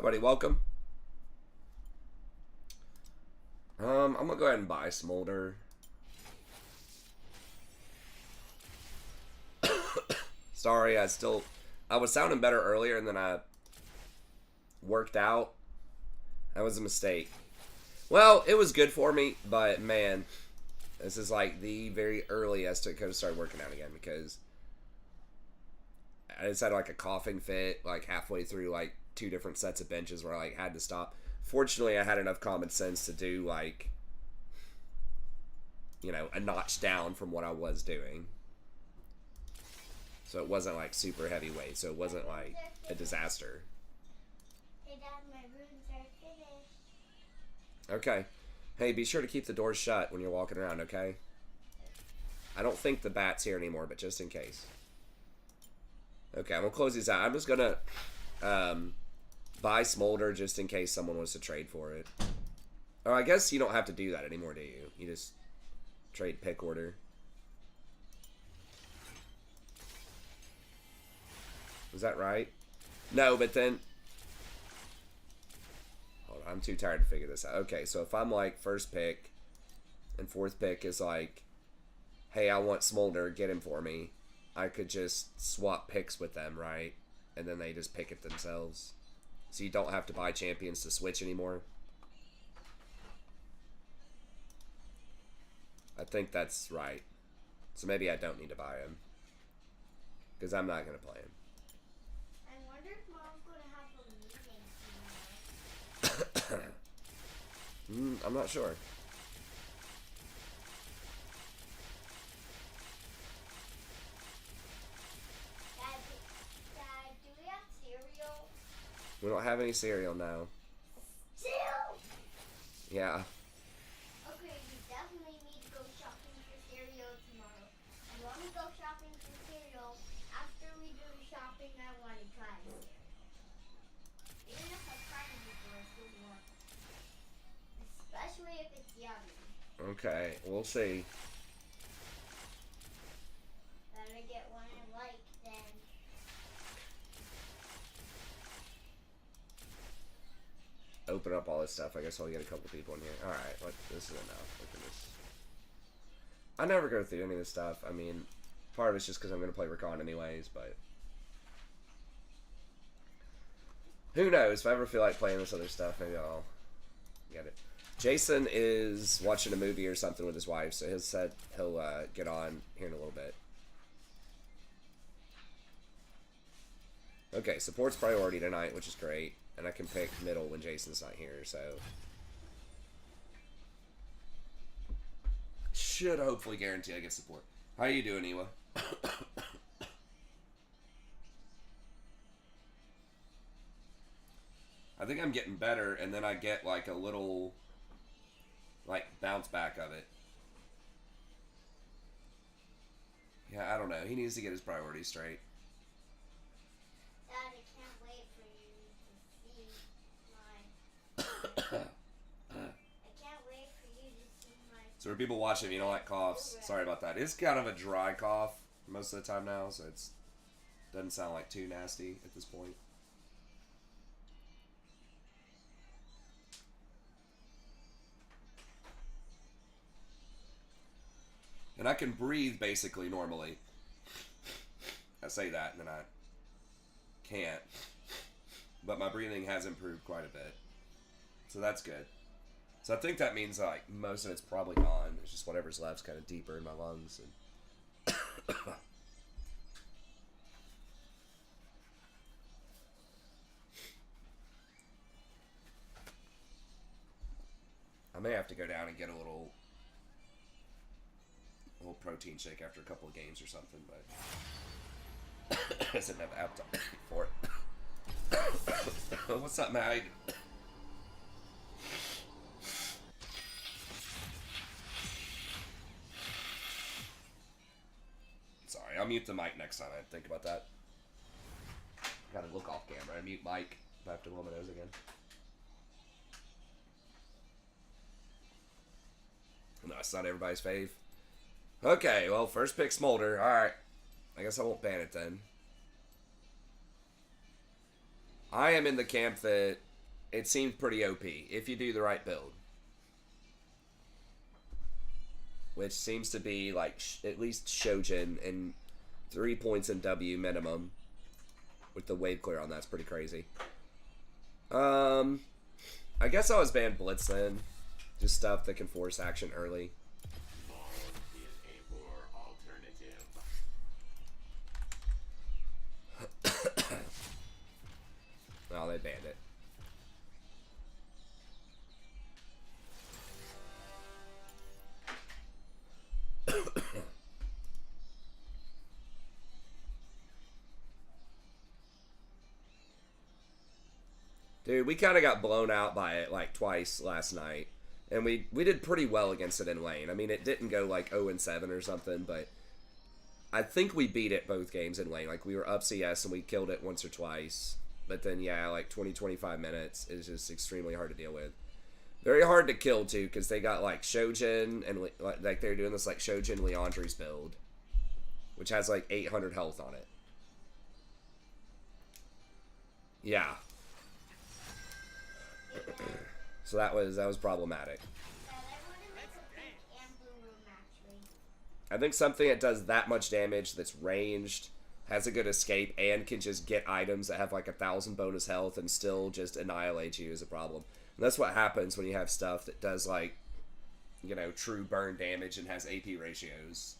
Hi, buddy. Welcome. I'm gonna go ahead and buy Smolder. Sorry, I was sounding better earlier, and then I worked out. That was a mistake. Well, it was good for me, but man, this is like the very earliest I could have started working out again because I just had like a coughing fit like halfway through like two different sets of benches where I like had to stop. Fortunately, I had enough common sense to do like, a notch down from what I was doing. So it wasn't like super heavyweight, so it wasn't like a disaster. Hey Dad, my runes are finished. Okay. Hey, be sure to keep the doors shut when you're walking around, okay? I don't think the bat's here anymore, but just in case. Okay, I'm gonna close these out. I'm just gonna buy Smolder just in case someone wants to trade for it. Or I guess you don't have to do that anymore, do you? You just trade pick order. Is that right? No, but then... Hold on, I'm too tired to figure this out. Okay, so if I'm like first pick and fourth pick is like, hey, I want Smolder, get him for me. I could just swap picks with them, right? And then they just pick it themselves. So you don't have to buy champions to switch anymore. I think that's right. So maybe I don't need to buy him. Because I'm not going to play him. I wonder if Mom's going to have a meeting tomorrow. I'm not sure. Dad, do we have cereal? We don't have any cereal now. Still? Yeah. Okay, we definitely need to go shopping for cereal tomorrow. And when we go shopping for cereal, after we do the shopping, I want to try cereal. Even if I've tried it before, I still want it. Especially if it's yummy. Okay, we'll see. Better get one I like then. Open up all this stuff. I guess I'll get a couple people in here. Alright, this is enough. Look at this. I never go through any of this stuff. I mean, part of it's just because I'm going to play Rakan anyways, but... Who knows? If I ever feel like playing this other stuff, maybe I'll get it. Jason is watching a movie or something with his wife, so he'll get on here in a little bit. Okay, support's priority tonight, which is great. And I can pick middle when Jason's not here, so... Should hopefully guarantee I get support. How you doing, Iwa? I think I'm getting better, and then I get like a little... like, bounce back of it. Yeah, I don't know. He needs to get his priorities straight. Dad, I can't wait for you to see my... I can't wait for you to see my... So for people watching, if you don't like coughs, sorry about that. It's kind of a dry cough most of the time now, so it's doesn't sound like too nasty at this point. And I can breathe basically normally. I say that and then I can't. But my breathing has improved quite a bit. So that's good. So I think that means like most of it's probably gone. There's just whatever's left's kind of deeper in my lungs. And I may have to go down and get a little protein shake after a couple of games or something, but I just didn't have appetite for it. What's up, Mag? Sorry, I'll mute the mic next time I think about that. Gotta look off camera. I mute mic if I have to blow my nose again. No, it's not everybody's fave. Okay, well, first pick Smolder. Alright. I guess I won't ban it then. I am in the camp that it seemed pretty OP if you do the right build. Which seems to be like at least Shojin and 3 points in W minimum. With the wave clear on that's pretty crazy. I guess I was banned Blitz then. Just stuff that can force action early. Oh, they banned it. Dude, we kind of got blown out by it like twice last night. And we did pretty well against it in lane. I mean, it didn't go like 0-7 or something, but I think we beat it both games in lane. Like, we were up CS and we killed it once or twice. But then, yeah, like 20-25 minutes is just extremely hard to deal with. Very hard to kill, too, because they got like Shojin and like they're doing this like Shojin Leandri's build, which has like 800 health on it. Yeah. So that was problematic. I think something that does that much damage, that's ranged, has a good escape, and can just get items that have like 1,000 bonus health and still just annihilate you is a problem. And that's what happens when you have stuff that does like, you know, true burn damage and has AP ratios.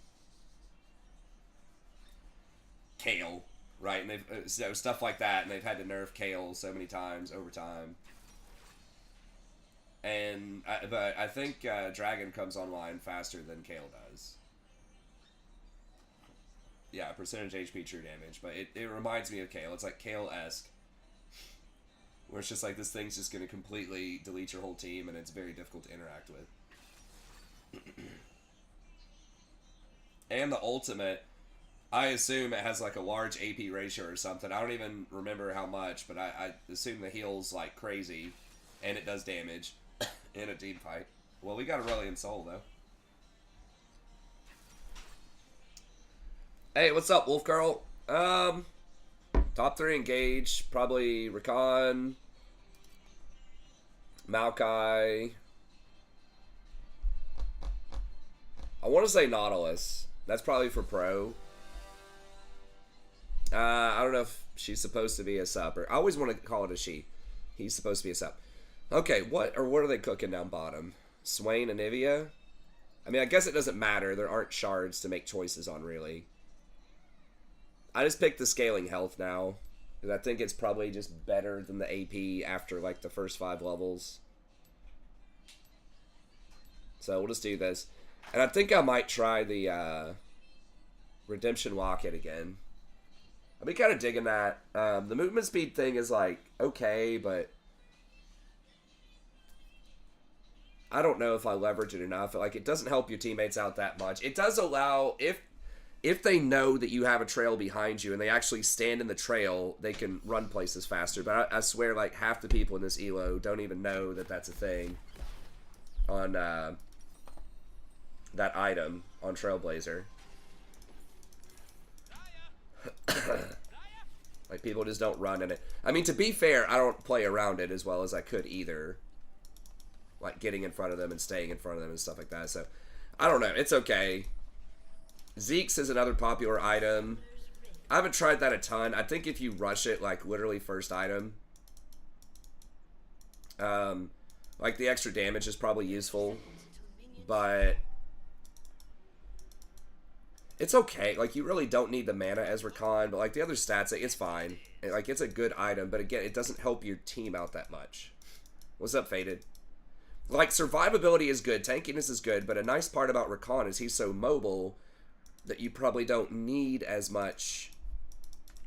Kale, right? And they've so stuff like that, and they've had to nerf Kale so many times over time. And but I think Dragon comes online faster than Kale does. Yeah, percentage HP true damage, but it reminds me of Kale. It's like Kale-esque, where it's just like this thing's just going to completely delete your whole team, and it's very difficult to interact with. And the ultimate, I assume it has like a large AP ratio or something. I don't even remember how much, but I assume the heal's like crazy, and it does damage in a team fight. Well, we got Aurelion Soul, though. Hey, what's up, Wolf Girl? Top 3 engage, probably Rakan, Maokai. I want to say Nautilus. That's probably for pro. I don't know if she's supposed to be a sub, or I always want to call it a she. He's supposed to be a sub. Okay, what are they cooking down bottom? Swain and Ivia? I mean, I guess it doesn't matter. There aren't shards to make choices on, really. I just picked the scaling health now, because I think it's probably just better than the AP after, like, the first 5 levels. So we'll just do this. And I think I might try the Redemption Locket again. I've been kind of digging that. The movement speed thing is, like, okay, but I don't know if I leverage it enough. Like, it doesn't help your teammates out that much. It does allow, if they know that you have a trail behind you and they actually stand in the trail, they can run places faster. But I swear, like, half the people in this ELO don't even know that that's a thing on that item on Trailblazer. Like, people just don't run in it. I mean, to be fair, I don't play around it as well as I could either. Like, getting in front of them and staying in front of them and stuff like that. So, I don't know. It's okay. Zeke's is another popular item. I haven't tried that a ton. I think if you rush it, like, literally first item, like, the extra damage is probably useful. But it's okay. Like, you really don't need the mana as Rakan. But, like, the other stats, it's fine. Like, it's a good item. But, again, it doesn't help your team out that much. What's up, Faded? Like, survivability is good, tankiness is good, but a nice part about Rakan is he's so mobile that you probably don't need as much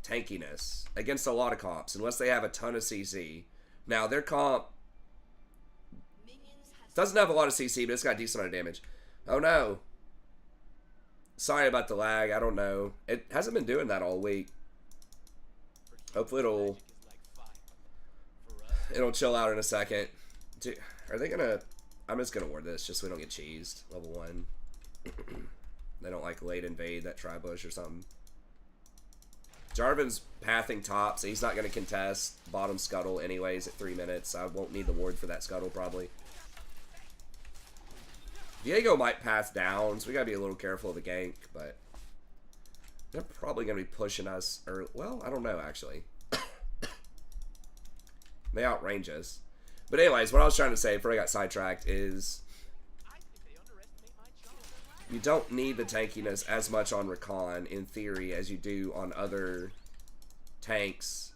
tankiness against a lot of comps, unless they have a ton of CC. Now, their comp doesn't have a lot of CC, but it's got a decent amount of damage. Oh, no. Sorry about the lag, I don't know. It hasn't been doing that all week. Hopefully it'll chill out in a second. Dude, are they gonna... I'm just gonna ward this just so we don't get cheesed. Level 1. They don't like late invade that tri-bush or something. Jarvan's pathing top, so he's not going to contest bottom scuttle anyways at 3 minutes. I won't need the ward for that scuttle, probably. Viego might path down, so we got to be a little careful of the gank, but they're probably going to be pushing us early. Well, I don't know, actually. They outrange us. But anyways, what I was trying to say before I got sidetracked is you don't need the tankiness as much on Rakan, in theory, as you do on other tanks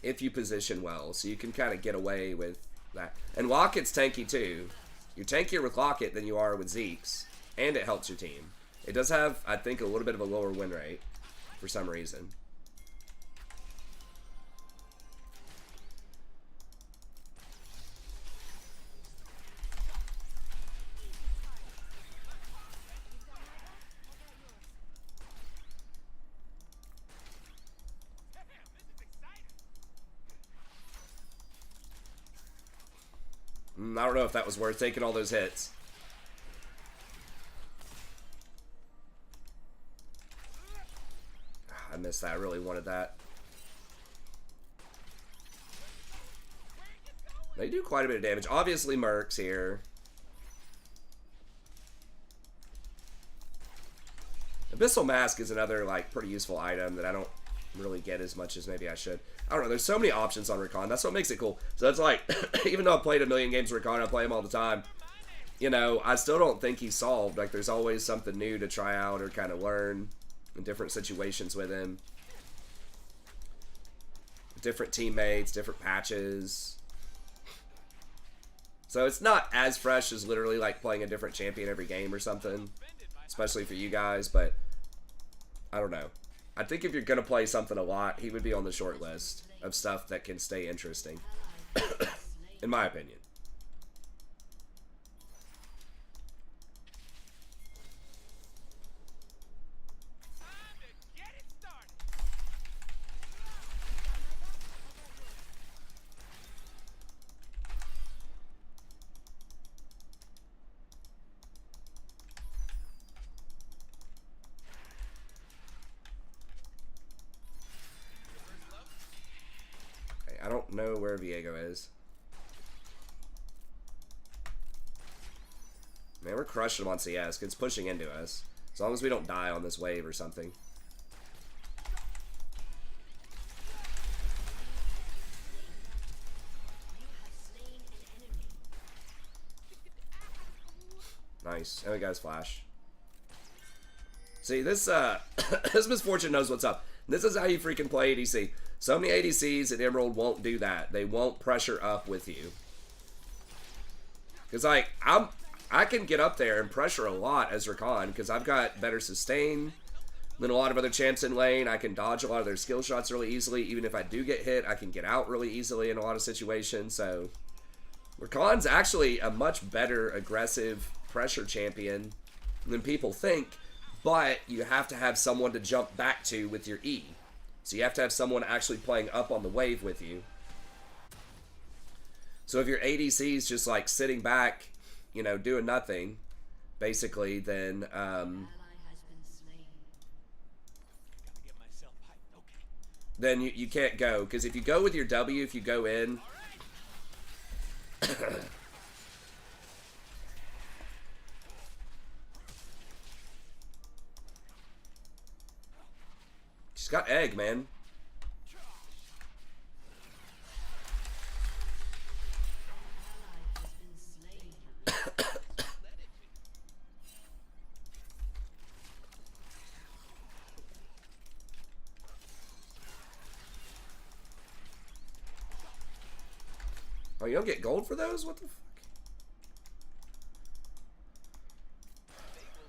if you position well. So you can kind of get away with that. And Locket's tanky too. You're tankier with Locket than you are with Zeke's, and it helps your team. It does have, I think, a little bit of a lower win rate for some reason. I don't know if that was worth taking all those hits. I missed that. I really wanted that. They do quite a bit of damage. Obviously, Merc's here. Abyssal Mask is another, like, pretty useful item that I don't really get as much as maybe I should. I don't know. There's so many options on Rakan. That's what makes it cool. So it's like, even though I've played a million games of Rakan, I play him all the time. You know, I still don't think he's solved. Like, there's always something new to try out or kind of learn in different situations with him. Different teammates, different patches. So it's not as fresh as literally like playing a different champion every game or something. Especially for you guys, but I don't know. I think if you're going to play something a lot, he would be on the short list of stuff that can stay interesting. In my opinion. I don't know where Viego is. Man, we're crushing him on CS. It's pushing into us. As long as we don't die on this wave or something. Nice. And we got his flash. See, this this Misfortune knows what's up. This is how you freaking play ADC. So many ADCs at Emerald won't do that. They won't pressure up with you. Because, like, I can get up there and pressure a lot as Rakan because I've got better sustain than a lot of other champs in lane. I can dodge a lot of their skill shots really easily. Even if I do get hit, I can get out really easily in a lot of situations. So, Rakan's actually a much better aggressive pressure champion than people think. But you have to have someone to jump back to with your E. So you have to have someone actually playing up on the wave with you. So if your ADC is just like sitting back, you know, doing nothing, basically, then then you can't go. Because if you go with your W, if you go in, she's got egg, man. Oh, you don't get gold for those? What the fuck?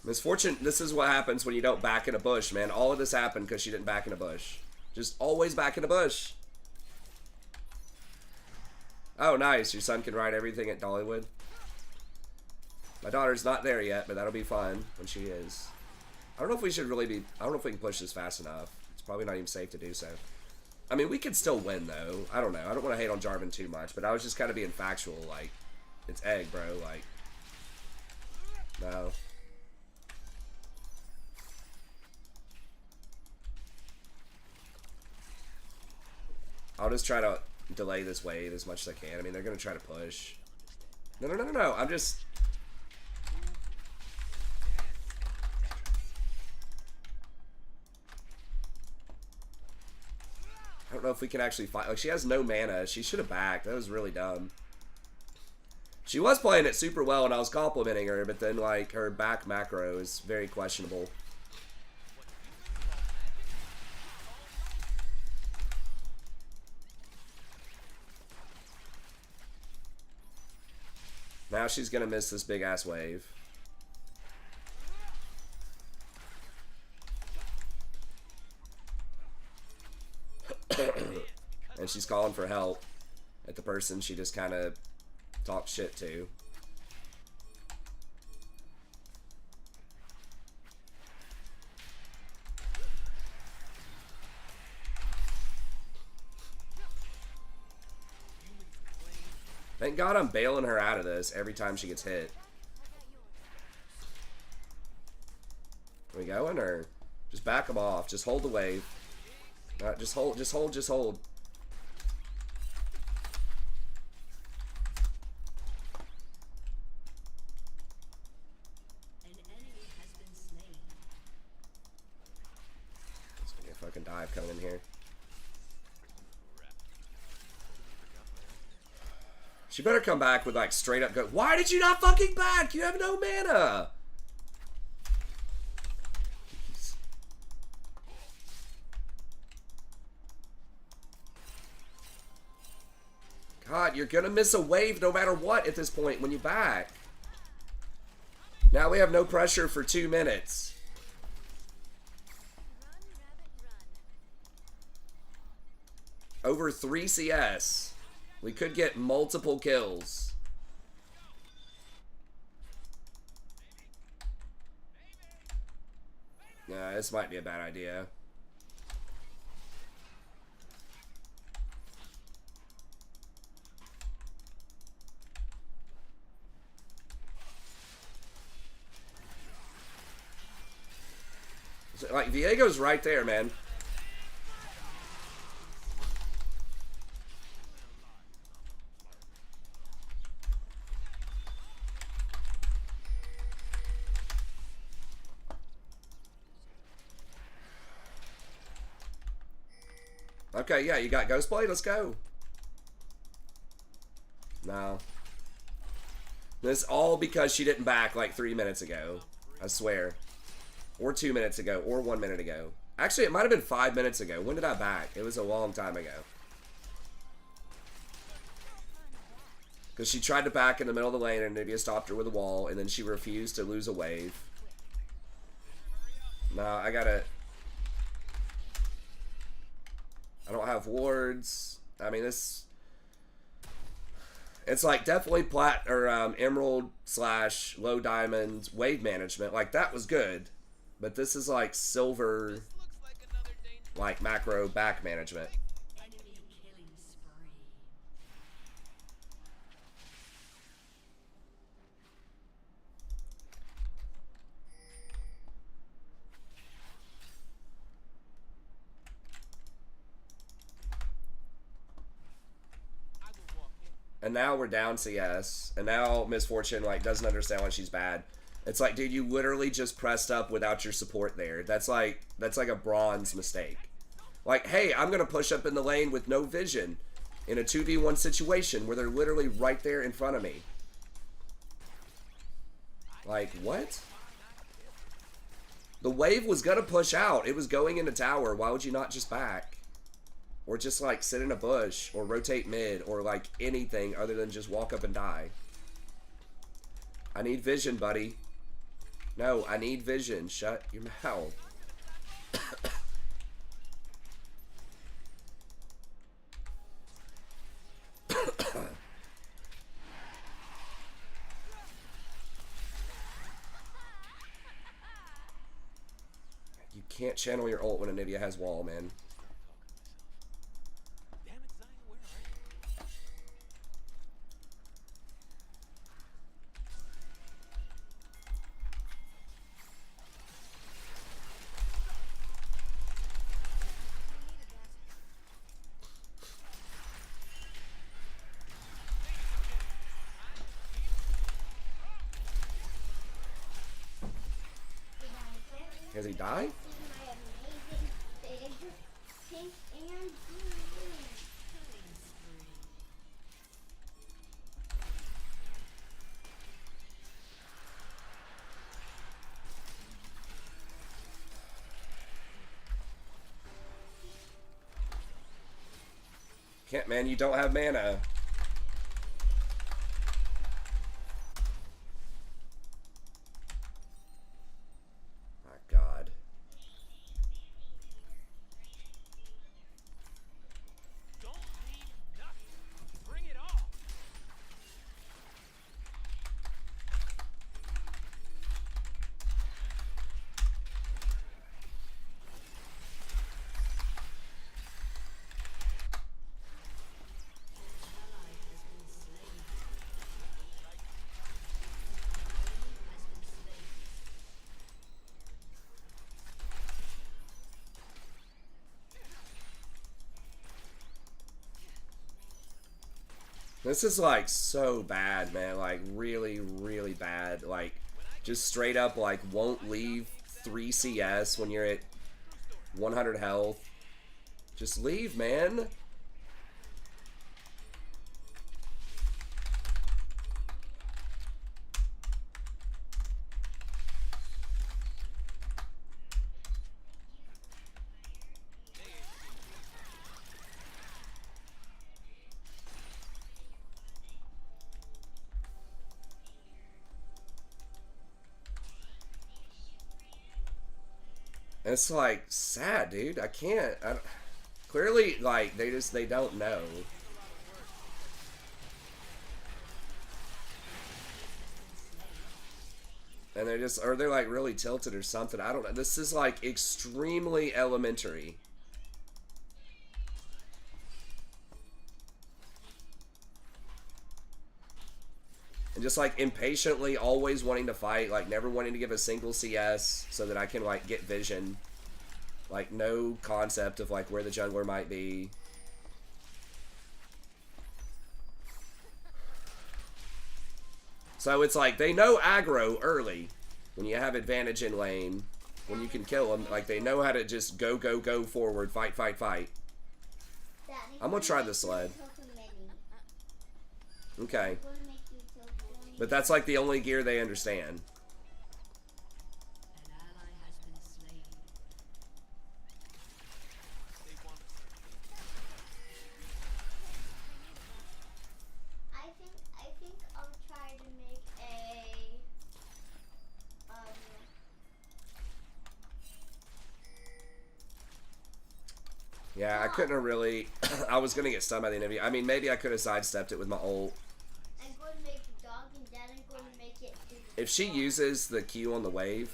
Misfortune, this is what happens when you don't back in a bush, man. All of this happened because she didn't back in a bush. Just always back in a bush. Oh, nice. Your son can ride everything at Dollywood. My daughter's not there yet, but that'll be fun when she is. I don't know if we should really be... I don't know if we can push this fast enough. It's probably not even safe to do so. I mean, we could still win, though. I don't know. I don't want to hate on Jarvan too much, but I was just kind of being factual. Like, it's egg, bro. Like, no. I'll just try to delay this wave as much as I can. I mean, they're going to try to push. No. I'm just... I don't know if we can actually fight. Like, she has no mana. She should have backed. That was really dumb. She was playing it super well, and I was complimenting her, but then, like, her back macro is very questionable. Now she's gonna miss this big-ass wave. And she's calling for help at the person she just kind of talked shit to. Thank God I'm bailing her out of this every time she gets hit. Are we going, or just back them off? Just hold the wave. Just hold. There's gonna be a fucking dive coming in here. She better come back with, like, straight up go. Why did you not fucking back? You have no mana. God, you're gonna miss a wave no matter what at this point when you back. Now we have no pressure for 2 minutes. Over 3 CS. We could get multiple kills. Nah, this might be a bad idea. Like, Viego's right there, man. Okay, yeah, you got Ghostblade? Let's go. No. This is all because she didn't back like 3 minutes ago. I swear. Or 2 minutes ago, or 1 minute ago. Actually, it might have been 5 minutes ago. When did I back? It was a long time ago. Because she tried to back in the middle of the lane and Nivea stopped her with a wall, and then she refused to lose a wave. No, I gotta... I don't have wards. I mean, this... It's like definitely plat or emerald / low diamond wave management. Like, that was good. But this is like silver, like macro back management. And now we're down CS. And now Miss Fortune, like, doesn't understand why she's bad. It's like, dude, you literally just pressed up without your support there. That's like a bronze mistake. Like, hey, I'm going to push up in the lane with no vision in a 2v1 situation where they're literally right there in front of me. Like, what? The wave was going to push out. It was going into tower. Why would you not just back? Or just, like, sit in a bush or rotate mid or, like, anything other than just walk up and die. I need vision, buddy. No, I need vision. Shut your mouth. You can't channel your ult when Anivia has wall, man. Has he died? My amazing big pink and blue. Can't, man. You don't have mana. My God. Don't leave nothing. Bring it all. This is like so bad, man. Like really, really bad. Like just straight up like won't leave 3 CS when you're at 100 health. Just leave, man. It's like sad, dude. I can't. Clearly, like they don't know. And they're just, or they're like really tilted or something. I don't know. This is like extremely elementary. And just like impatiently always wanting to fight, like never wanting to give a single CS so that I can like get vision. Like no concept of like where the jungler might be. So it's like they know aggro early when you have advantage in lane, when you can kill them. Like they know how to just go forward, fight. I'm gonna try the sled. Okay. But that's like the only gear they understand. I think I'll try to make a Yeah, I couldn't have really. I was gonna get stunned by the enemy. I mean, maybe I could have sidestepped it with my ult. I'm going to make a dog and then I'm going to make it If she uses the Q on the wave.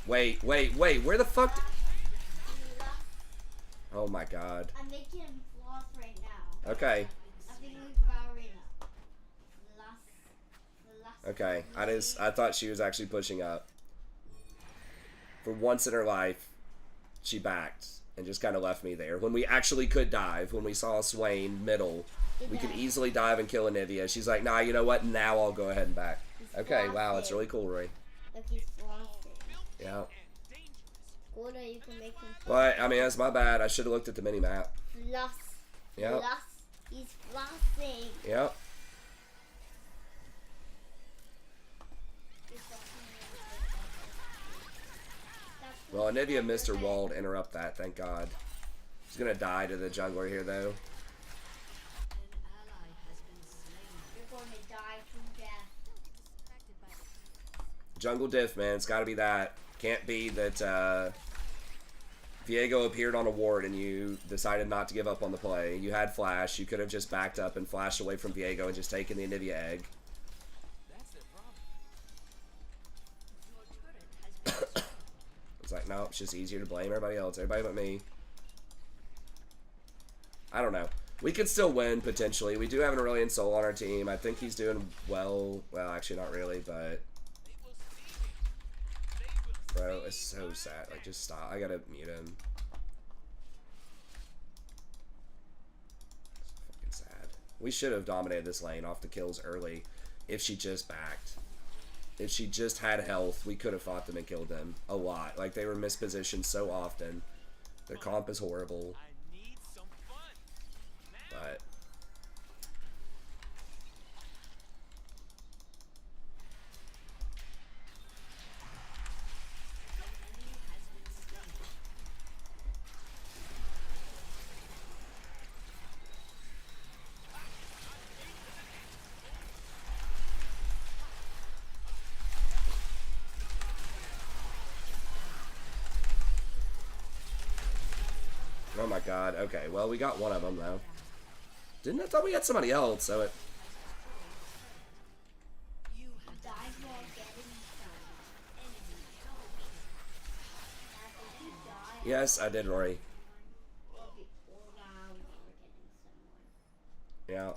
Wait, where the fuck? Oh my God. I'm making him floss right now. Okay. Nothing with ballerina. Okay. I thought she was actually pushing up. For once in her life, she backed and just kind of left me there. When we actually could dive, when we saw Swain middle, we could easily dive and kill Anivia. She's like, nah, you know what? Now I'll go ahead and back. Okay, wow, that's really cool, Roy. Look, he's flossing. Yeah. Order, you can make him But, I mean, that's my bad. I should have looked at the mini-map. floss. Yep. Floss. He's flossing. Yep. Well, Anivia missed her wall to interrupt that, thank God. She's gonna die to the jungler here, though. You're going to die from death. Jungle diff, man. It's gotta be that. Can't be that, Viego appeared on a ward and you decided not to give up on the play. You had flash. You could have just backed up and flashed away from Viego and just taken the Anivia egg. It's like, no, it's just easier to blame everybody else. Everybody but me. I don't know. We could still win, potentially. We do have an Aurelion Soul on our team. I think he's doing well. Well, actually, not really, but... Bro, it's so sad. Like, just stop. I gotta mute him. It's fucking sad. We should have dominated this lane off the kills early if she just backed. if she just had health, we could have fought them and killed them a lot. Like, they were mispositioned so often. Their comp is horrible. I need some fun. Now. But oh my god. Okay, well, we got one of them, though. I thought we had somebody else, so it... You died while getting some. Did you die? Yes, I did, Rory. Well, before while you were getting someone. Yeah.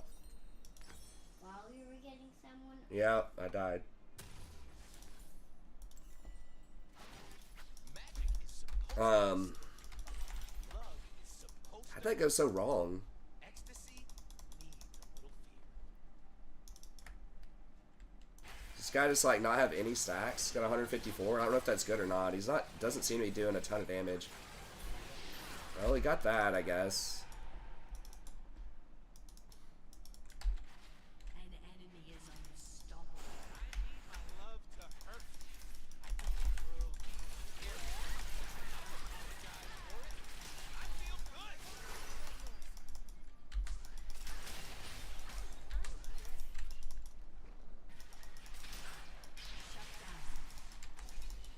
While you were getting someone? Yeah, I died. Magic is supposed Um, love is supposed how'd that go so wrong? ecstasy needs a little fear. This guy just, like, not have any stacks. He's got 154. I don't know if that's good or not. He's not... Doesn't seem to be doing a ton of damage. Well, he got that, I guess. An enemy is unstoppable. I need my love to hurt. True. Here. I feel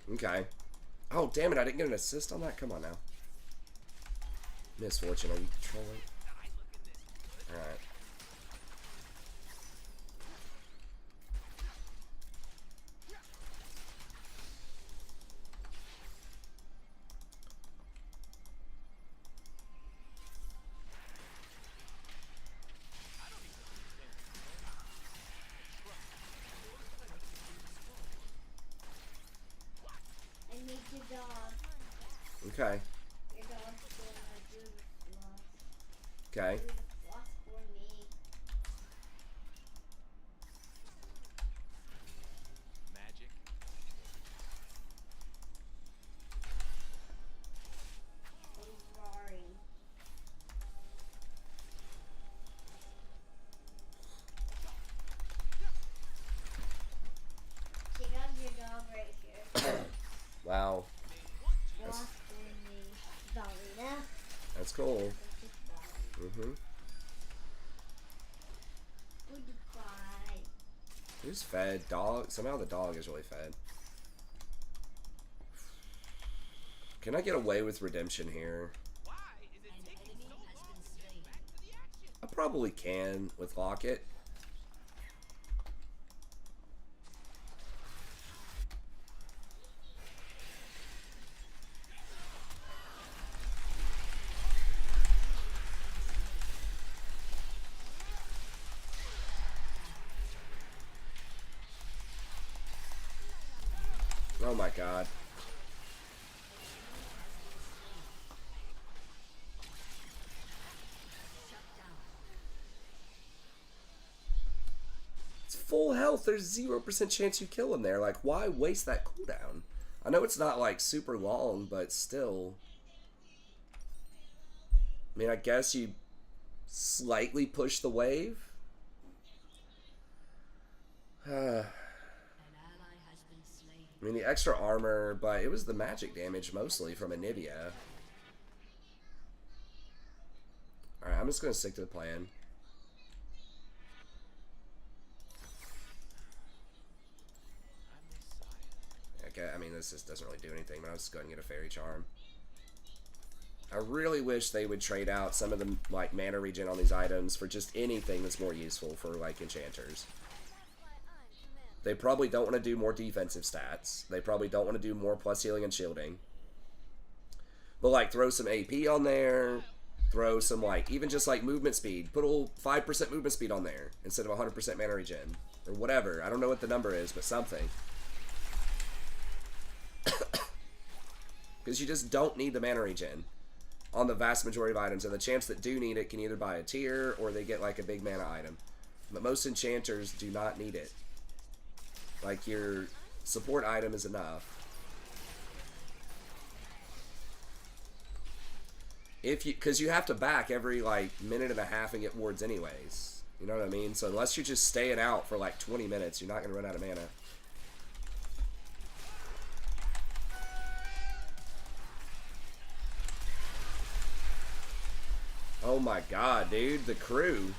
good. Okay. Oh, damn it. I didn't get an assist on that? Come on now. Misfortune. Are you trolling? Alright. I need your dog. Okay. Your dog's gonna do the floss. Okay. Do the floss for me. Magic. I'm sorry. She got your dog right here. Wow. Floss for me. Ballerina. That's cool. This is ballerina. Mm-hmm. Goodbye. Who's fed? Dog? Somehow the dog is really fed. Can I get away with redemption here? Why is it An taking enemy so has long been to get slain. back to the action? I probably can with Locket. Oh my god. It's full health. There's 0% chance you kill him there. Like, why waste that cooldown? I know it's not, like, super long, but still. I mean, I guess you slightly push the wave. An ally has been slain. I mean, the extra armor, but it was the magic damage mostly from Anivia. Alright, I'm just going to stick to the plan. Okay, I mean, this just doesn't really do anything, but I'll just go ahead and get a Fairy Charm. I really wish they would trade out some of the, like, mana regen on these items for just anything that's more useful for, like, enchanters. They probably don't want to do more defensive stats. They probably don't want to do more plus healing and shielding. But, like, throw some AP on there. Throw some, like, even just, like, movement speed. Put a little 5% movement speed on there instead of 100% mana regen. Or whatever. I don't know what the number is, but something. Because you just don't need the mana regen on the vast majority of items. And the champs that do need it can either buy a tier or they get, like, a big mana item. But most enchanters do not need it. Like, your support item is enough. If you, because you have to back every, like, minute and a half and get wards anyways. You know what I mean? So unless you're just staying out for, like, 20 minutes, you're not going to run out of mana. Oh my god, dude. The crew.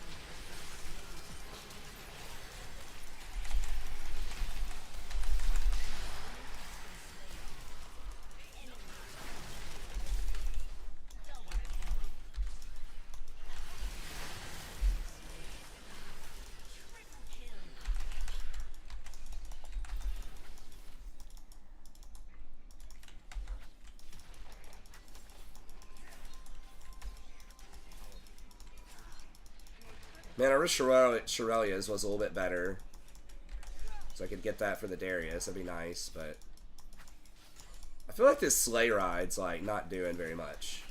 Man, I wish Shirelia's was a little bit better. So I could get that for the Darius. That'd be nice, but... I feel like this sleigh ride's, like, not doing very much.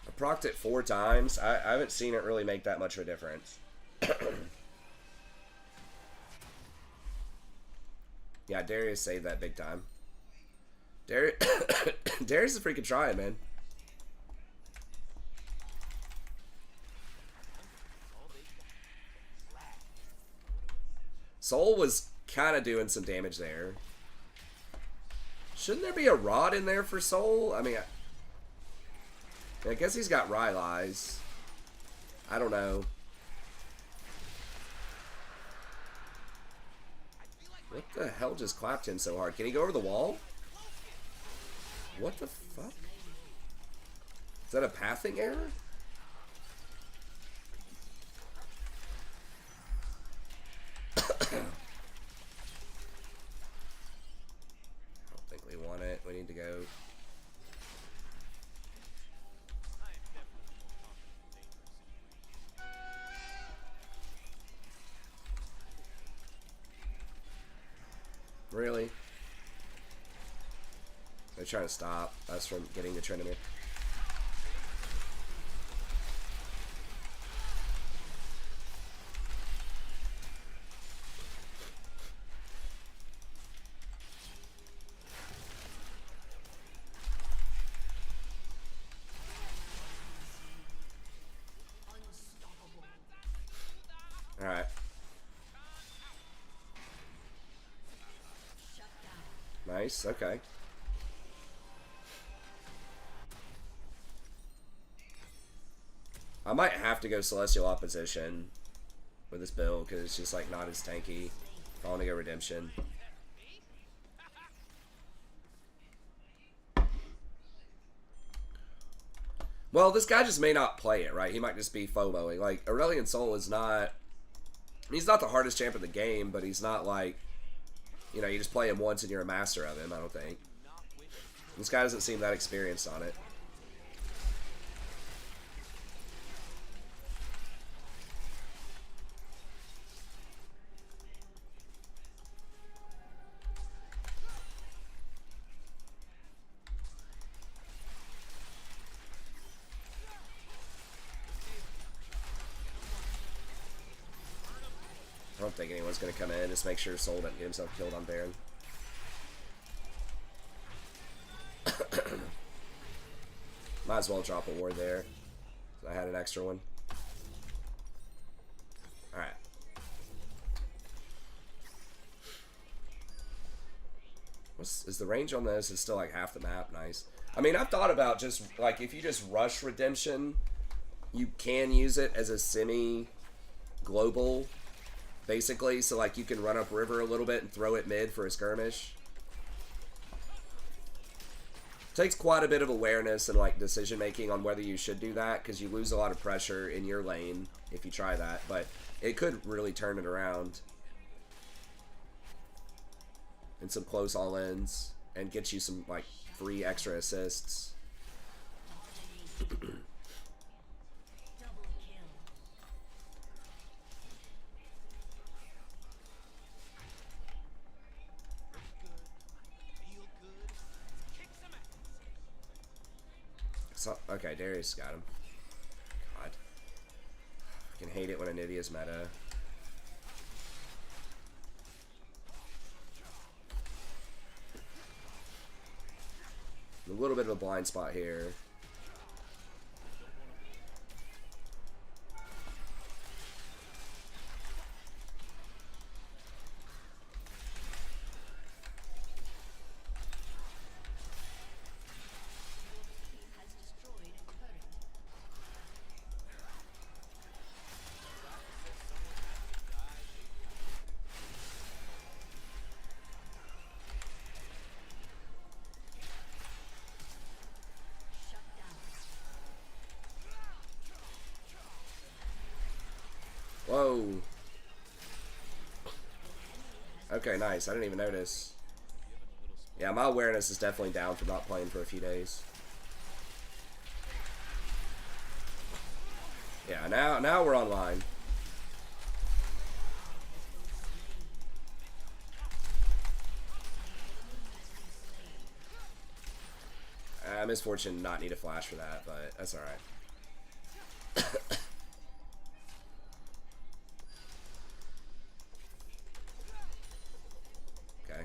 I procced it 4 times. I haven't seen it really make that much of a difference. Yeah, Darius saved that big time. Darius is freaking trying, man. Soul was kind of doing some damage there. Shouldn't there be a rod in there for Soul? I mean, I guess he's got Rylai's. I don't know. What the hell just clapped him so hard? Can he go over the wall? What the fuck? Is that a pathing error? I don't think we want it. We need to go. Really? They're trying to stop us from getting the Trinity. Alright. Nice, okay. I might have to go Celestial Opposition with this build because it's just like not as tanky. If I want to go Redemption. Well, this guy just may not play it, right? He might just be FOMOing. Like, Aurelion Sol is not... He's not the hardest champ in the game, but he's not like... You know, you just play him once and you're a master of him, I don't think. This guy doesn't seem that experienced on it. I don't think anyone's going to come in. Just make sure Soul doesn't get himself killed on Baron. Might as well drop a ward there. I had an extra one. Alright. Is the range on this is still like half the map? Nice. I mean, I've thought about just, like, if you just rush Redemption, you can use it as a semi-global... Basically, so like you can run up river a little bit and throw it mid for a skirmish. Takes quite a bit of awareness and like decision making on whether you should do that, because you lose a lot of pressure in your lane if you try that, but it could really turn it around. And some close all-ins and get you some like free extra assists. So, okay, Darius got him. God. I can hate it when Anivia's meta. A little bit of a blind spot here. Whoa. Okay, nice. I didn't even notice. Yeah, my awareness is definitely down from not playing for a few days. Yeah, now we're online. Misfortune not need a flash for that, but that's alright. Okay.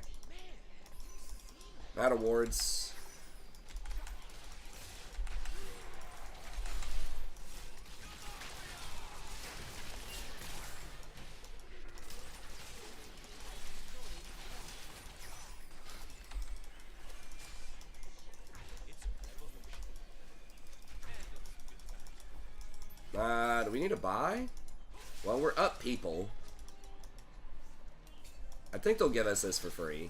Out of wards. Do we need to buy? Well, we're up, people. I think they'll give us this for free.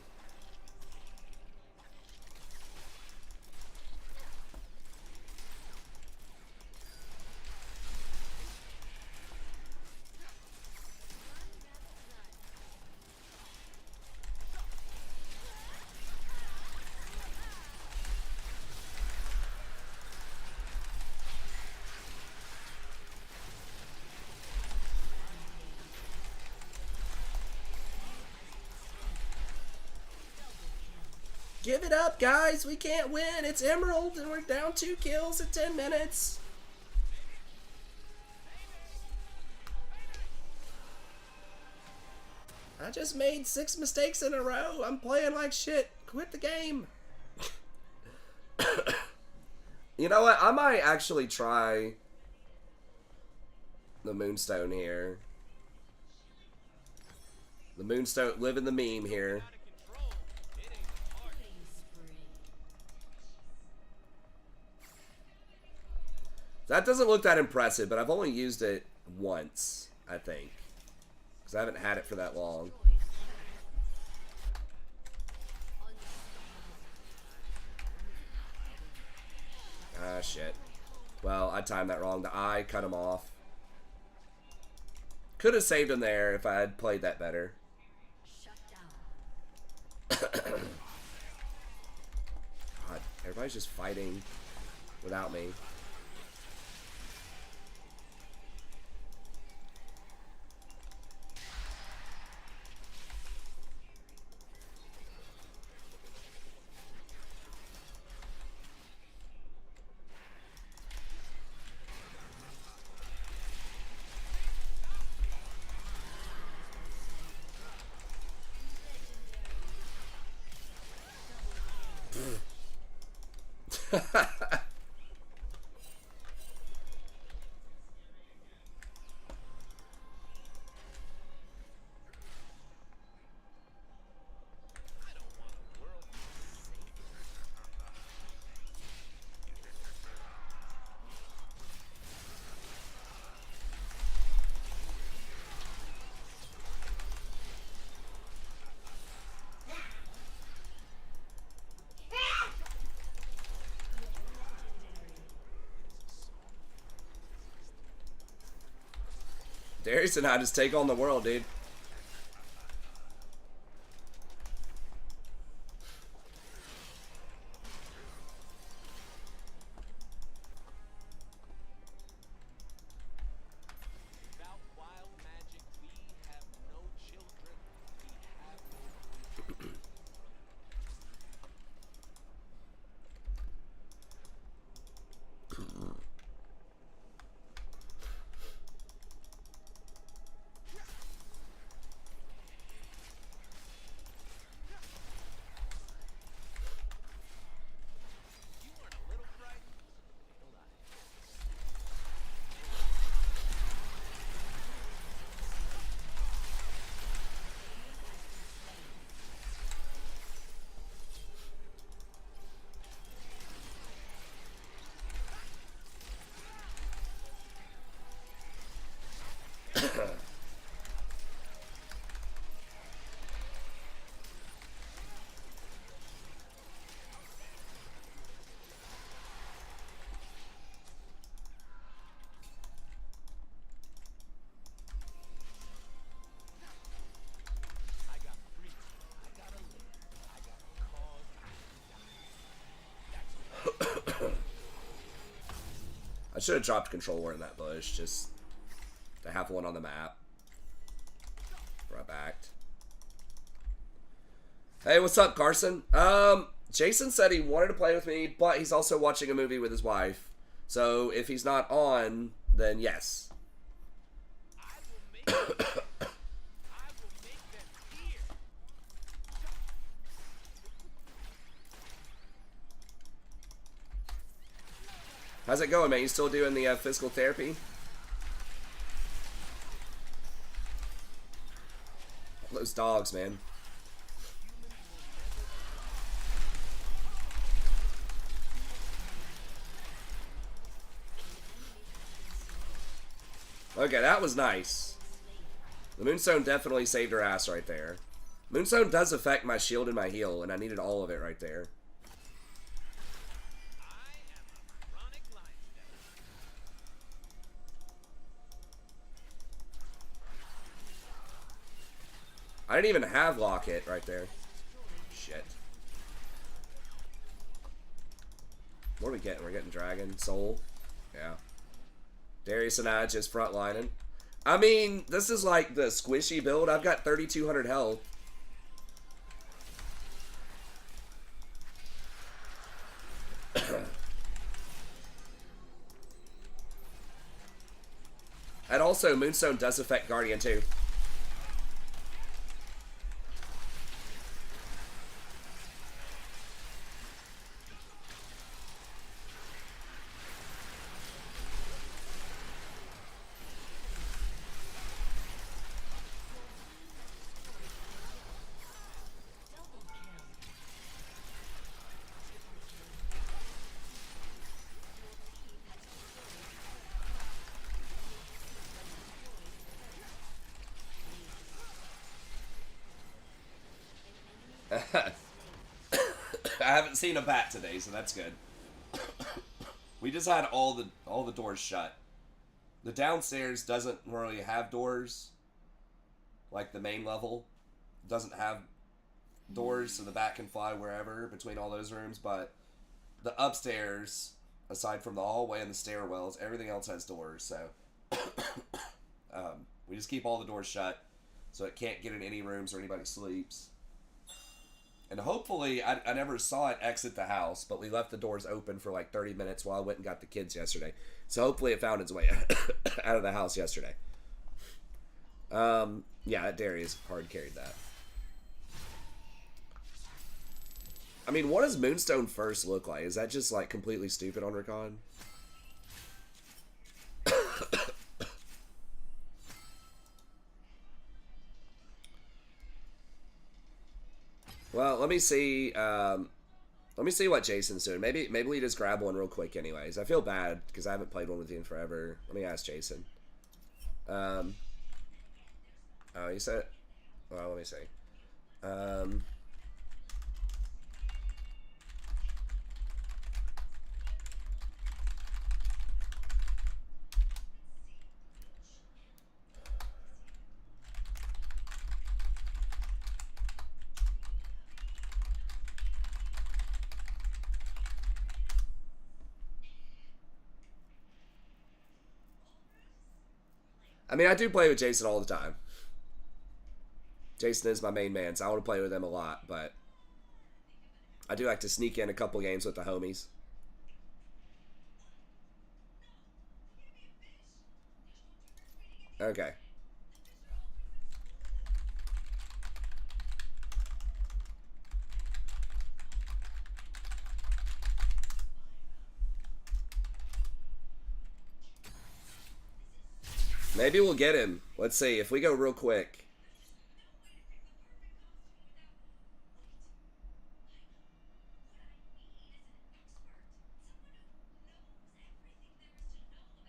Give it up, guys. We can't win. It's Emerald, and we're down 2 kills at 10 minutes. I just made 6 mistakes in a row. I'm playing like shit. Quit the game. You know what? I might actually try the Moonstone here. The Moonstone, living the meme here. That doesn't look that impressive, but I've only used it once, I think. Because I haven't had it for that long. Ah, shit. Well, I timed that wrong. The eye cut him off. Could have saved him there if I had played that better. God, everybody's just fighting without me. Darius and I just take on the world, dude. Without wild magic, we have no children. We have no should have dropped controller in that bush, just to have one on the map. Right backed. Hey, what's up, Carson? Jason said he wanted to play with me, but he's also watching a movie with his wife. So if he's not on, then yes. How's it going, man? You still doing the physical therapy? Those dogs, man. Okay, that was nice. The Moonstone definitely saved her ass right there. Moonstone does affect my shield and my heal, and I needed all of it right there. I didn't even have Locket right there. Shit. What are we getting? We're getting Dragon, Soul. Yeah. Darius and I just frontlining. I mean, this is like the squishy build. I've got 3,200 health. And also, Moonstone does affect Guardian too. I haven't seen a bat today, so that's good. We just had all the doors shut. The downstairs doesn't really have doors. Like the main level doesn't have doors, so the bat can fly wherever between all those rooms. But the upstairs, aside from the hallway and the stairwells, everything else has doors. So we just keep all the doors shut, so it can't get in any rooms or anybody sleeps. And hopefully, I never saw it exit the house, but we left the doors open for like 30 minutes while I went and got the kids yesterday. So hopefully it found its way out of the house yesterday. Yeah, Darius hard carried that. I mean, what does Moonstone first look like? Is that just like completely stupid on Rakan? Well, let me see. Let me see what Jason's doing. Maybe we just grab one real quick, anyways. I feel bad because I haven't played one with you in forever. Let me ask Jason. Oh, you said. Well, let me see. I mean, I do play with Jason all the time. Jason is my main man, so I want to play with him a lot, but I do like to sneak in a couple games with the homies. Okay. Maybe we'll get him. Let's see. If we go real quick.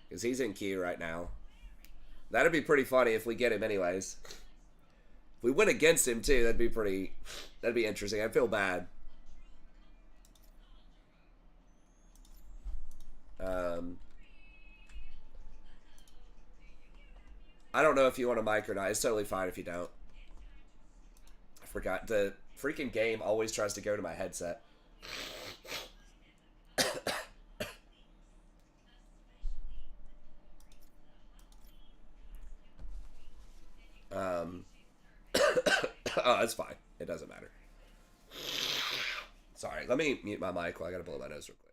Because he's in queue right now. That'd be pretty funny if we get him anyways. If we win against him too, that'd be interesting. I feel bad. I don't know if you want a mic or not. It's totally fine if you don't. I forgot. The freaking game always tries to go to my headset. Oh, that's fine. It doesn't matter. Sorry, let me mute my mic while I gotta blow my nose real quick.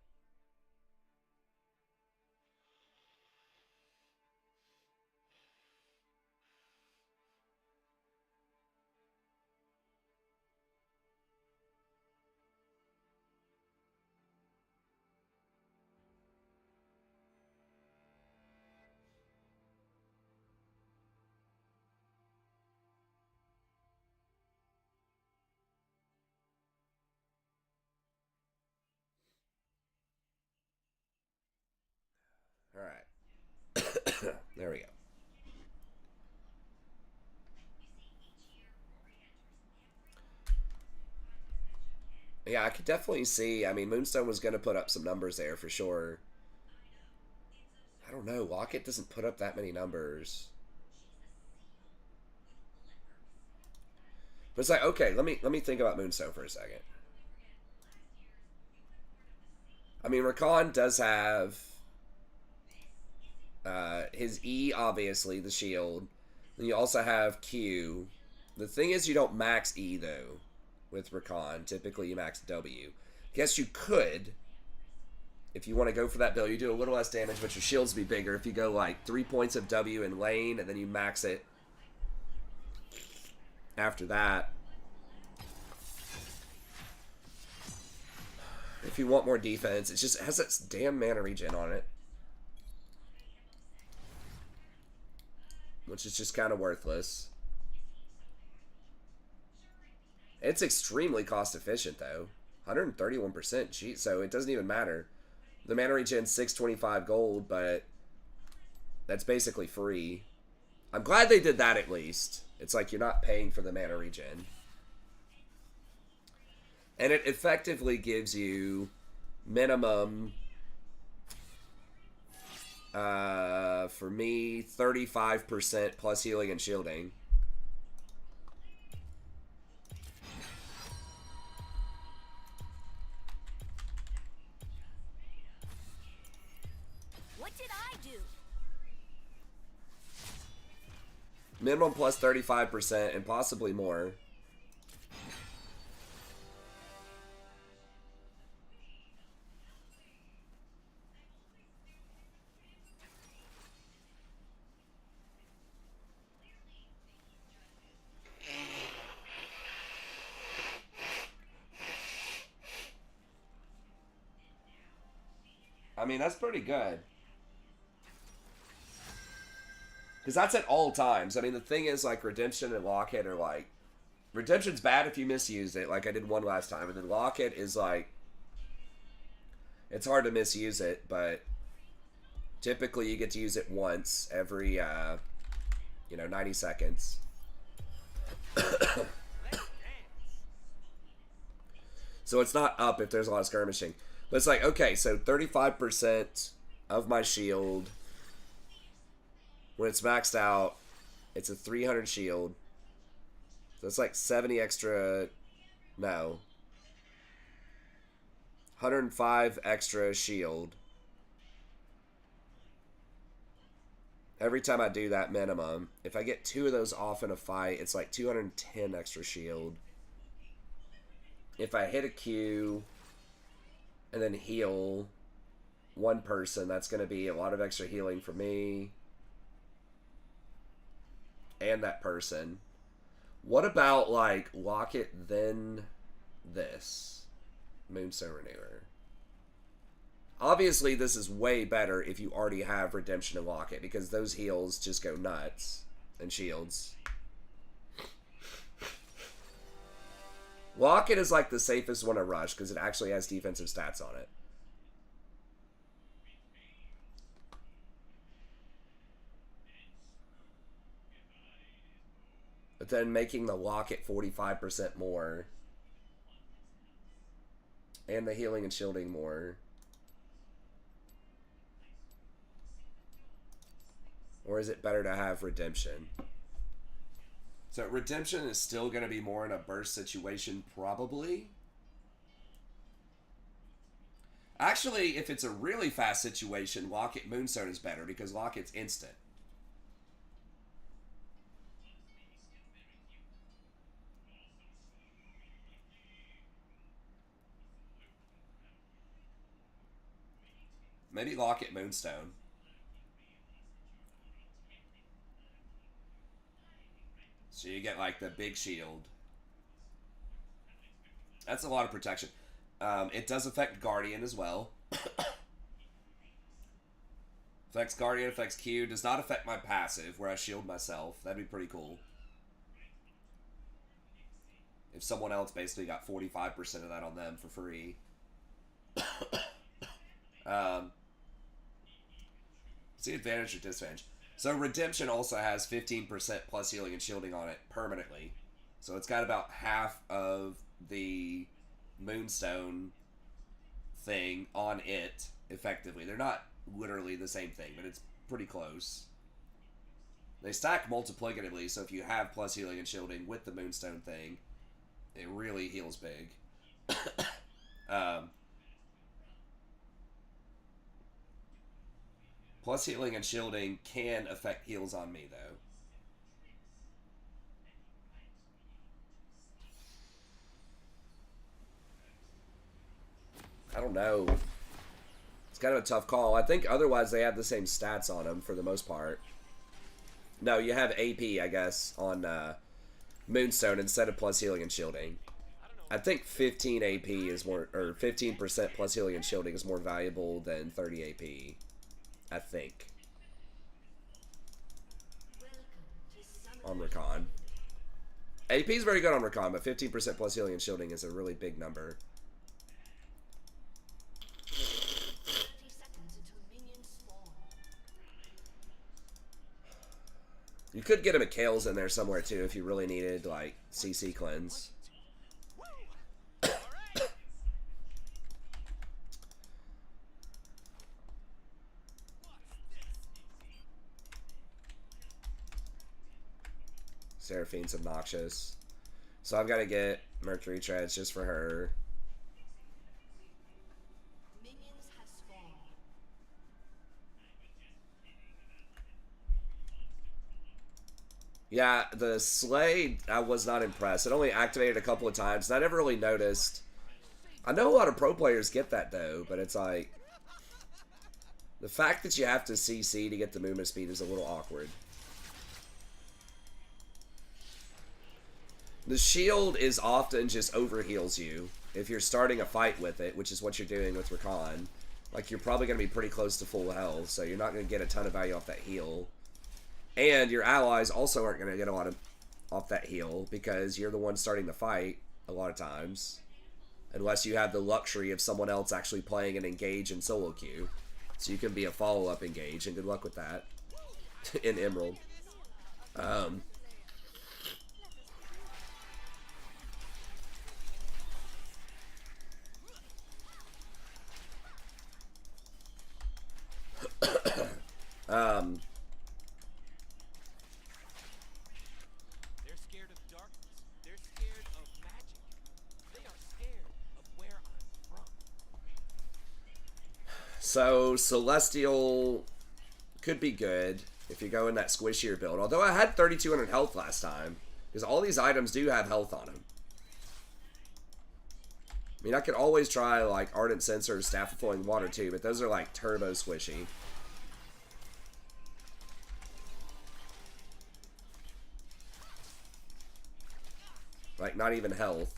All right. There we go. Yeah, I could definitely see. I mean, Moonstone was going to put up some numbers there for sure. I don't know. Locket doesn't put up that many numbers. But it's like, okay, let me think about Moonstone for a second. I mean, Rakan does have his E, obviously, the shield. Then you also have Q. The thing is, you don't max E, though, with Rakan. Typically, you max W. Guess you could, if you want to go for that build. You do a little less damage, but your shields be bigger. If you go, like, 3 points of W in lane, and then you max it after that. If you want more defense, it just has that damn mana regen on it. Which is just kind of worthless. It's extremely cost efficient, though. 131%. Gee, so it doesn't even matter. The mana regen's 625 gold, but that's basically free. I'm glad they did that at least. It's like you're not paying for the mana regen. And it effectively gives you minimum, for me, 35% plus healing and shielding. What did I do? Minimum plus 35% and possibly more. I mean, that's pretty good. Because that's at all times. I mean, the thing is, like, Redemption and Locket are, like... Redemption's bad if you misuse it, like I did one last time. And then Locket is, like... It's hard to misuse it, but... Typically, you get to use it once every, 90 seconds. So it's not up if there's a lot of skirmishing. But it's like, okay, so 35% of my shield, when it's maxed out, it's a 300 shield. So it's like 70 extra, no. 105 extra shield. Every time I do that minimum. If I get 2 of those off in a fight, it's like 210 extra shield. If I hit a Q and then heal one person, that's going to be a lot of extra healing for me and that person. What about, like, Locket then this? Moonstone Renewer. Obviously, this is way better if you already have Redemption and Locket, because those heals just go nuts. And shields. Locket is like the safest one to rush, because it actually has defensive stats on it. But then making the Locket 45% more. And the healing and shielding more. Or is it better to have Redemption? So Redemption is still going to be more in a burst situation, probably. Actually, if it's a really fast situation, Locket Moonstone is better, because Locket's instant. Maybe Locket Moonstone. So you get like the big shield. That's a lot of protection. It does affect Guardian as well. Affects Guardian, affects Q. Does not affect my passive, where I shield myself. That'd be pretty cool. If someone else basically got 45% of that on them for free. See advantage or disadvantage. So Redemption also has 15% plus healing and shielding on it permanently. So it's got about half of the Moonstone thing on it, effectively. They're not literally the same thing, but it's pretty close. They stack multiplicatively, so if you have plus healing and shielding with the Moonstone thing, it really heals big. Plus healing and shielding can affect heals on me, though. I don't know. It's kind of a tough call. I think otherwise they have the same stats on them for the most part. No, you have AP, I guess, on Moonstone instead of plus healing and shielding. I think 15 AP is more, or 15% plus healing and shielding is more valuable than 30 AP. I think. On Rakan. AP is very good on Rakan, but 15% plus healing and shielding is a really big number. You could get a Mikhail's in there somewhere too if you really needed like CC cleanse. Seraphine's obnoxious. So I've got to get Mercury Treads just for her. Minions have spawned. Yeah, the Slay, I was not impressed. It only activated a couple of times, and I never really noticed. I know a lot of pro players get that, though, but it's like... The fact that you have to CC to get the movement speed is a little awkward. The shield is often just overheals you if you're starting a fight with it, which is what you're doing with Rakan. Like, you're probably going to be pretty close to full health, so you're not going to get a ton of value off that heal. And your allies also aren't going to get a lot of off that heal because you're the one starting the fight a lot of times. Unless you have the luxury of someone else actually playing an engage in solo queue. So you can be a follow-up engage, and good luck with that in Emerald. They're scared of darkness. They're scared of magic. They are scared of where I'm from. So Celestial could be good if you go in that squishier build. Although I had 3,200 health last time. Because all these items do have health on them. I mean, I could always try, like, Ardent Sensor or Staff of Flowing Water, too. But those are, like, turbo squishy. Like, not even health.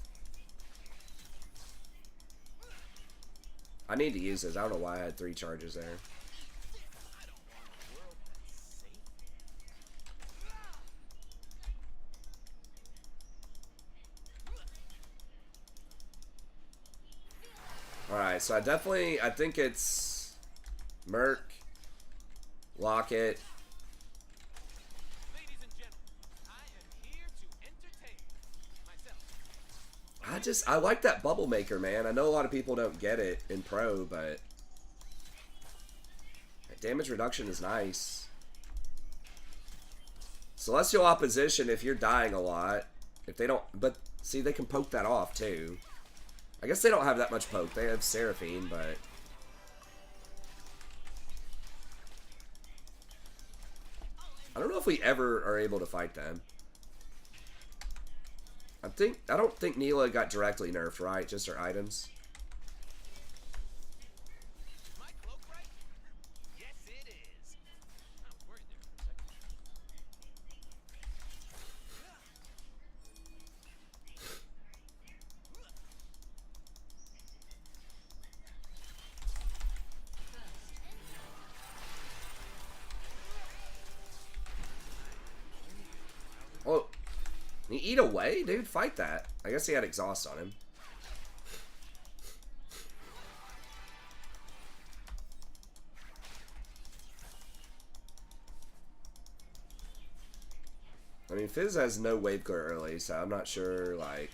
I need to use this. I don't know why I had 3 charges there. I don't want a world that's safe. Alright, so I think it's Merc, Locket. Ladies and gentlemen, I am here to entertain myself. I like that Bubble Maker, man. I know a lot of people don't get it in Pro, but damage reduction is nice. Celestial Opposition, if you're dying a lot, if they don't, but see, they can poke that off too. I guess they don't have that much poke. They have Seraphine, but I don't know if we ever are able to fight them. I don't think Neela got directly nerfed, right? Just her items. Is my cloak right? He eat away? Dude, fight that. I guess he had exhaust on him. I mean, Fizz has no wave clear early, so I'm not sure, like,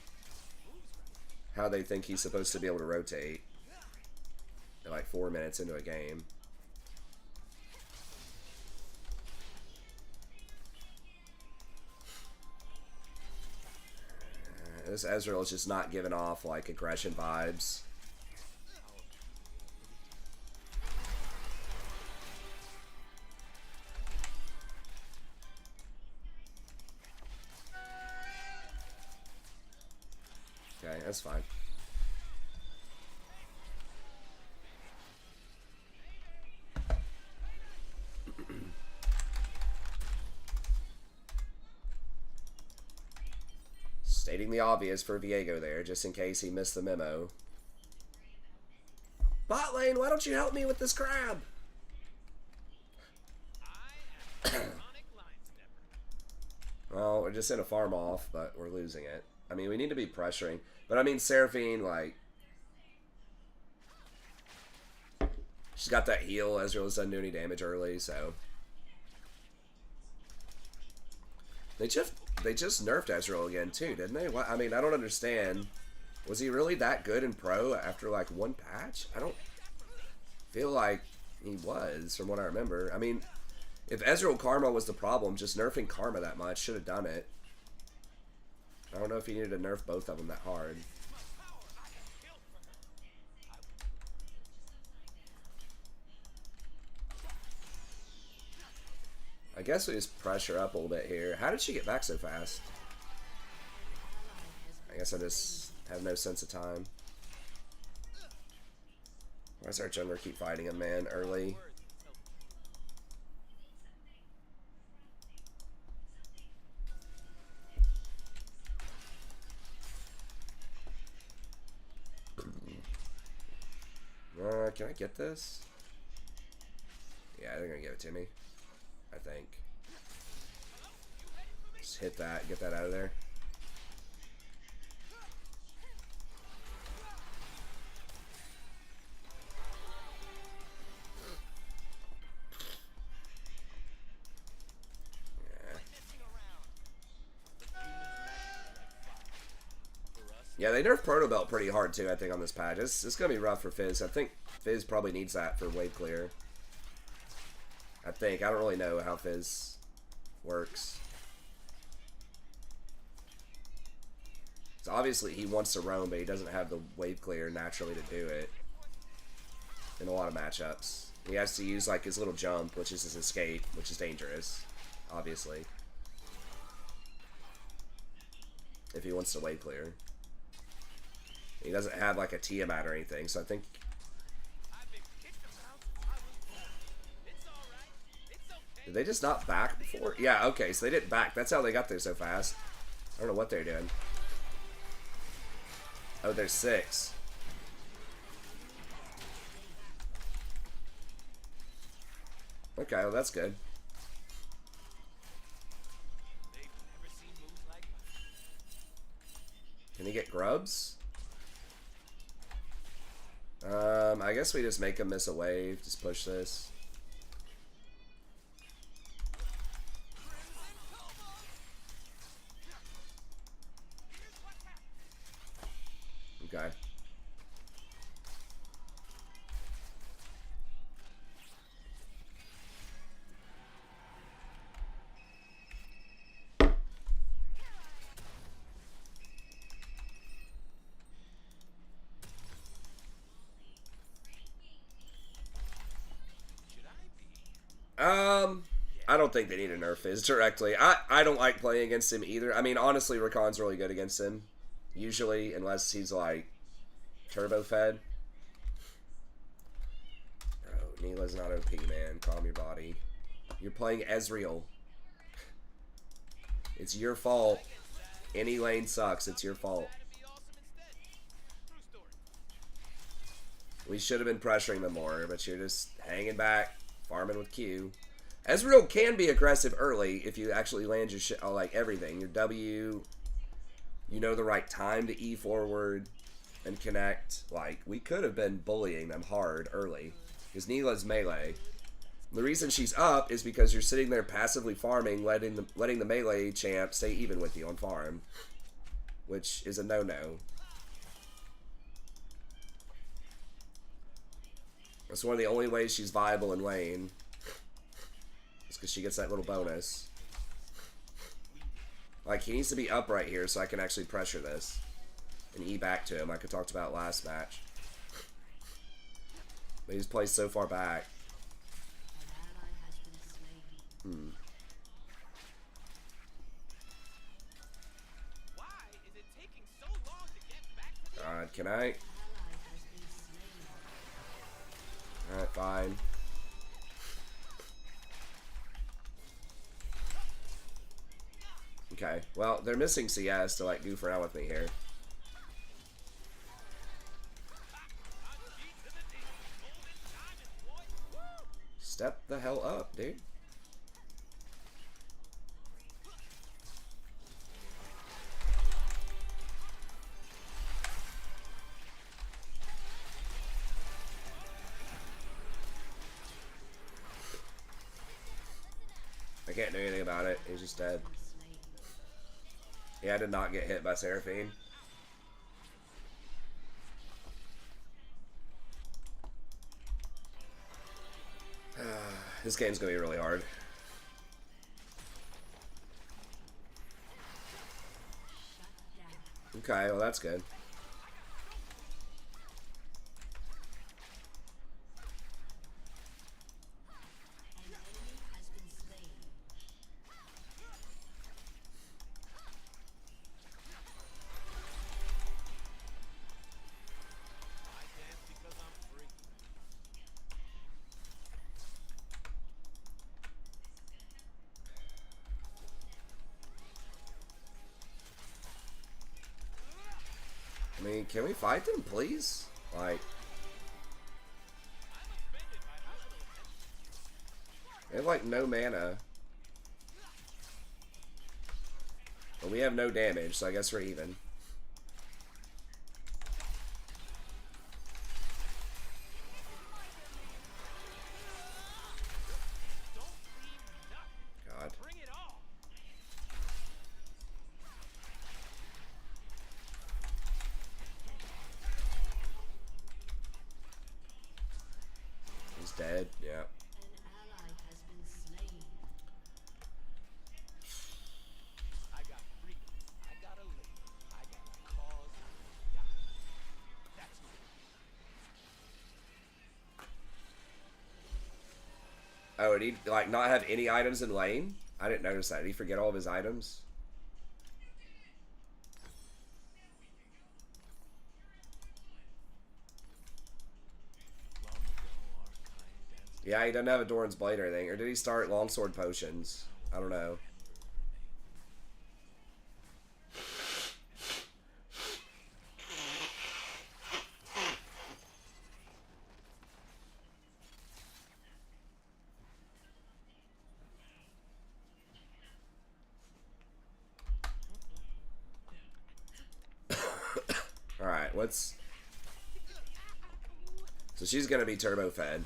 how they think he's supposed to be able to rotate at, like, 4 minutes into a game. This Ezreal is just not giving off, like, aggression vibes. Okay, that's fine. Stating the obvious for Viego there, just in case he missed the memo. Bot lane, why don't you help me with this crab? Well, we're just in a farm off, but we're losing it. I mean, we need to be pressuring. But I mean, Seraphine, like, she's got that heal. Ezreal doesn't do any damage early, so. They just nerfed Ezreal again, too, didn't they? What? I mean, I don't understand. Was he really that good in Pro after, like, one patch? I don't feel like he was, from what I remember. I mean, if Ezreal Karma was the problem, just nerfing Karma that much should have done it. I don't know if he needed to nerf both of them that hard. I guess we just pressure up a little bit here. How did she get back so fast? I guess I just have no sense of time. Why does our jungler keep fighting him, man, early? Can I get this? Yeah, they're gonna give it to me. I think. Just hit that, get that out of there. Yeah, they nerfed Proto Belt pretty hard too, I think, on this patch. It's going to be rough for Fizz. I think Fizz probably needs that for wave clear. I think. I don't really know how Fizz works. So obviously he wants to roam, but he doesn't have the wave clear naturally to do it. In a lot of matchups. He has to use like his little jump, which is his escape, which is dangerous. Obviously. If he wants to wave clear. He doesn't have like a Tiamat or anything, so I think. Did they just not back before? Yeah, okay, so they didn't back. That's how they got there so fast. I don't know what they're doing. Oh, there's 6. Okay, well that's good. Can he get grubs? I guess we just make him miss a wave. Just push this. Okay. I don't think they need to nerf Fizz directly. I don't like playing against him either. I mean, honestly, Rakan's really good against him. Usually, unless he's, like, turbo fed. Bro, Neela's not OP, man. Calm your body. You're playing Ezreal. It's your fault. Any lane sucks. It's your fault. We should have been pressuring them more, but you're just hanging back, farming with Q. Ezreal can be aggressive early if you actually land your shit, like everything. Your W, you know the right time to E forward and connect. Like, we could have been bullying them hard early. Because Neela's melee. The reason she's up is because you're sitting there passively farming, letting the melee champ stay even with you on farm. Which is a no-no. That's one of the only ways she's viable in lane. It's because she gets that little bonus. Like, he needs to be up right here so I can actually pressure this. And E back to him, like I talked about last match. But he's placed so far back. God, can I? Alright, fine. Okay, well, they're missing CS to, like, goof around with me here. Step the hell up, dude. I can't do anything about it. He's just dead. Yeah, I did not get hit by Seraphine. This game's gonna be really hard. Okay, well that's good. I mean, can we fight them, please? Like, they have, like, no mana. But we have no damage, so I guess we're even. God. He's dead, yeah. An ally has been slain. I got freedom. I got a lady. I got a cause. I got That's me. Oh, did he, like, not have any items in lane? I didn't notice that. Did he forget all of his items? Yeah, he doesn't have a Doran's Blade or anything. Or did he start Longsword Potions? I don't know. Alright, what's... So she's gonna be turbo fed.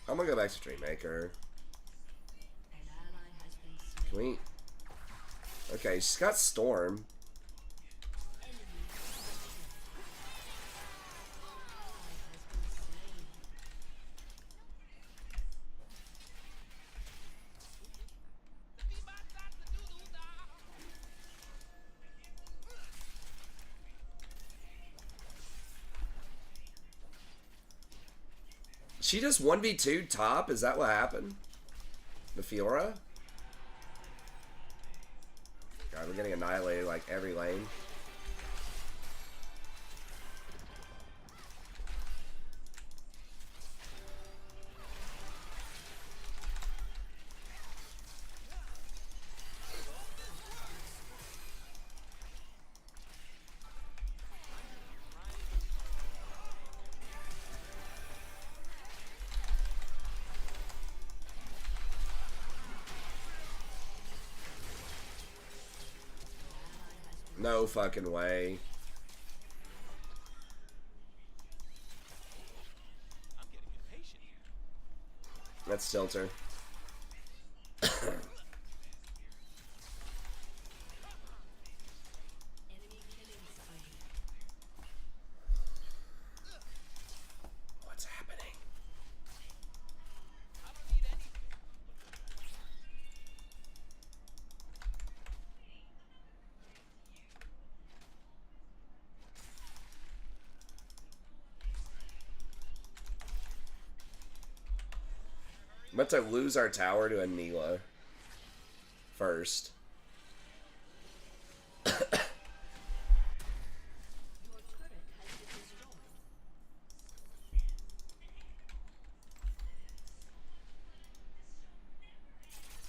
I'm gonna go back to Dreammaker. An ally has been slain. Can we... Okay, she's got Storm. She just 1v2 top? Is that what happened? The Fiora? God, we're getting annihilated like every lane. No fucking way. I'm getting impatient here. That's Tilter. Enemy killing spree. What's happening? I don't need anything. I'm about to lose our tower to a Neela first. Your turret has been destroyed.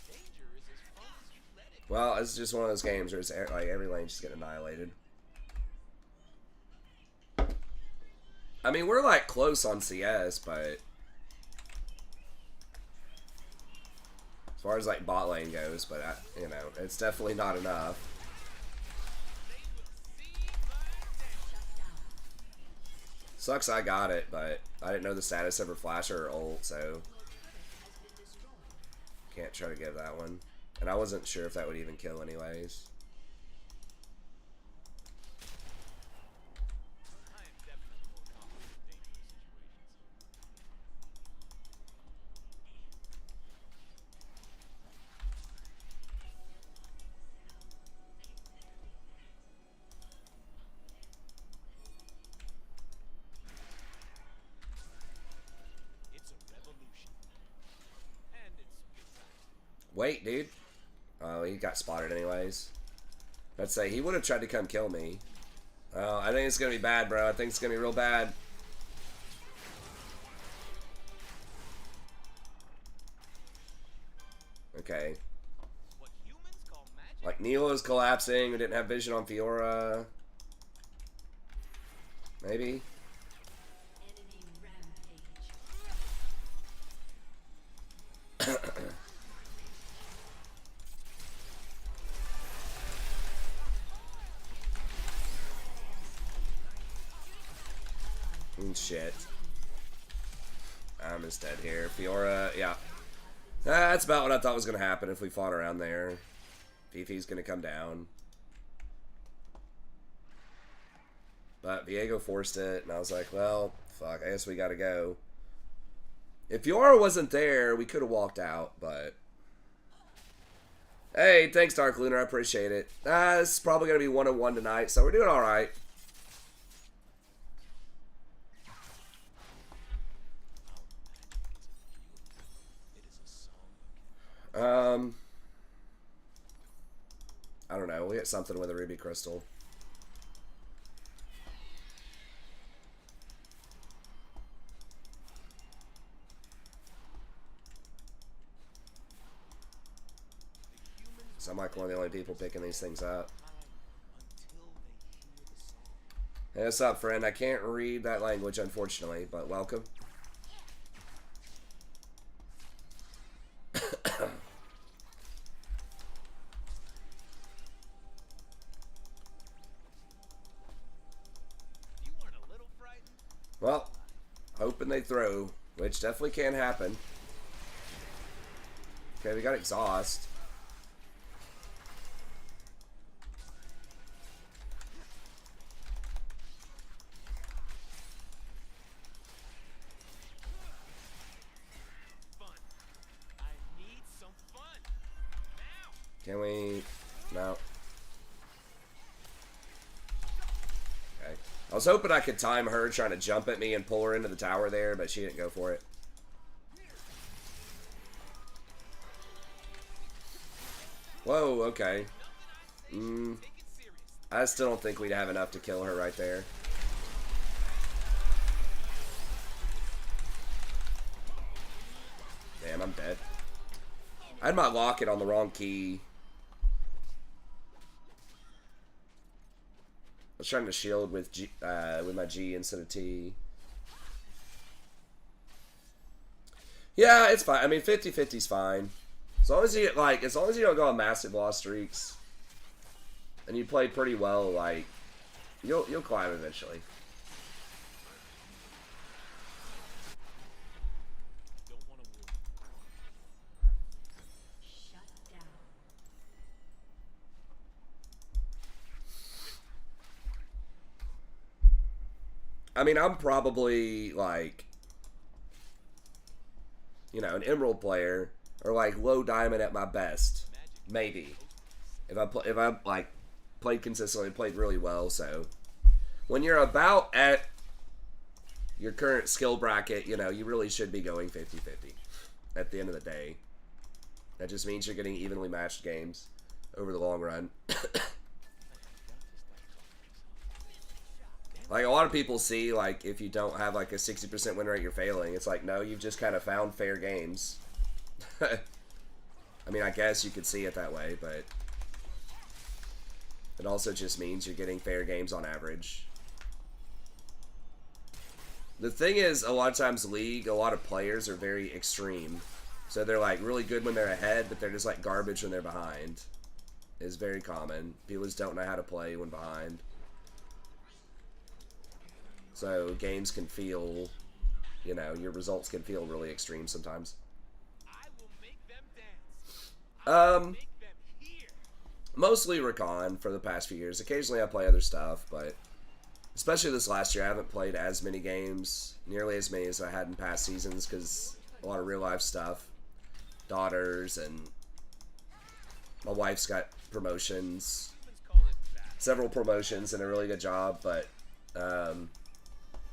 Danger is as fun as you let it. Well, it's just one of those games where it's like every lane just get annihilated. I mean, we're like close on CS, but as far as like bot lane goes, but you know, it's definitely not enough. They will see my damage. Shut down. Sucks I got it, but I didn't know the status of her flasher or ult, so Your turret has been destroyed. can't try to give that one. And I wasn't sure if that would even kill anyways. I am definitely more confident in dangerous situations. It's a revolution. And it's good time. Wait, dude. Oh, he got spotted anyways. Let's say he would have tried to come kill me. Oh, I think it's gonna be bad, bro. I think it's gonna be real bad. Okay. What humans call magic? Like, Neela's collapsing. We didn't have vision on Fiora. Maybe. Enemy rampage. Shit. I'm just dead here. Fiora, yeah. That's about what I thought was going to happen if we fought around there. Fifi's going to come down. But Viego forced it, and I was like, well, fuck, I guess we got to go. If Fiora wasn't there, we could have walked out, but... Hey, thanks, Dark Lunar, I appreciate it. This is probably going to be 1-1 tonight, so we're doing alright. It is a song. I don't know. We get something with a ruby crystal. So I'm like one of the only people picking these things up. Until they hear the song. Hey, what's up, friend? I can't read that language, unfortunately, but welcome. You weren't a little frightened? Well, hoping they throw, which definitely can happen. Okay, we got exhaust. Fun. I need some fun. Now. Can we? No. Okay. I was hoping I could time her trying to jump at me and pull her into the tower there, but she didn't go for it. Whoa, okay. Take it seriously. I still don't think we'd have enough to kill her right there. Damn, I'm dead. I had my locket on the wrong key. I was trying to shield with with my G instead of T. Yeah, it's fine. I mean, 50-50's fine. As long as you don't go on massive loss streaks. and you play pretty well, like you'll climb eventually. Don't want to win. Shut down. I mean, I'm probably like, you know, an emerald player or like low diamond at my best, maybe. If I like played consistently, played really well. So when you're about at your current skill bracket, you know, you really should be going 50-50 at the end of the day. That just means you're getting evenly matched games over the long run. Like, a lot of people see, like, if you don't have, like, a 60% win rate, you're failing. It's like, no, you've just kind of found fair games. I mean, I guess you could see it that way, but it also just means you're getting fair games on average. The thing is, a lot of times League, a lot of players are very extreme. So they're, like, really good when they're ahead, but they're just, like, garbage when they're behind. It's very common. People just don't know how to play when behind. So games can feel, you know, your results can feel really extreme sometimes. I will make them dance. I will make them hear. Mostly Rakan for the past few years. Occasionally I play other stuff, but especially this last year I haven't played as many games, nearly as many as I had in past seasons, because a lot of real life stuff, daughters, and my wife's got promotions, Humans call it that. several promotions, and a really good job, but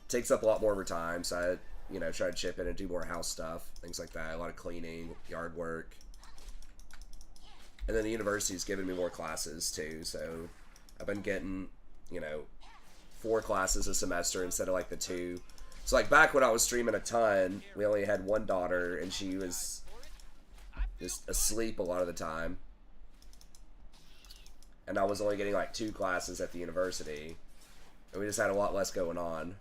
takes up a lot more of her time, so I, you know, try to chip in and do more house stuff, things like that, a lot of cleaning, yard work. And then the university's given me more classes too, so I've been getting, you know, 4 classes a semester instead of like the 2. So like back when I was streaming a ton, we only had one daughter and she was just asleep a lot of the time. And I was only getting like 2 classes at the university. And we just had a lot less going on.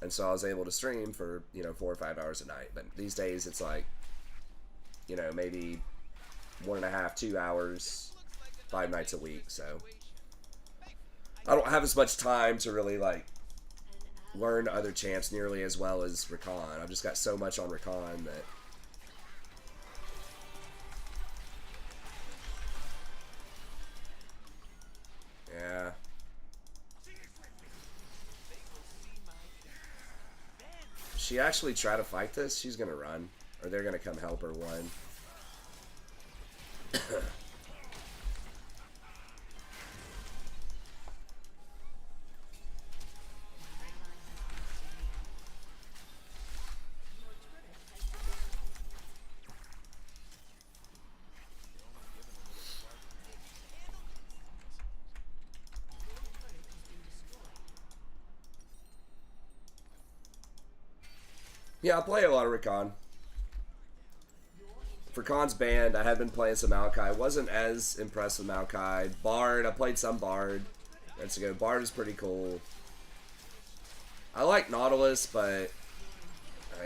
And so I was able to stream for, you know, 4 or 5 hours a night. But these days it's like, you know, maybe 1.5, 2 hours, 5 nights a week. So I don't have as much time to really like learn other champs nearly as well as Rakan. I've just got so much on Rakan that yeah. She actually try to fight this? She's gonna run. Or they're gonna come help her one. Yeah, I play a lot of Rakan. For Khan's band, I had been playing some Maokai. Wasn't as impressed with Maokai. Bard, I played some Bard. That's a good. Bard is pretty cool. I like Nautilus, but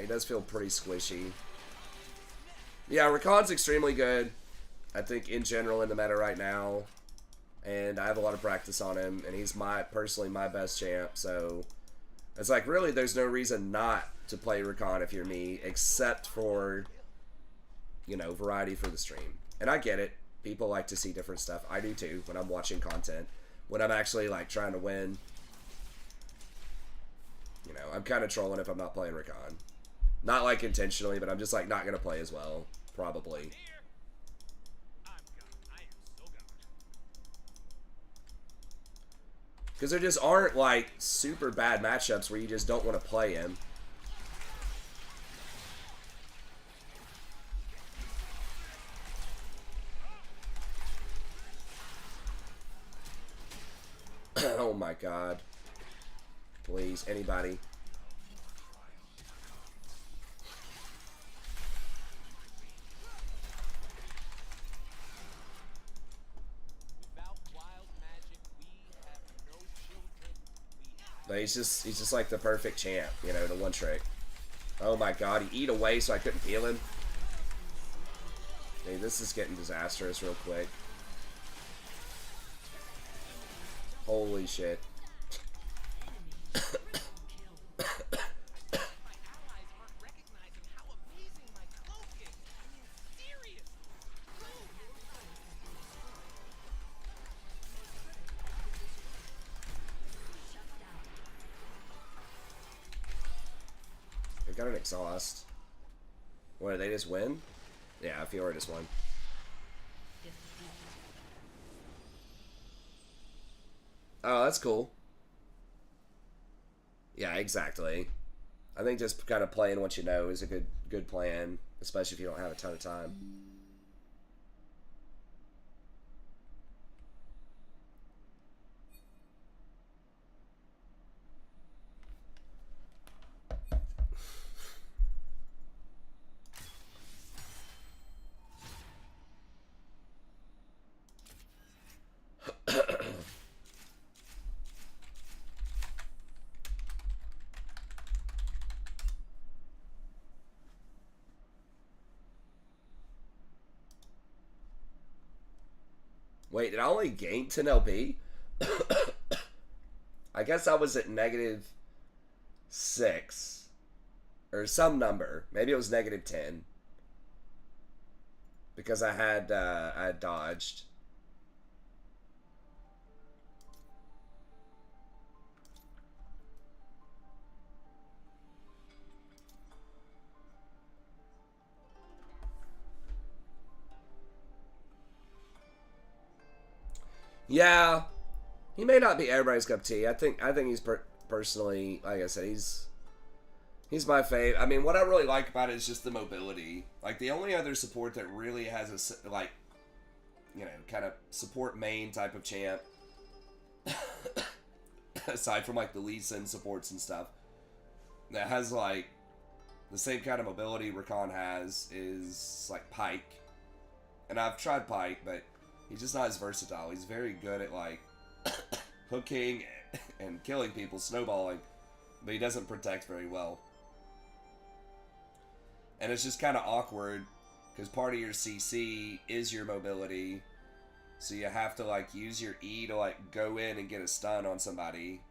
he does feel pretty squishy. Yeah, Rakan's extremely good, I think, in general in the meta right now. And I have a lot of practice on him, and he's personally my best champ, so it's like, really, there's no reason not to play Rakan if you're me, except for, you know, variety for the stream. And I get it. People like to see different stuff. I do too when I'm watching content. When I'm actually, like, trying to win, you know, I'm kind of trolling if I'm not playing Rakan. Not, like, intentionally, but I'm just, like, not going to play as well, probably. I'm gone. I am so gone. Because there just aren't, like, super bad matchups where you just don't want to play him. Oh my god. Please, anybody. Without wild magic, we have no children. But he's just like the perfect champ, you know, the one trick. Oh my god, he eat away so I couldn't heal him. Dude, this is getting disastrous real quick. Holy shit. Enemy triple kill. My allies aren't recognizing how amazing my cloak is. I mean, seriously. Boom. Shut down. They got an exhaust. What, did they just win? Yeah, Fiora just won. Oh, that's cool. Yeah, exactly. I think just kind of playing what you know is a good plan, especially if you don't have a ton of time. Wait, did I only gain 10 LP? I guess I was at -6. Or some number. Maybe it was -10. Because I had dodged. Yeah, he may not be everybody's cup of tea. I think he's personally, like I said, he's my fave. I mean, what I really like about it is just the mobility. Like the only other support that really has a like, you know, kind of support main type of champ, aside from like the Lee Sin supports and stuff, that has like the same kind of mobility Rakan has is like Pike. And I've tried Pike, but he's just not as versatile. He's very good at like hooking and killing people, snowballing, but he doesn't protect very well. And it's just kind of awkward because part of your CC is your mobility, so you have to like use your E to like go in and get a stun on somebody,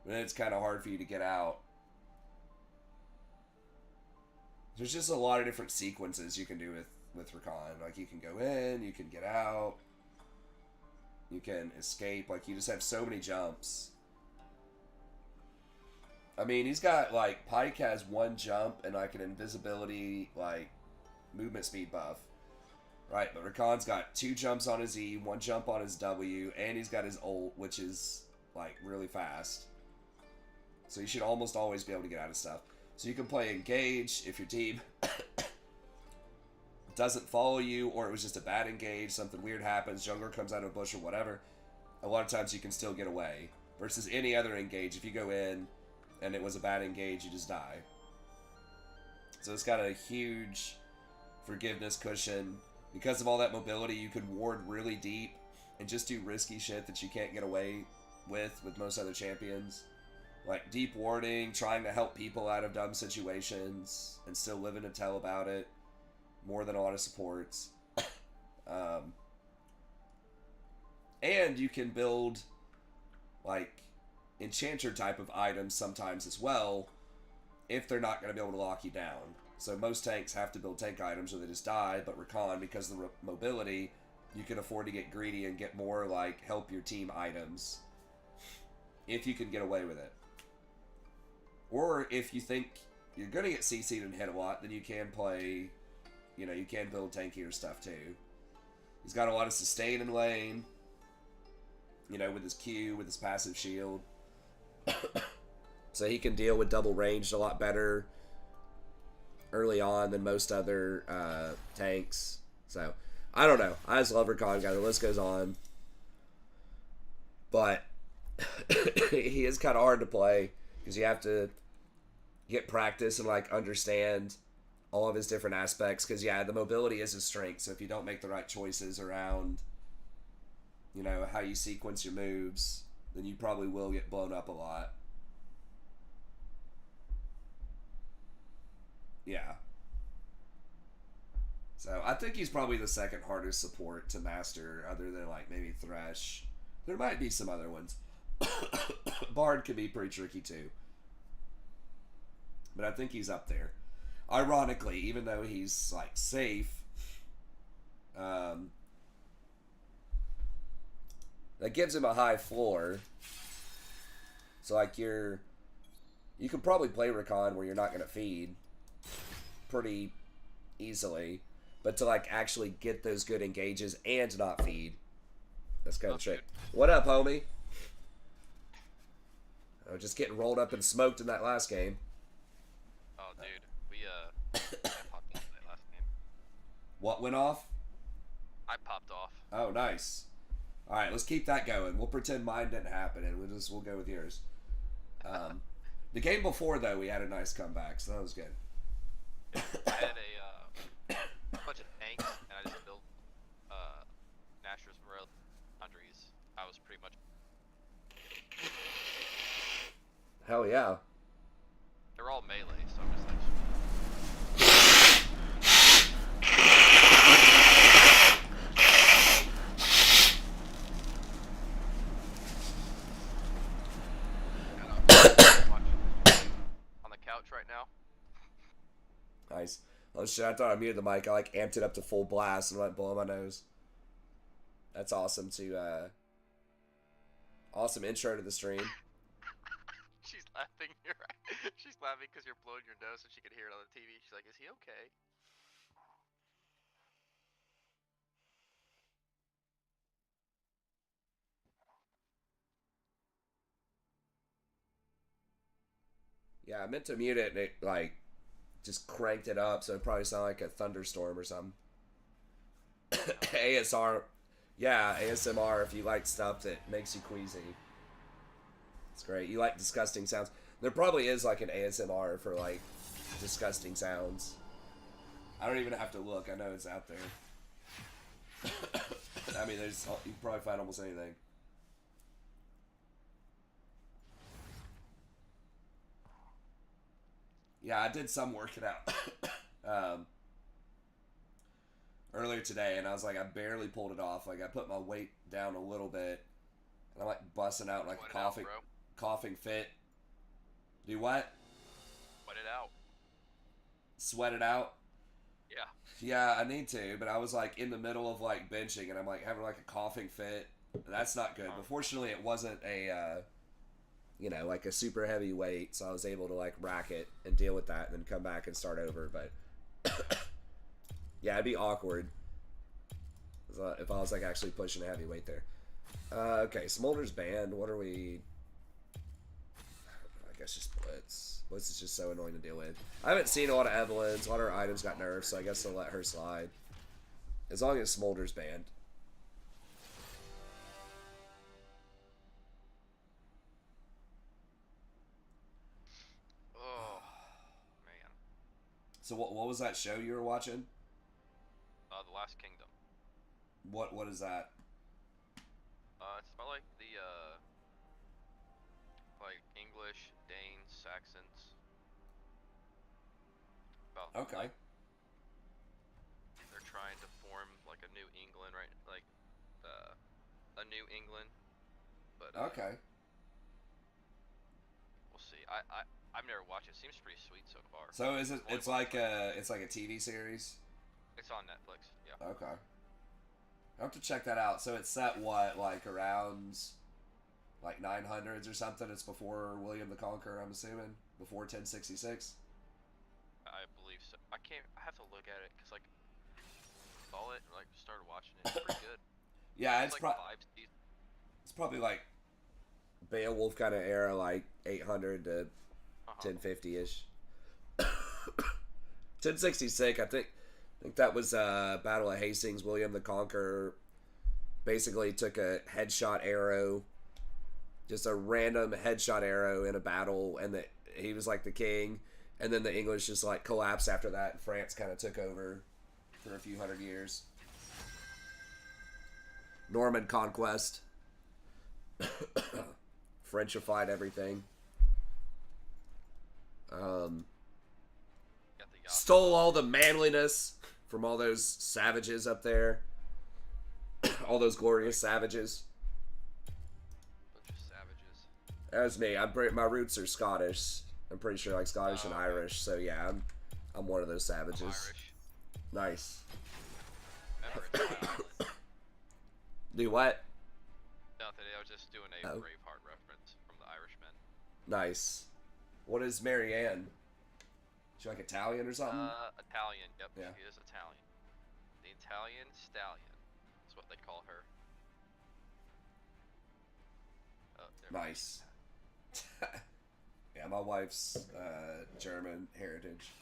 but then it's kind of hard for you to get out. There's just a lot of different sequences you can do with Rakan. Like you can go in, you can get out, you can escape. Like you just have so many jumps. I mean, he's got like Pike has 1 jump and like an invisibility like movement speed buff, right? But Rakan's got 2 jumps on his E, 1 jump on his W, and he's got his ult, which is like really fast. So you should almost always be able to get out of stuff. So you can play engage if your team doesn't follow you, or it was just a bad engage, something weird happens, jungler comes out of a bush or whatever. A lot of times you can still get away. Versus any other engage, if you go in and it was a bad engage, you just die. So it's got a huge forgiveness cushion. Because of all that mobility, you could ward really deep and just do risky shit that you can't get away with most other champions. Like deep warding, trying to help people out of dumb situations, and still living to tell about it. More than a lot of supports. And you can build like enchanter type of items sometimes as well, if they're not going to be able to lock you down. So most tanks have to build tank items or they just die, but Rakan, because of the mobility, you can afford to get greedy and get more like help your team items if you can get away with it. Or if you think you're going to get CC'd and hit a lot, then you can play, you know, you can build tankier stuff too. He's got a lot of sustain in lane, you know, with his Q, with his passive shield. So he can deal with double ranged a lot better early on than most other tanks. So, I don't know. I just love Rakan, guys. The list goes on. But he is kind of hard to play because you have to get practice and like understand all of his different aspects. Because yeah, the mobility is his strength. So if you don't make the right choices around, you know, how you sequence your moves, then you probably will get blown up a lot. Yeah. So I think he's probably the second hardest support to master, other than like maybe Thresh. There might be some other ones. Bard can be pretty tricky too. But I think he's up there. Ironically, even though he's like safe, that gives him a high floor. So like you can probably play Rakan where you're not gonna feed pretty easily, but to like actually get those good engages and not feed, that's kind of trick. What up, homie? I was just getting rolled up and smoked in that last game. Oh, dude, we I popped off that last game. What went off? I popped off. Oh, nice. All right, let's keep that going. We'll pretend mine didn't happen, and we'll go with yours. The game before though, we had a nice comeback, so that was good. I had a bunch of tanks, and I just built Nashor's Morel boundaries. I was pretty much. Hell yeah. They're all melee, so I'm just like. On the couch right now. Nice. Oh shit, I thought I muted the mic. I like amped it up to full blast and went blowing my nose. That's awesome to awesome intro to the stream. She's laughing. You're right. She's laughing because you're blowing your nose so she can hear it on the TV. She's like, "Is he okay?" Yeah, I meant to mute it and it like just cranked it up so it probably sounded like a thunderstorm or something. ASR. Yeah, ASMR if you like stuff that makes you queasy. It's great. You like disgusting sounds. There probably is like an ASMR for like disgusting sounds. I don't even have to look. I know it's out there. I mean, you can probably find almost anything. Yeah, I did some working out earlier today, and I was like, I barely pulled it off. Like, I put my weight down a little bit, and I'm like busting out like a coughing fit. Do what? Sweat it out. Sweat it out? Yeah. Yeah, I need to, but I was like in the middle of like benching, and I'm like having like a coughing fit. That's not good. But fortunately, it wasn't a like a super heavy weight, so I was able to like rack it and deal with that and then come back and start over. But yeah, it'd be awkward if I was like actually pushing a heavy weight there. Okay, Smolder's banned. What are we? I guess just Blitz. Blitz is just so annoying to deal with. I haven't seen a lot of Evelyn's. A lot of her items got nerfed, so I guess I'll let her slide. As long as Smolder's banned. Oh, man. So what was that show you were watching? The Last Kingdom. What is that? It's about like the like English, Danes, Saxons. About Okay. like, they're trying to form like a new England, right? Like a new England. But Okay. we'll see. I've never watched it. Seems pretty sweet so far. So is it? Only It's one like a TV series. It's on Netflix. Yeah. Okay. I have to check that out. So it's set what, like around like 900s or something? It's before William the Conqueror, I'm assuming, before 1066. I believe so. I have to look at it because like saw it and like started watching it. It's pretty good. Yeah, It's like 5 seasons. it's probably like Beowulf kind of era, like 800 to 1050 ish. 1066, I think that was Battle of Hastings. William the Conqueror basically took a headshot arrow, just a random headshot arrow in a battle, and he was like the king. And then the English just like collapsed after that, and France kind of took over for a few hundred years. Norman conquest. Frenchified everything. Got the Stole all the manliness from all those savages up there. All those glorious savages. That was me. My roots are Scottish. I'm pretty sure like Scottish and okay. Irish. So yeah, I'm one of those I'm savages. Irish. Nice. Never been to my island. Do what? Nothing. I was just doing a Oh. Braveheart reference from the Irishman. Nice. What is Marianne? She like Italian or something? Italian. Yep, Yeah. she is Italian. The Italian stallion. That's what they call her. Oh, there we Nice. Yeah, my wife's German heritage.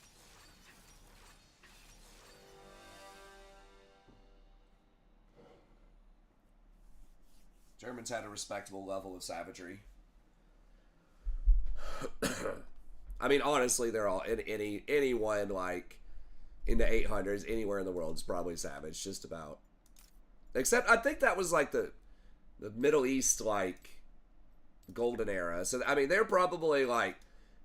Germans had a respectable level of savagery. I mean, honestly, they're all anyone like in the 800s anywhere in the world is probably savage, just about. Except I think that was like the Middle East like golden era. So I mean, they're probably like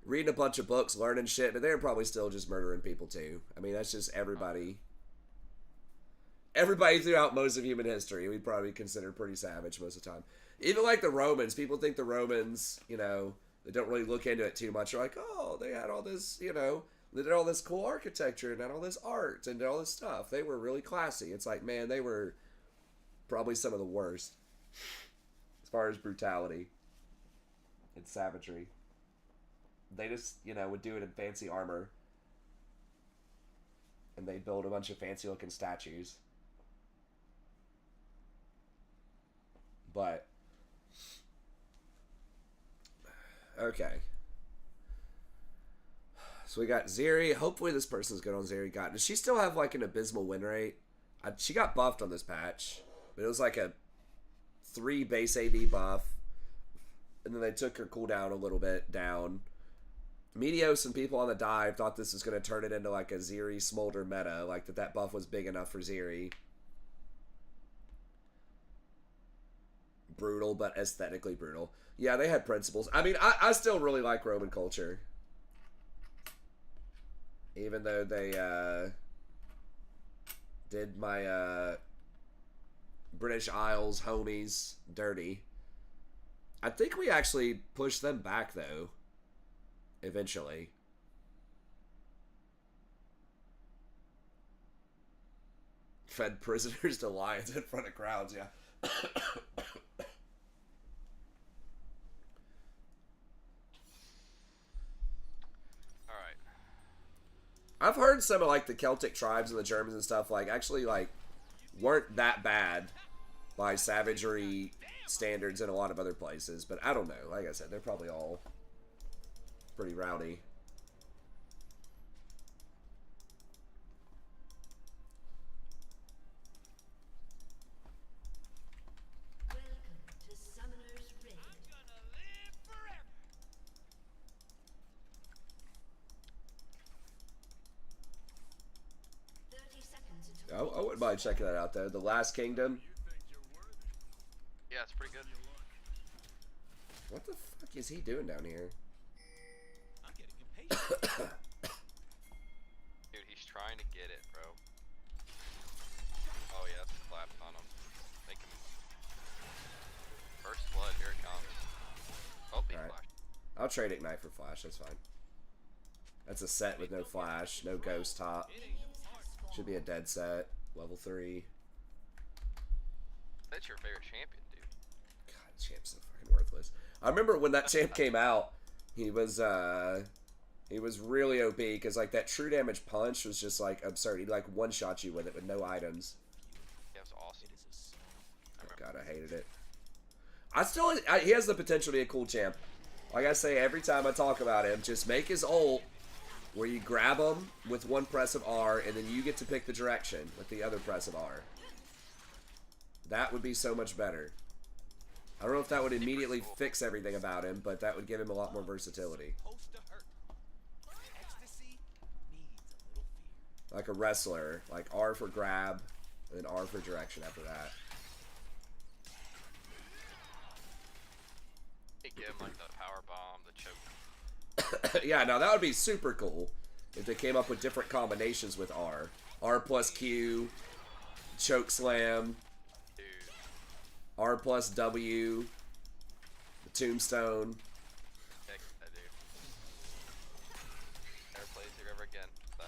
reading a bunch of books, learning shit, but they're probably still just murdering people too. I mean, that's just everybody. Everybody throughout most of human history, we'd probably consider pretty savage most of the time. Even like the Romans, people think the Romans, you know, they don't really look into it too much. They're like, oh, they had all this, you know, they did all this cool architecture and had all this art and did all this stuff. They were really classy. It's like, man, they were probably some of the worst as far as brutality and savagery. They just, you know, would do it in fancy armor. And they'd build a bunch of fancy looking statues. But okay. So we got Zeri. Hopefully this person's good on Zeri. Does she still have like an abysmal win rate? She got buffed on this patch. But it was like a 3 base AD buff. And then they took her cooldown a little bit down. Medios and people on the dive thought this was going to turn it into like a Zeri Smolder meta. Like that buff was big enough for Zeri. Brutal, but aesthetically brutal. Yeah, they had principles. I mean, I still really like Roman culture. Even though they did my British Isles homies dirty. I think we actually pushed them back, though. Eventually. Fed prisoners to lions in front of crowds, yeah. I've heard some of like the Celtic tribes and the Germans and stuff like actually like weren't that bad by savagery standards in a lot of other places, but I don't know. Like I said, they're probably all pretty rowdy. Welcome to Summoner's Rift. I wouldn't mind checking that out though. The Last Kingdom. Yeah, it's pretty good. What the fuck is he doing down here? I'm getting impatient. Dude, he's trying to get it, bro. Oh yeah, it's clapped on him. Make him. First blood, here it comes. Oh, he Alright. flashed. I'll trade Ignite for Flash, that's fine. That's a set with no Flash, no Ghost top. Should be a dead set. Level 3. That's your favorite champion, dude. God, champ's so fucking worthless. I remember when that champ came out, he was really OP because like that true damage punch was just like absurd. He like one shot you with it with no items. Yeah, it was awesome. Oh god, I hated it. He has the potential to be a cool champ. Like I say every time I talk about him, just make his ult where you grab him with one press of R and then you get to pick the direction with the other press of R. That would be so much better. I don't know if that would immediately fix everything about him, but that would give him a lot more versatility. Supposed to hurt. Ecstasy needs a little fear. Like a wrestler, like R for grab, and then R for direction after that. They give him like the power bomb, the choke. Yeah, now that would be super cool if they came up with different combinations with R. R plus Q, choke slam, Dude. R plus W, the tombstone.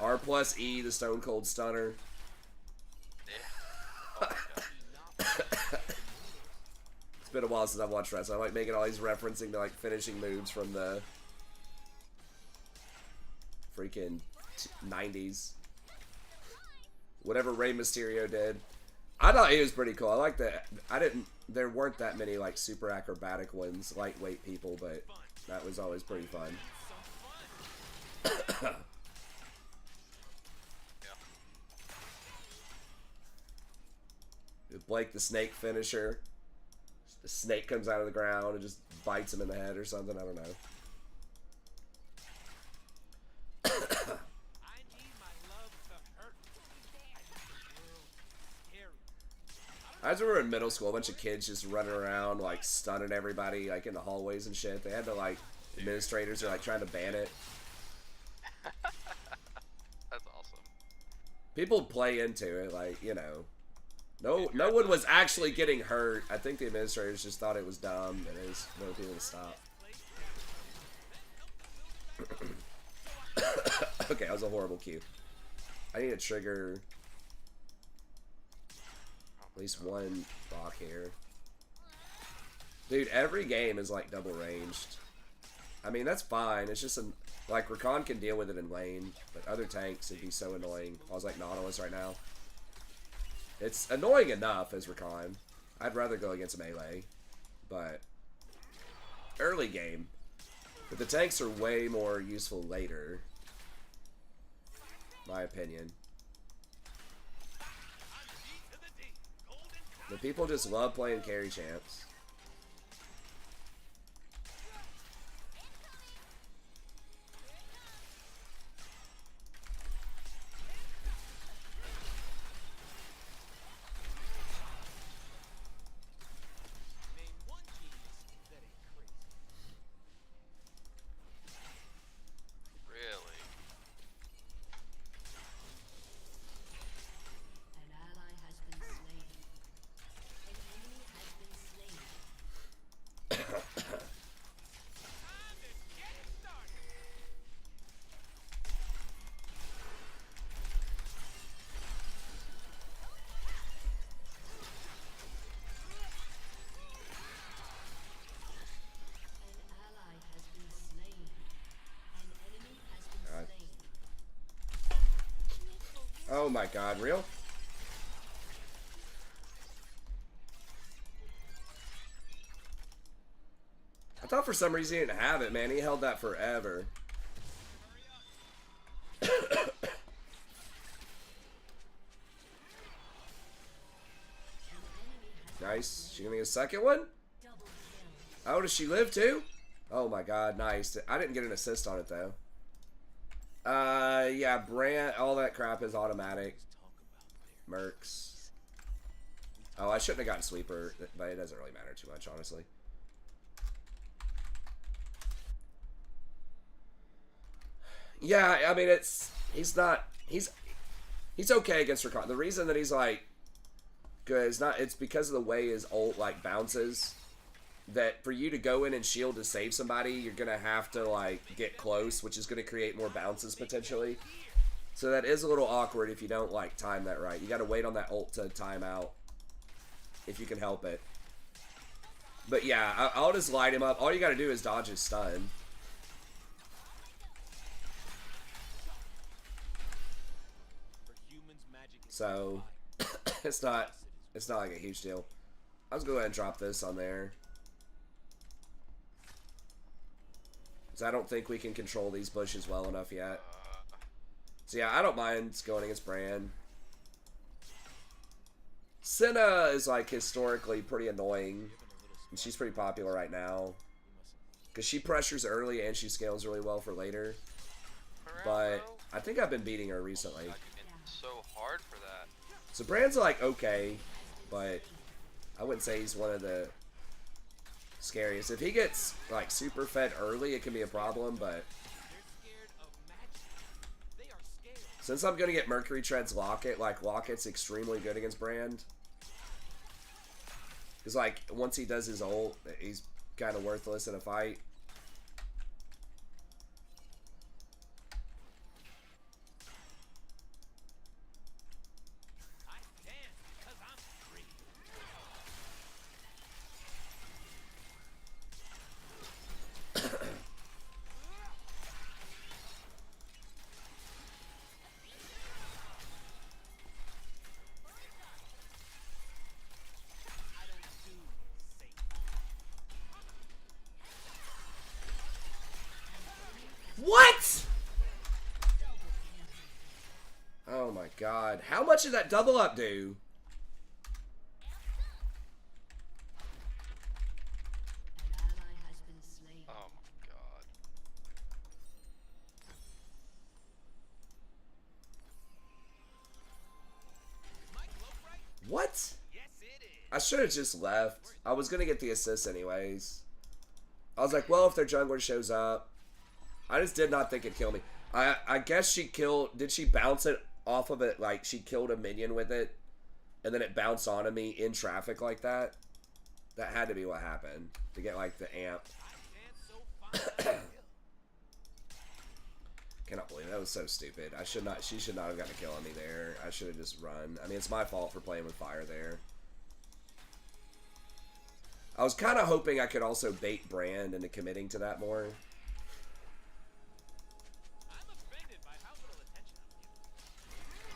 R plus E, the Stone Cold Stunner. Yeah. Oh my god. It's been a while since I've watched wrestling. I like making all these referencing to like finishing moves from the freaking 90s. Whatever Rey Mysterio did. I thought he was pretty cool. I like that. There weren't that many like super acrobatic ones, lightweight people, but that was always pretty fun. Yeah. Blake the Snake finisher. The snake comes out of the ground and just bites him in the head or something. I don't know. I just remember in middle school, a bunch of kids just running around, like, stunning everybody, like, in the hallways and shit. They had to, like, administrators are, like, trying to ban it. That's awesome. People play into it, like, you know. No one was actually getting hurt. I think the administrators just thought it was dumb, and they just wanted people to stop. Okay, that was a horrible cue. I need to trigger at least one block here. Dude, every game is like double ranged. I mean, that's fine. It's just like Rakan can deal with it in lane, but other tanks would be so annoying. I was like Nautilus right now. It's annoying enough as Rakan. I'd rather go against melee, but early game. But the tanks are way more useful later, my opinion. The people just love playing carry champs. Really? An ally has been slain. An enemy has been slain. An ally has been slain. An enemy has been God. slain. Oh my god, real? I thought for some reason he didn't have it, man. He held that forever. Nice. She gonna get a second one? Double kill. Oh, does she live too? Oh my god, nice. I didn't get an assist on it though. Yeah, Brand, all that crap is automatic. Mercs. Oh, I shouldn't have gotten sweeper, but it doesn't really matter too much, honestly. Yeah, I mean, he's okay against Rakan. The reason that he's like good is it's because of the way his ult like bounces. That for you to go in and shield to save somebody, you're gonna have to like get close, which is gonna create more bounces potentially. So that is a little awkward if you don't like time that right. You gotta wait on that ult to time out if you can help it. But yeah, I'll just light him up. All you gotta do is dodge his stun. So it's not like a huge deal. I'll just go ahead and drop this on there. Because I don't think we can control these bushes well enough yet. So yeah, I don't mind going against Bran. Senna is like historically pretty annoying. And she's pretty popular right now. Because she pressures early and she scales really well for later. But I think I've been beating her recently. So hard for that. So Bran's like okay, but I wouldn't say he's one of the scariest. If he gets like super fed early, it can be a problem, but since I'm gonna get Mercury Tread's Locket, like Locket's extremely good against Brand. Because like once he does his ult, he's kind of worthless in a fight. god. How much did that double up do? An ally has been slain. Oh my god. Is my cloak right? What? Yes, it is. I should have just left. I was gonna get the assist anyways. I was like, well, if their jungler shows up. I just did not think it'd kill me. I guess she killed... Did she bounce it off of it? Like, she killed a minion with it, and then it bounced onto me in traffic like that? That had to be what happened. To get, like, the amp. I dance so fine. Cannot believe that was so stupid. I should not... She should not have gotten a kill on me there. I should have just run. I mean, it's my fault for playing with fire there. I was kind of hoping I could also bait Brand into committing to that more. I'm offended by how little attention I'm given.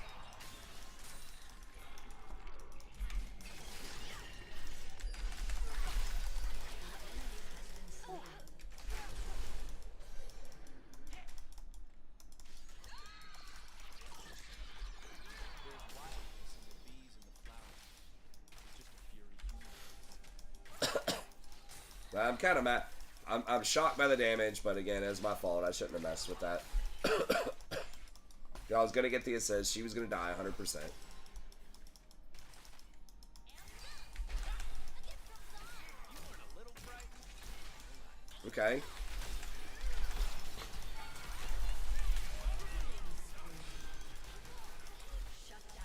There's wildness in the bees and the flowers. It's just a fury human. I'm kind of mad. I'm shocked by the damage, but again, it's my fault. I shouldn't have messed with that. I was going to get the assist. She was going to die 100%. You weren't a little frightened? Okay. Shut down.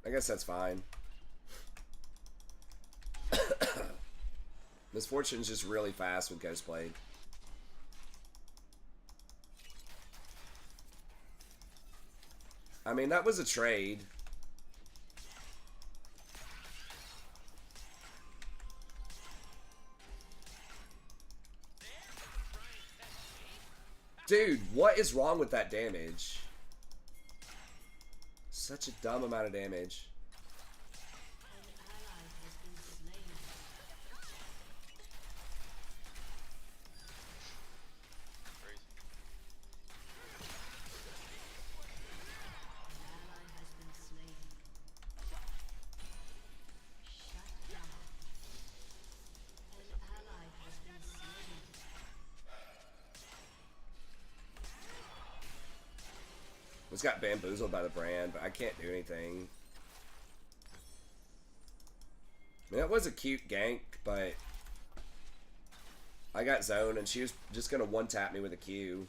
I guess that's fine. Misfortune's just really fast with Ghost Blade. I mean, that was a trade. Dude, what is wrong with that damage? Such a dumb amount of damage. An ally has been slain. Crazy. An ally has been slain. Shut down. An ally has been slain. Was got bamboozled by the Brand, but I can't do anything. I mean, that was a cute gank, but I got zoned and she was just gonna one-tap me with a Q.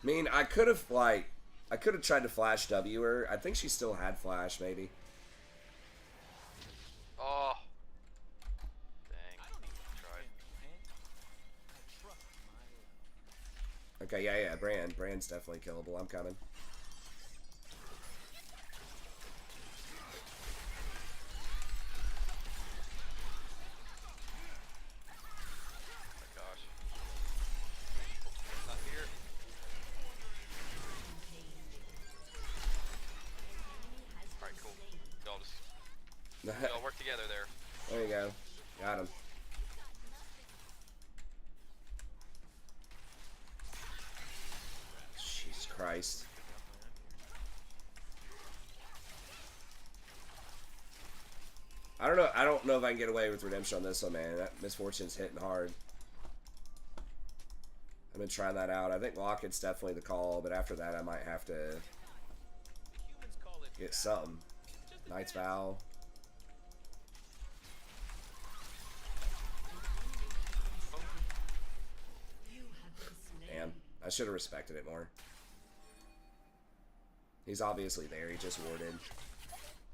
I mean, I could have, like, I could have tried to flash W her. I think she still had flash, maybe. Oh. Dang. I don't even Tried. understand the plan. I trust my luck. Okay, yeah, Brand's definitely killable. I'm coming. Oh my gosh. Not here. Alright, cool. Y'all just y'all work together there. There you go. Got him. Jesus Christ. I don't know if I can get away with redemption on this one, man. That Misfortune's hitting hard. I've been trying that out. I think Locket's definitely the call, but after that I might have to The humans call it get bad. something. Just a Knight's bad. Vow. You have been slain. Damn. I should have respected it more. He's obviously there. He just warded.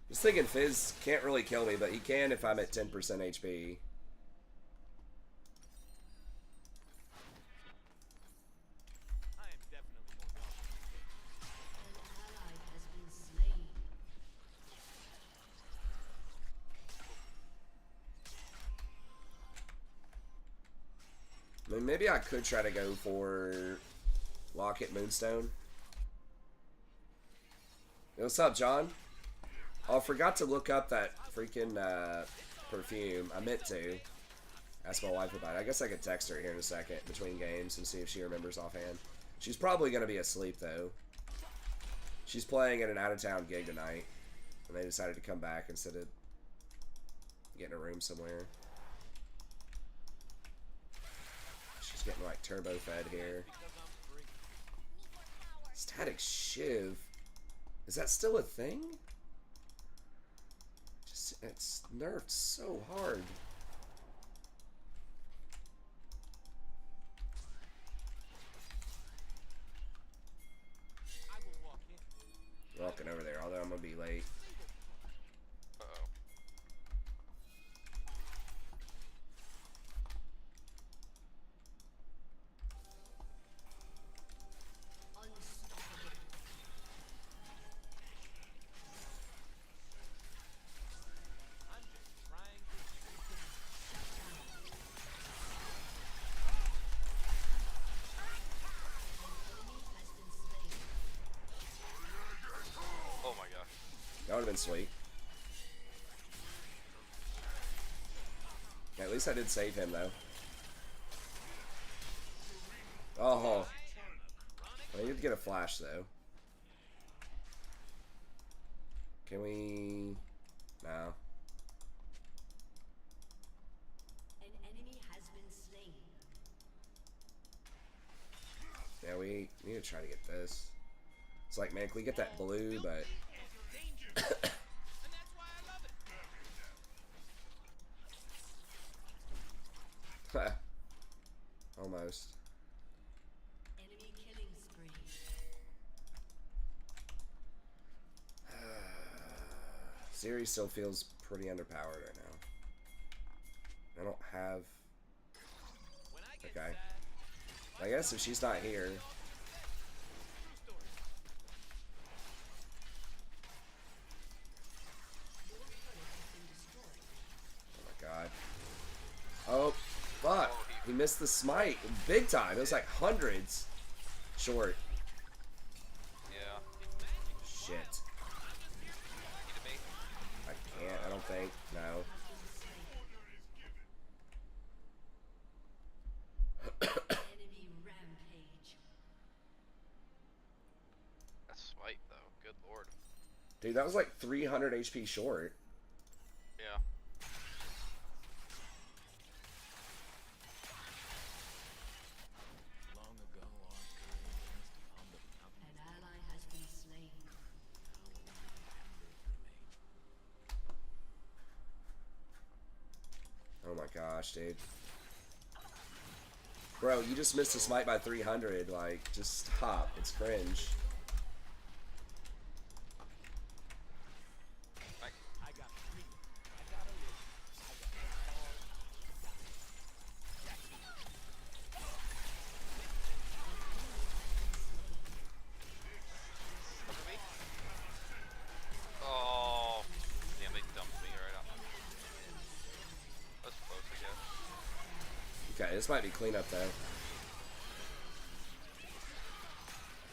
Just thinking Fizz can't really kill me, but he can if I'm at 10% HP. I am definitely more confident. An ally has been slain. I mean, maybe I could try to go for Locket Moonstone. Hey, what's up, John? Oh, I forgot to look up that freaking perfume. I meant to. Ask my wife about it. I guess I could text her here in a second between games and see if she remembers offhand. She's probably going to be asleep, though. She's playing at an out-of-town gig tonight, and they decided to come back instead of getting a room somewhere. She's getting, like, turbo-fed here. Static Shiv. Is that still a thing? Just, it's nerfed so hard. Walking over there, although I'm gonna be late. Uh-oh. I'm just trying to Oh my gosh. That would have been sweet. Yeah, at least I did save him, though. Oh. I need to get a flash, though. Can we... No. An enemy has been slain. Yeah, we need to try to get this. It's like, man, can we get that blue, but... and that's why I love it. Almost. Enemy killing spree. Siri still feels pretty underpowered right now. I don't have... When I get Okay. sad, I guess if she's not here... true story. Oh my god. Oh, fuck. He missed the smite big time. It was like hundreds short. Yeah. Shit. You to me? I can't, I don't think. No. Enemy rampage. That's smite though. Good lord. Dude, that was like 300 HP short. Yeah. Long ago, our kind used to hum the mountain. An ally has been slain. Oh my gosh, dude. Bro, you just missed a smite by 300. Like, just stop. It's cringe. Like, I got freedom. I got a live. I got cover me. Oh, damn! They dumped me right off. That's close, I guess. Okay, this might be cleanup though.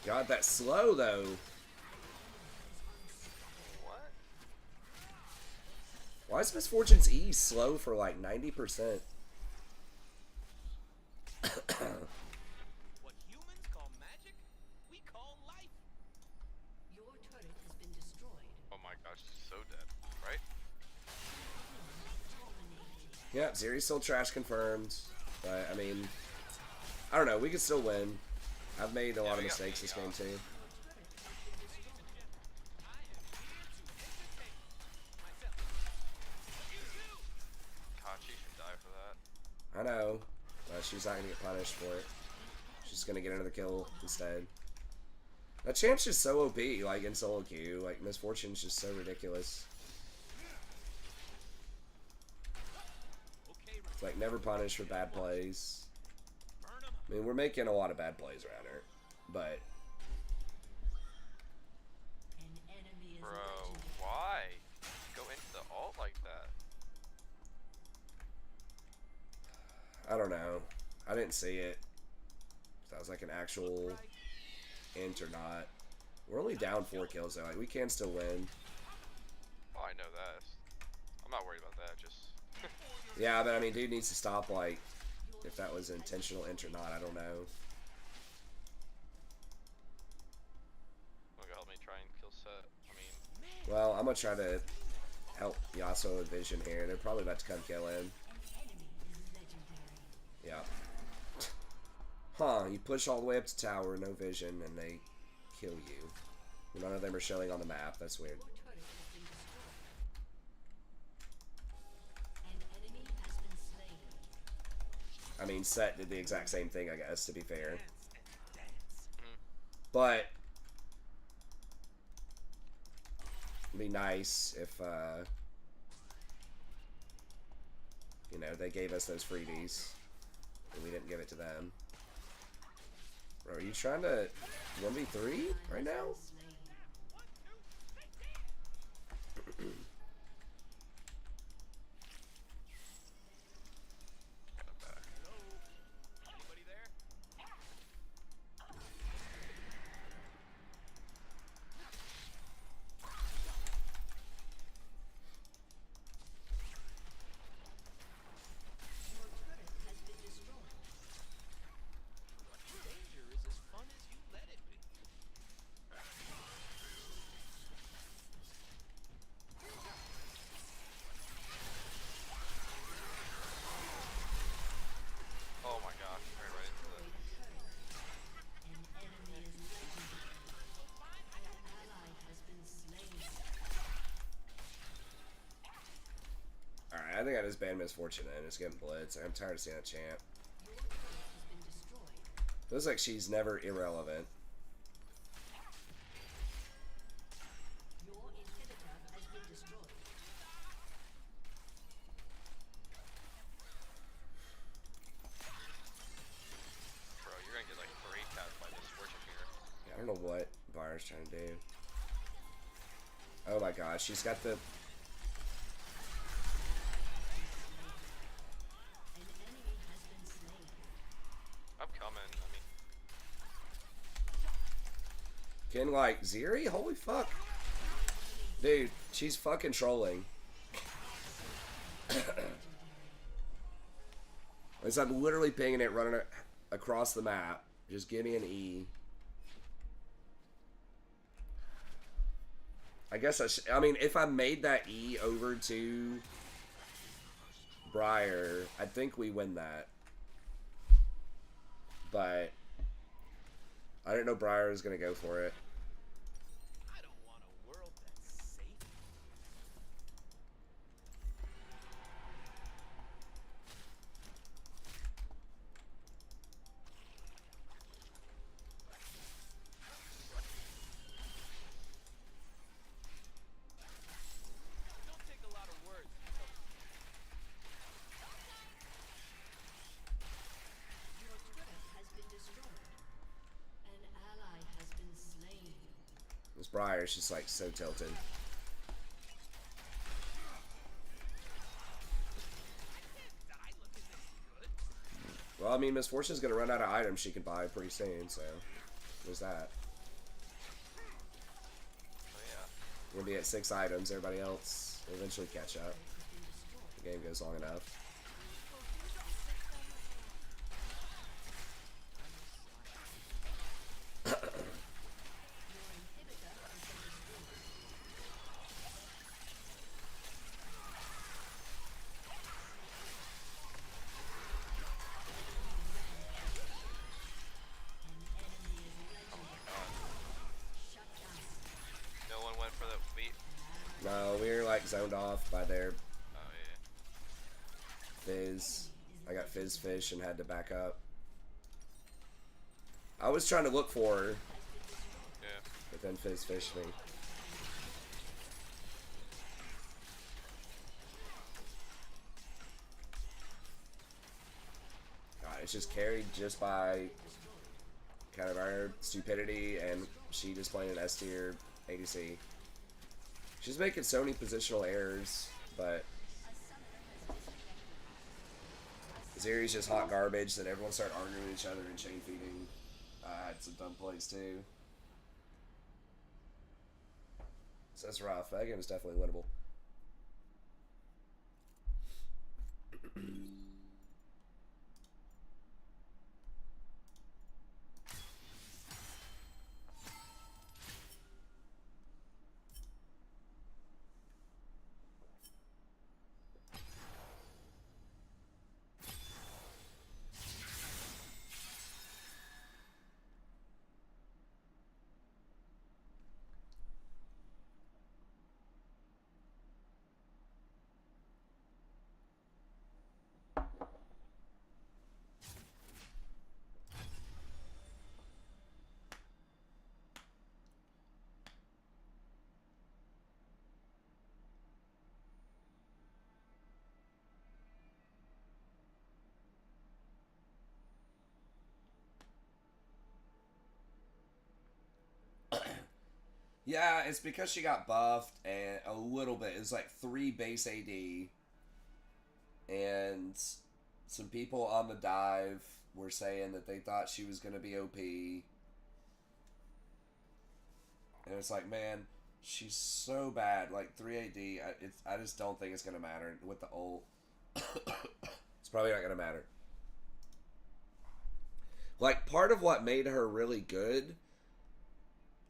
God, that's slow though. What? Why is Misfortune's E slow for like 90%? what humans call magic, we call life. Your turret has been destroyed. Oh my gosh, so dead. Right? Dominating. Yep, Zeri's still trash confirmed. But, I mean, I don't know. We could still win. I've made a lot of we got mistakes this game, too. I am here to entertain myself. You too. Kachi should die for that. I know. But she's not going to get punished for it. She's going to get another kill instead. That champ's just so OP, like, in solo queue. Like, Misfortune's just so ridiculous. Okay, It's like, never punished for bad plays. burn 'em up. I mean, we're making a lot of bad plays around her. But, An enemy is Bro, legendary. why? Go into the ult like that. I don't know. I didn't see it. If that was like an actual int or not. We're only down 4 kills though. Like, we can still win. Oh, I know that. I'm not worried about that. Just Yeah, but I mean, dude needs to stop, like, if that was intentional int or not, I don't know. Wanna go help me try and kill Set? I mean, Well, I'm gonna try to help Yasuo with vision here. They're probably about to come kill him. Yeah. Huh, you push all the way up to tower, no vision, and they kill you. None of them are showing on the map. That's weird. I mean, Set did the exact same thing, I guess, to be fair. But it'd be nice if, you know, they gave us those freebies and we didn't give it to them. Bro, are you trying to 1v3 right now? Anybody there? Danger is as fun as you let it be. oh my gosh, right into the. Alright, I think I just banned Misfortune and it's getting blitz. I'm tired of seeing that champ. Feels like she's never irrelevant. Bro, you're gonna get like 3 taps by this worship here. Yeah, I don't know what Byron's trying to do. Oh my gosh, she's got the... I'm coming. I mean, Can, like, Zeri? Holy fuck. Dude, she's fucking trolling. As I'm literally pinging it, running across the map. Just give me an E. I guess I mean, if I made that E over to Briar, I think we win that. But I didn't know Briar was gonna go for it. I don't want a world that's safe. Don't take a lot of words. Your turret has been destroyed. An ally has been slain. This Briar's just like so tilted. Die looking this good. Well, I mean, Miss Fortune's gonna run out of items she can buy pretty soon, so there's that. oh yeah. We'll be at 6 items. Everybody else will eventually catch up. The game goes long enough. No one went for the beat. No, we were like zoned off by their Oh yeah. Fizz. I got Fizz Fish and had to back up. I was trying to look for her, Yeah. but then Fizz fished me. God, it's just carried just by kind of our stupidity and she just playing an S tier ADC. She's making so many positional errors, but Zeri's just hot garbage that everyone started arguing with each other and chain feeding. I had some dumb plays too. So that's rough. That game is definitely winnable. Yeah, it's because she got buffed and a little bit. It's like 3 base AD, and some people on the dive were saying that they thought she was going to be OP. And it's like, man, she's so bad. Like 3 AD, I just don't think it's going to matter with the ult. It's probably not going to matter. Like, part of what made her really good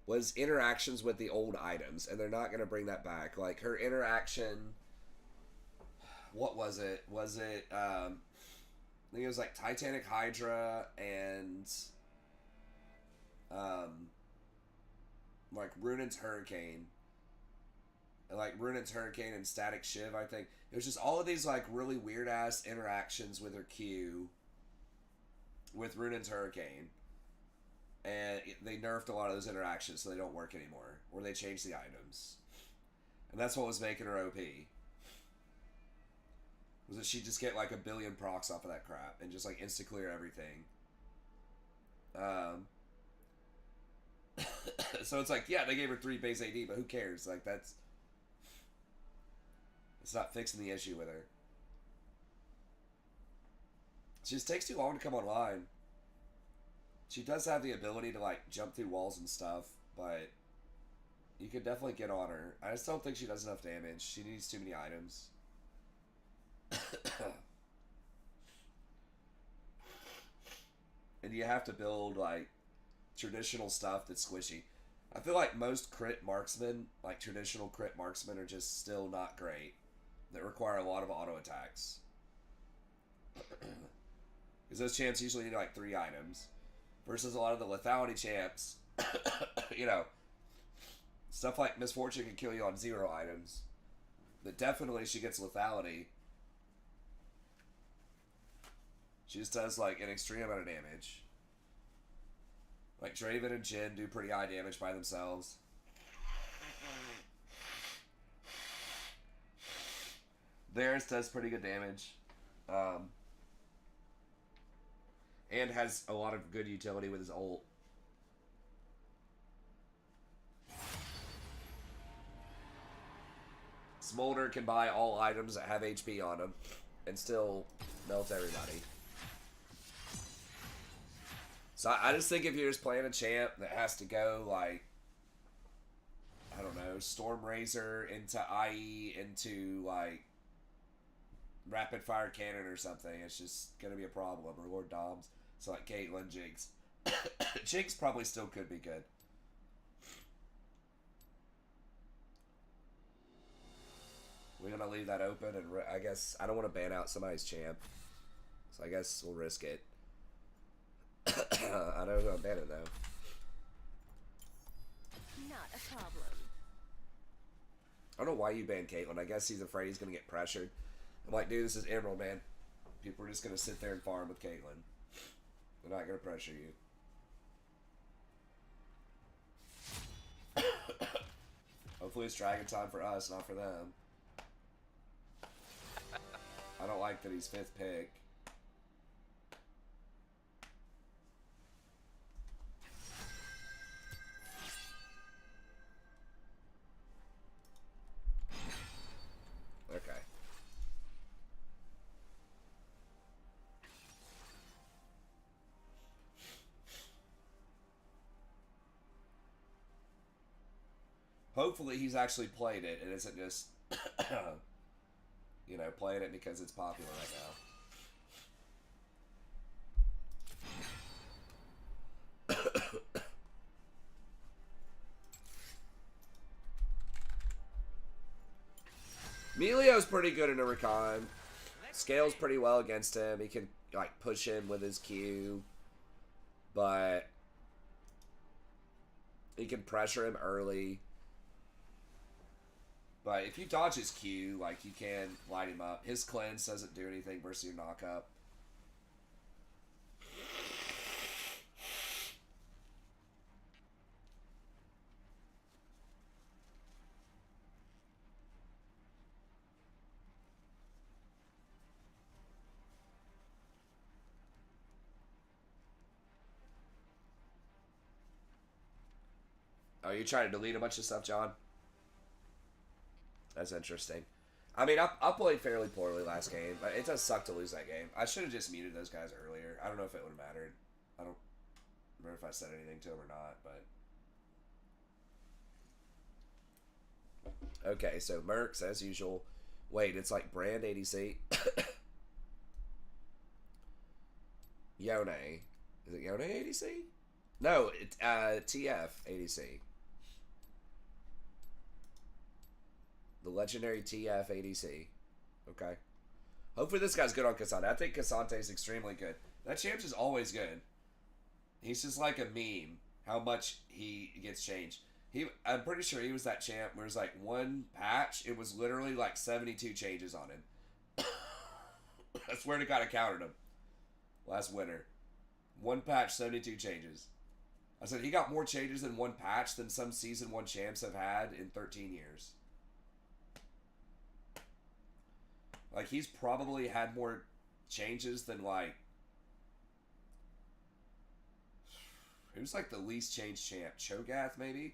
was interactions with the old items, and they're not going to bring that back. Like, her interaction, what was it? Was it, I think it was like Titanic Hydra and, like, Runin's Hurricane. Like, Runin's Hurricane and Static Shiv, I think. It was just all of these, like, really weird-ass interactions with her Q with Runin's Hurricane. And they nerfed a lot of those interactions so they don't work anymore. Or they changed the items. And that's what was making her OP. Was that she'd just get like 1 billion procs off of that crap and just like insta-clear everything. So it's like, yeah, they gave her 3 base AD, but who cares? Like, that's... It's not fixing the issue with her. She just takes too long to come online. She does have the ability to, like, jump through walls and stuff, but you could definitely get on her. I just don't think she does enough damage. She needs too many items. And you have to build, like, traditional stuff that's squishy. I feel like most crit marksmen, like traditional crit marksmen, are just still not great. That require a lot of auto attacks. Because those champs usually need, like, 3 items. Versus a lot of the lethality champs, you know, stuff like Misfortune can kill you on 0 items. But definitely she gets lethality. She just does, like, an extreme amount of damage. Like, Draven and Jhin do pretty high damage by themselves. Varus does pretty good damage. And has a lot of good utility with his ult. Smolder can buy all items that have HP on them and still melt everybody. So I just think if you're just playing a champ that has to go, like, I don't know, Storm Razor into IE into, like, Rapid Fire Cannon or something, it's just going to be a problem. Or Lord Doms. So, like, Caitlyn, Jinx. Jinx probably still could be good. We're going to leave that open, and I guess I don't want to ban out somebody's champ. So I guess we'll risk it. I don't know ban it, though. Not a problem. I don't know why you banned Caitlyn. I guess he's afraid he's going to get pressured. I'm like, dude, this is Emerald, man. People are just going to sit there and farm with Caitlyn. They're not going to pressure you. Hopefully it's Dragon time for us, not for them. I don't like that he's 5th pick. Okay. Hopefully he's actually played it and isn't just you know, playing it because it's popular right now. Melio's pretty good in a Rakan. Scales pretty well against him. He can like push him with his Q, but he can pressure him early. But if you dodge his Q, like, you can light him up. His cleanse doesn't do anything versus your knockup. Oh, you trying to delete a bunch of stuff, John? That's interesting. I mean, I played fairly poorly last game, but it does suck to lose that game. I should have just muted those guys earlier. I don't know if it would have mattered. I don't remember if I said anything to them or not, but... Okay, so Mercs, as usual. Wait, it's like Brand ADC. Yone. Is it Yone ADC? No, it's TF ADC. The legendary TF ADC. Okay. Hopefully this guy's good on Cassante. I think Cassante is extremely good. That champ is always good. He's just like a meme. How much he gets changed. I'm pretty sure he was that champ where it was like one patch. It was literally like 72 changes on him. I swear to God I counted him. Last winter. One patch, 72 changes. I said he got more changes in one patch than some Season 1 champs have had in 13 years. Like, he's probably had more changes than, like... Who's, like, the least changed champ? Cho'Gath, maybe?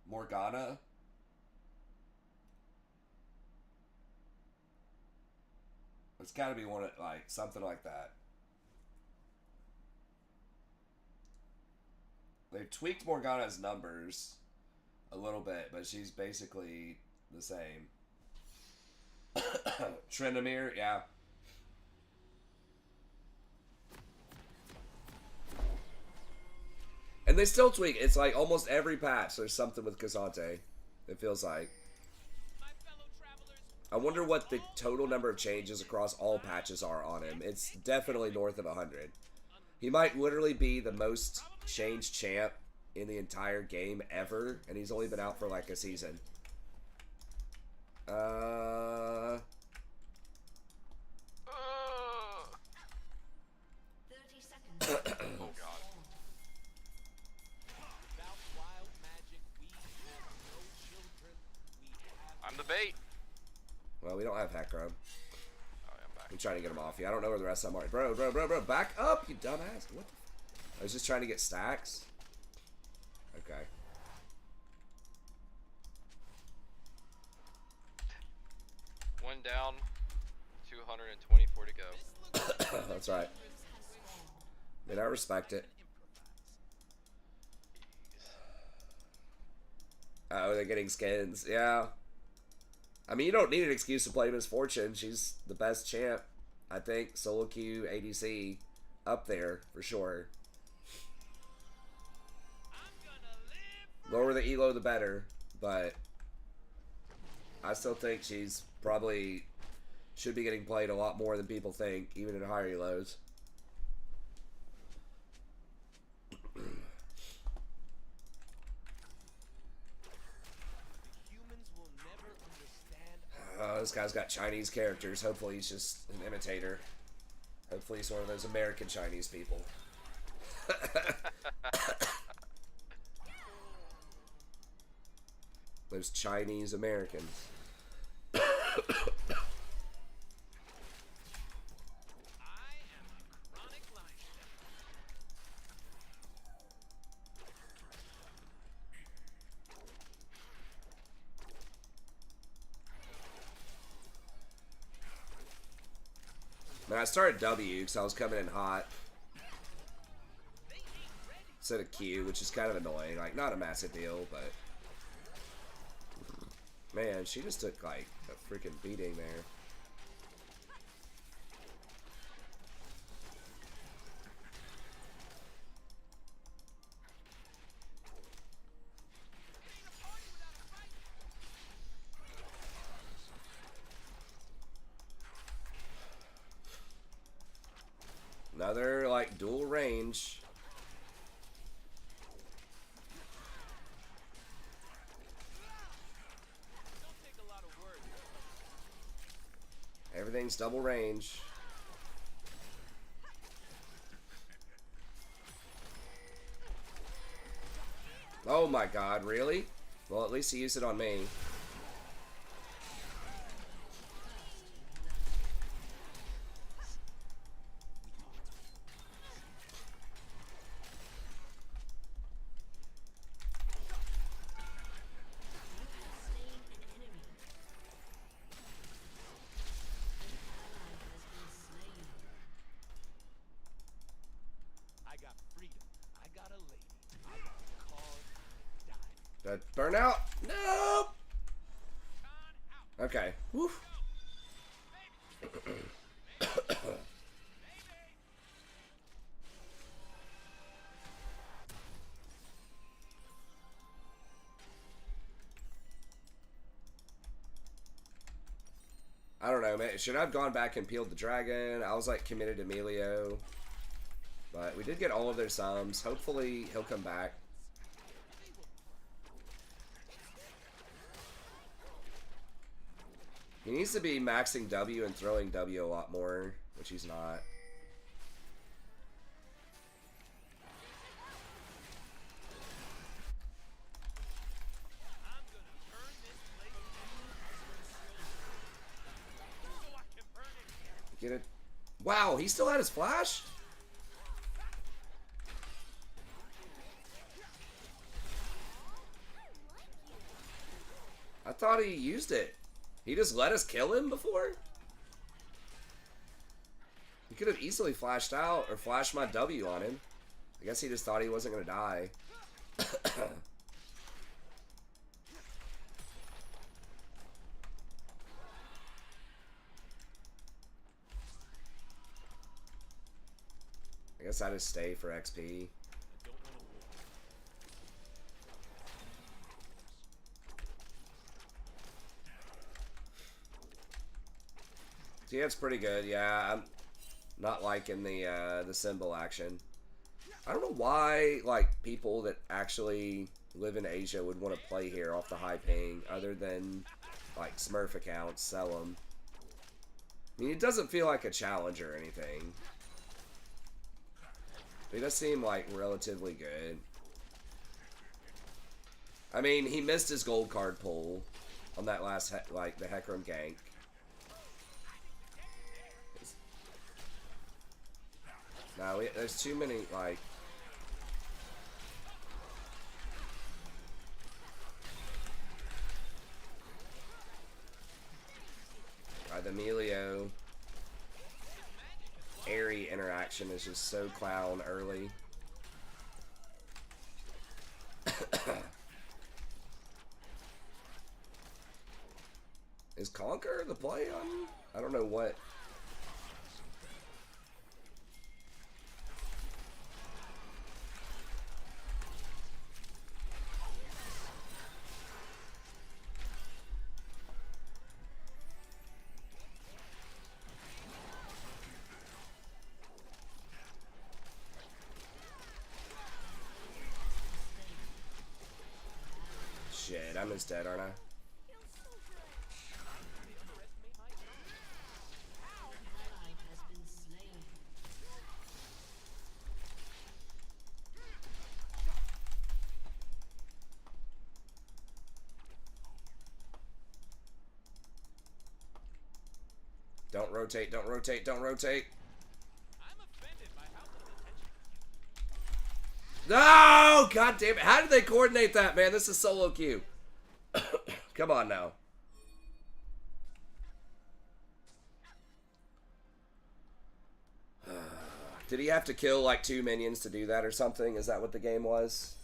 Morgana? It's gotta be one of, like, something like that. They've tweaked Morgana's numbers a little bit, but she's basically the same. Trendamir, yeah. And they still tweak. It's like almost every patch there's something with Cassante. It feels like. I wonder what the total number of changes across all patches are on him. It's definitely north of 100. He might literally be the most changed champ in the entire game ever, and he's only been out for like a season. 30 seconds. Oh god. I'm the bait. Well, we don't have Hecarim. Oh, yeah, I'm back. I'm trying to get him off you. I don't know where the rest of them are. Bro, back up, you dumbass. What the I was just trying to get stacks. Okay. One down, 224 to go. That's right. I mean, I respect it. Oh, they're getting skins. Yeah. I mean, you don't need an excuse to play Miss Fortune. She's the best champ. I think solo queue ADC up there for sure. Lower the elo, the better. But I still think she's probably should be getting played a lot more than people think, even in higher elos. This guy's got Chinese characters. Hopefully he's just an imitator. Hopefully he's one of those American Chinese people. Those Chinese Americans. Man, I started W because I was coming in hot. Instead of Q, which is kind of annoying. Like, not a massive deal, but... Man, she just took like a freaking beating there. Another like dual range. Everything's double range. Oh my god, really? Well, at least he used it on me. That burnout? Nope. Okay. Woof. I don't know, man. Should I have gone back and peeled the dragon? I was like committed to Emilio. But we did get all of their sums. Hopefully he'll come back. He needs to be maxing W and throwing W a lot more, which he's not. Get it? Wow, he still had his flash? I thought he used it. He just let us kill him before? He could have easily flashed out or flashed my W on him. I guess he just thought he wasn't going to die. I guess I just stay for XP. Yeah, it's pretty good. Yeah, I'm not liking the symbol action. I don't know why like people that actually live in Asia would want to play here off the high ping, other than like Smurf accounts sell them. I mean, it doesn't feel like a challenge or anything. He does seem like relatively good. I mean, he missed his gold card pull on that last like the Hecarim gank. No, there's too many, like... the Emilio Airy interaction is just so clown early. Is Conquer the play on? I don't know what... Shit, I'm just dead, aren't I? Don't rotate, don't rotate, don't rotate. No! God damn it. How did they coordinate that, man? This is solo queue. Come on now. Did he have to kill like 2 minions to do that or something? Is that what the game was?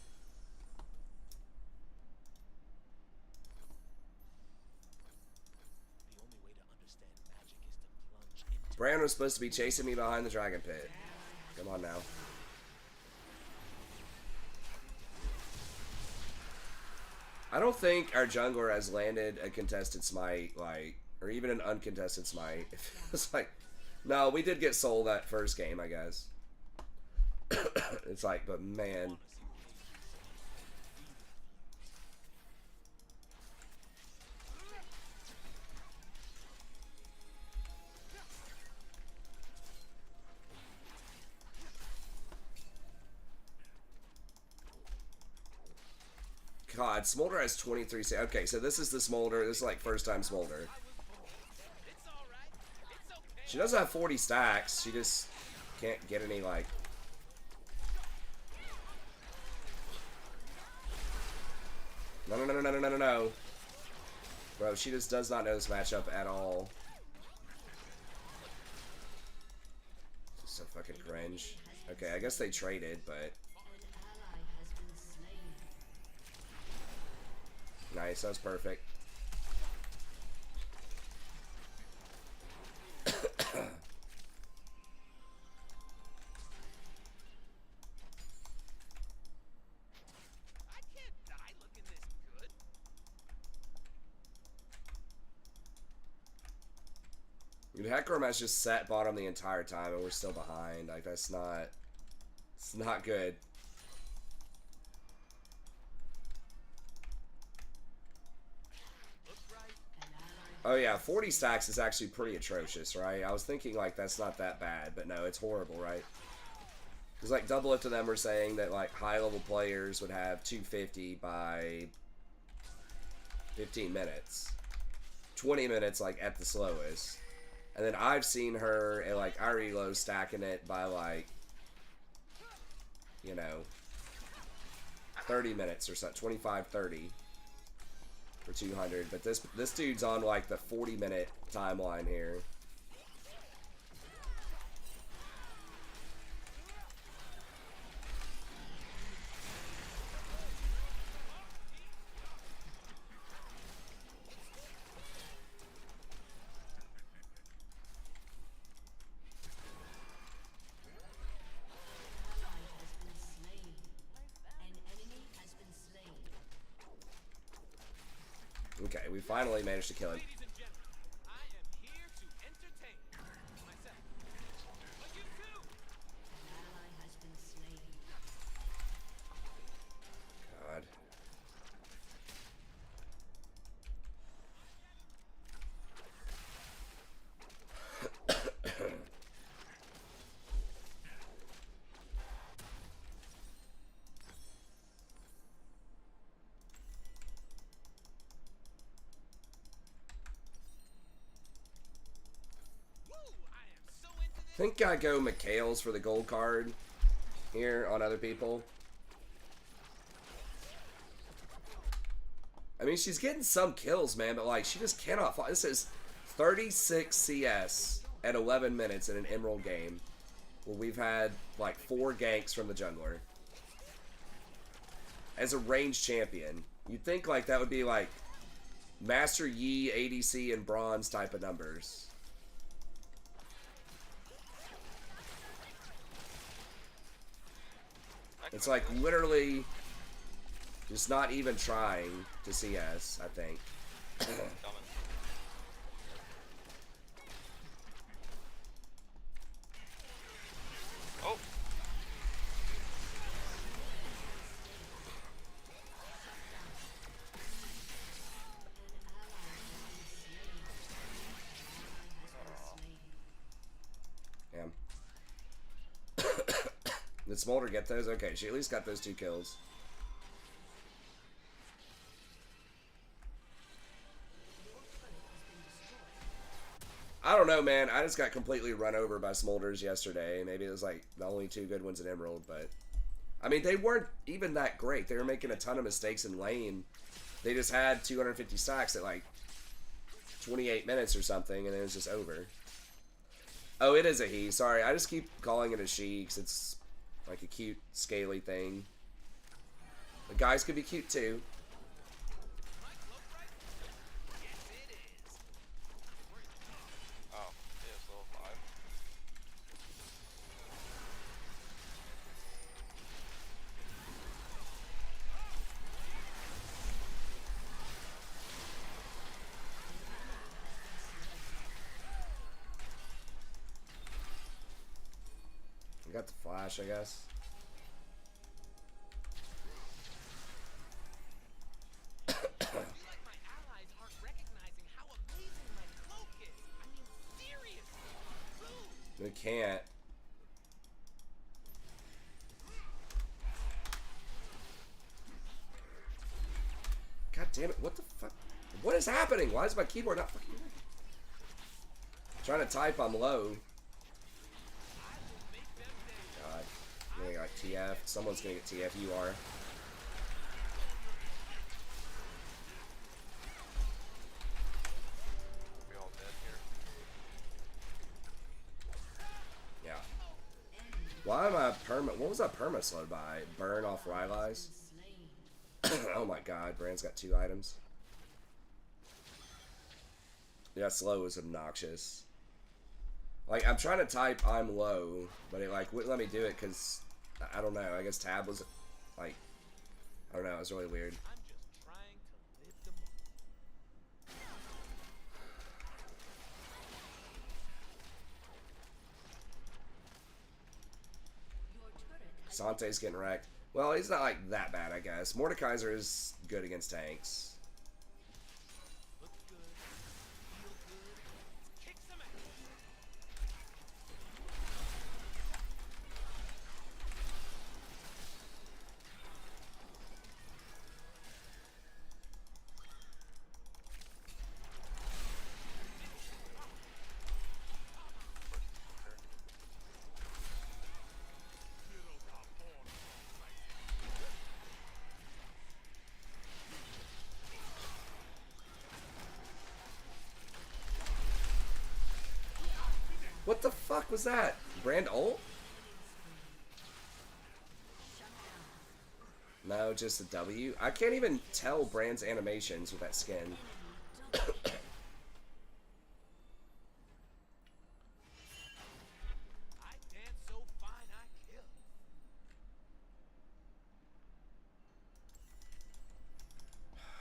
Bran was supposed to be chasing me behind the dragon pit. Come on now. I don't think our jungler has landed a contested smite, like, or even an uncontested smite. It's like, no, we did get sold that first game, I guess. It's like, but man. God, Smolder has 23 saves. Okay, so this is the Smolder. This is like first time Smolder. She does have 40 stacks. She just can't get any, like... No. Bro, she just does not know this matchup at all. This is so fucking cringe. Okay, I guess they traded, but... Nice, that was perfect. Dude, Hecarim has just sat bottom the entire time and we're still behind. Like, that's not... It's not good. Oh yeah, 40 stacks is actually pretty atrocious, right? I was thinking, like, that's not that bad, but no, it's horrible, right? Because, like, Double Up to them were saying that, like, high-level players would have 250 by 15 minutes. 20 minutes, like, at the slowest. And then I've seen her at, like, Irelo stacking it by, like, you know, 30 minutes or so, 25, 30. For 200, but this dude's on like the 40-minute timeline here. Okay, we finally managed to kill him. Ladies and gentlemen, I am here to entertain myself. But you too. An ally has been slain. God. Woo! I am so into this. I think I go McHale's for the gold card here on other people. I mean, she's getting some kills, man, but like she just cannot fight. This is 36 CS at 11 minutes in an Emerald game where we've had like 4 ganks from the jungler. As a ranged champion, you'd think like that would be like Master Yi, ADC, and Bronze type of numbers. It's like literally just not even trying to CS, I think. Coming. Oh. Damn. Did Smolder get those? Okay, she at least got those 2 kills. I don't know, man. I just got completely run over by Smolders yesterday. Maybe it was like the only 2 good ones in Emerald, but I mean, they weren't even that great. They were making a ton of mistakes in lane. They just had 250 stacks at like 28 minutes or something, and it was just over. Oh, it is a he. Sorry, I just keep calling it a she because it's like a cute, scaly thing. The guys could be cute too. Oh, yeah, it's level 5. got the flash, I guess. Like my allies aren't recognizing how amazing my cloak is. I mean, seriously. Dude. We can't. God damn it, what the fuck? What is happening? Why is my keyboard not fucking working? Trying to type, I'm low. God. I'm gonna get TF. Someone's gonna get TF. You are. We all dead here. Yeah. Why am I perma? What was that perma slowed by? Burn off Rylai's? Oh my god, Brand's got 2 items. Yeah, slow is obnoxious. Like, I'm trying to type I'm low, but it, like, wouldn't let me do it because, I don't know, I guess tab was, like, I don't know, it was really weird. I'm just trying to live the moment. Sante's getting wrecked. Well, he's not, like, that bad, I guess. Mordekaiser is good against tanks. Look good, feel good, kick some ass. What the fuck was that? Brand ult? No, just a W. I can't even tell Brand's animations with that skin. I dance so fine I kill.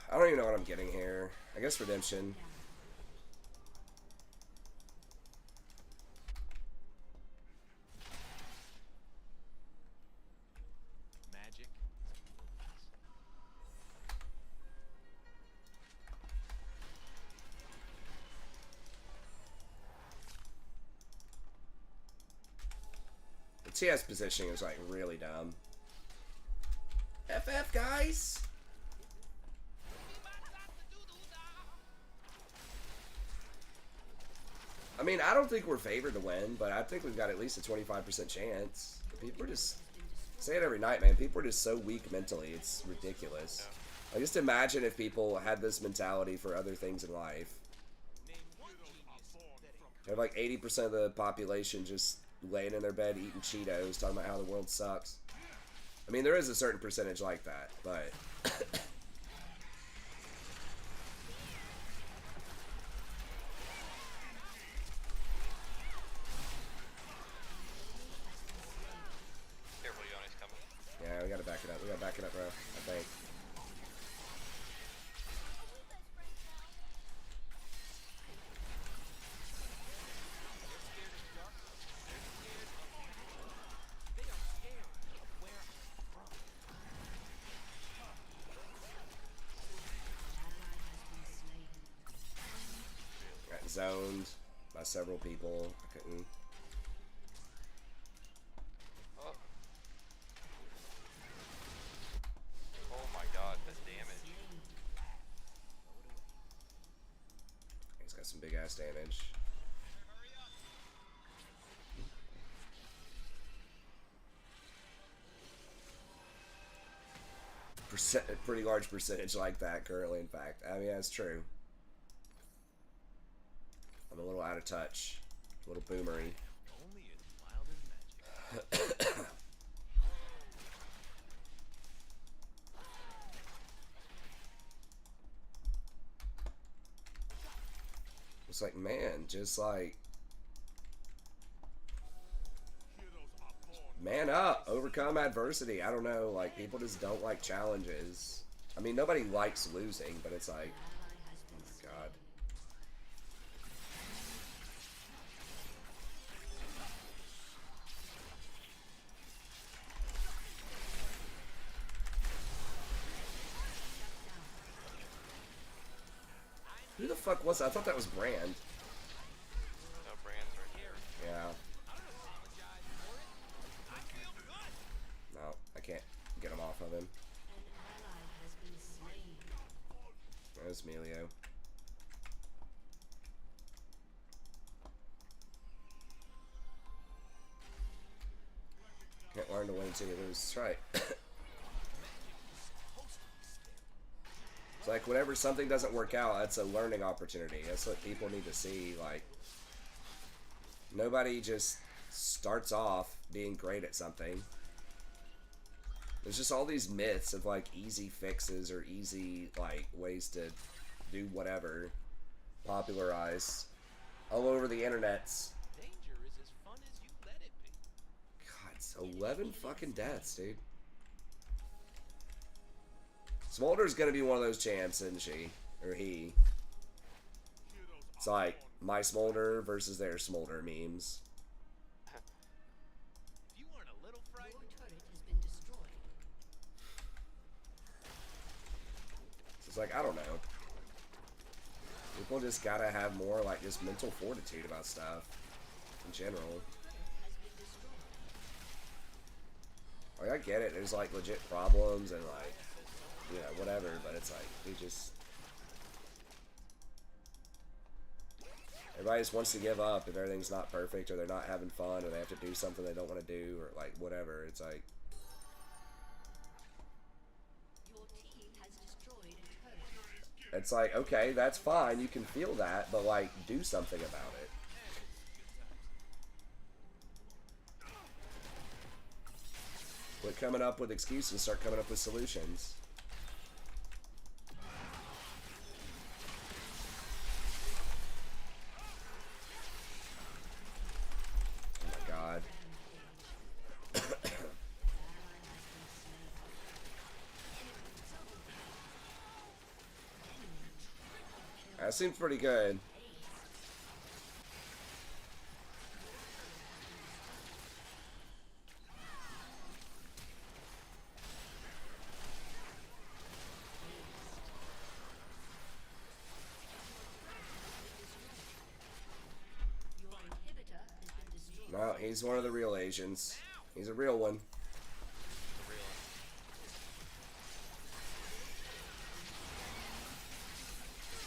I don't even know what I'm getting here. I guess Redemption. Magic. The TS positioning is like really dumb. FF, guys! I mean, I don't think we're favored to win, but I think we've got at least a 25% chance. People are just... I say it every night, man. People are just so weak mentally. It's ridiculous. I just imagine if people had this mentality for other things in life. Name one genius that They have like 80% of the population just laying in their bed eating Cheetos, talking about how the world sucks. I mean, there is a certain percentage like that, but... Careful, Yoni's coming. Yeah, we gotta back it up. We gotta back it up, bro. I think. they are scared of where I'm from. Got zoned by several people. I couldn't. Oh. Oh my god, the damage. He's got some big ass damage. Pretty large percentage like that currently, in fact. I mean, that's true. I'm a little out of touch. A little boomery. Only as wild as magic. It's like, man, just like... Man up! Overcome adversity. I don't know, like, people just don't like challenges. I mean, nobody likes losing, but it's like... Oh my god. Who the fuck was that? I thought that was Brand. No, Brand's right here. Yeah. No, I can't get him off of him. An ally has been slain. There's Melio. Can't learn to win until you lose. That's right. It's like whenever something doesn't work out, that's a learning opportunity. That's what people need to see. Like, nobody just starts off being great at something. There's just all these myths of like easy fixes or easy like ways to do whatever popularized all over the internets. Danger is as fun as you let it be. God, it's 11 fucking deaths, dude. Smolder's gonna be one of those champs, isn't she? Or he. It's like my Smolder versus their Smolder memes. If you aren't a little Your frightened, turret has been destroyed. So it's like, I don't know. People just gotta have more like just mental fortitude about stuff in general. Has been destroyed. Like, I get it, there's like legit problems and like, you know, whatever, but it's like, we just... Everybody just wants to give up if everything's not perfect or they're not having fun or they have to do something they don't want to do or like whatever. It's like, Your team has destroyed a turret. it's like, okay, that's fine, you can feel that, but like, do something about it. Quit coming up with excuses, start coming up with solutions. Oh my god. That seems pretty good. Your inhibitor has been destroyed. No, he's one of the real Asians. He's a real one. The real.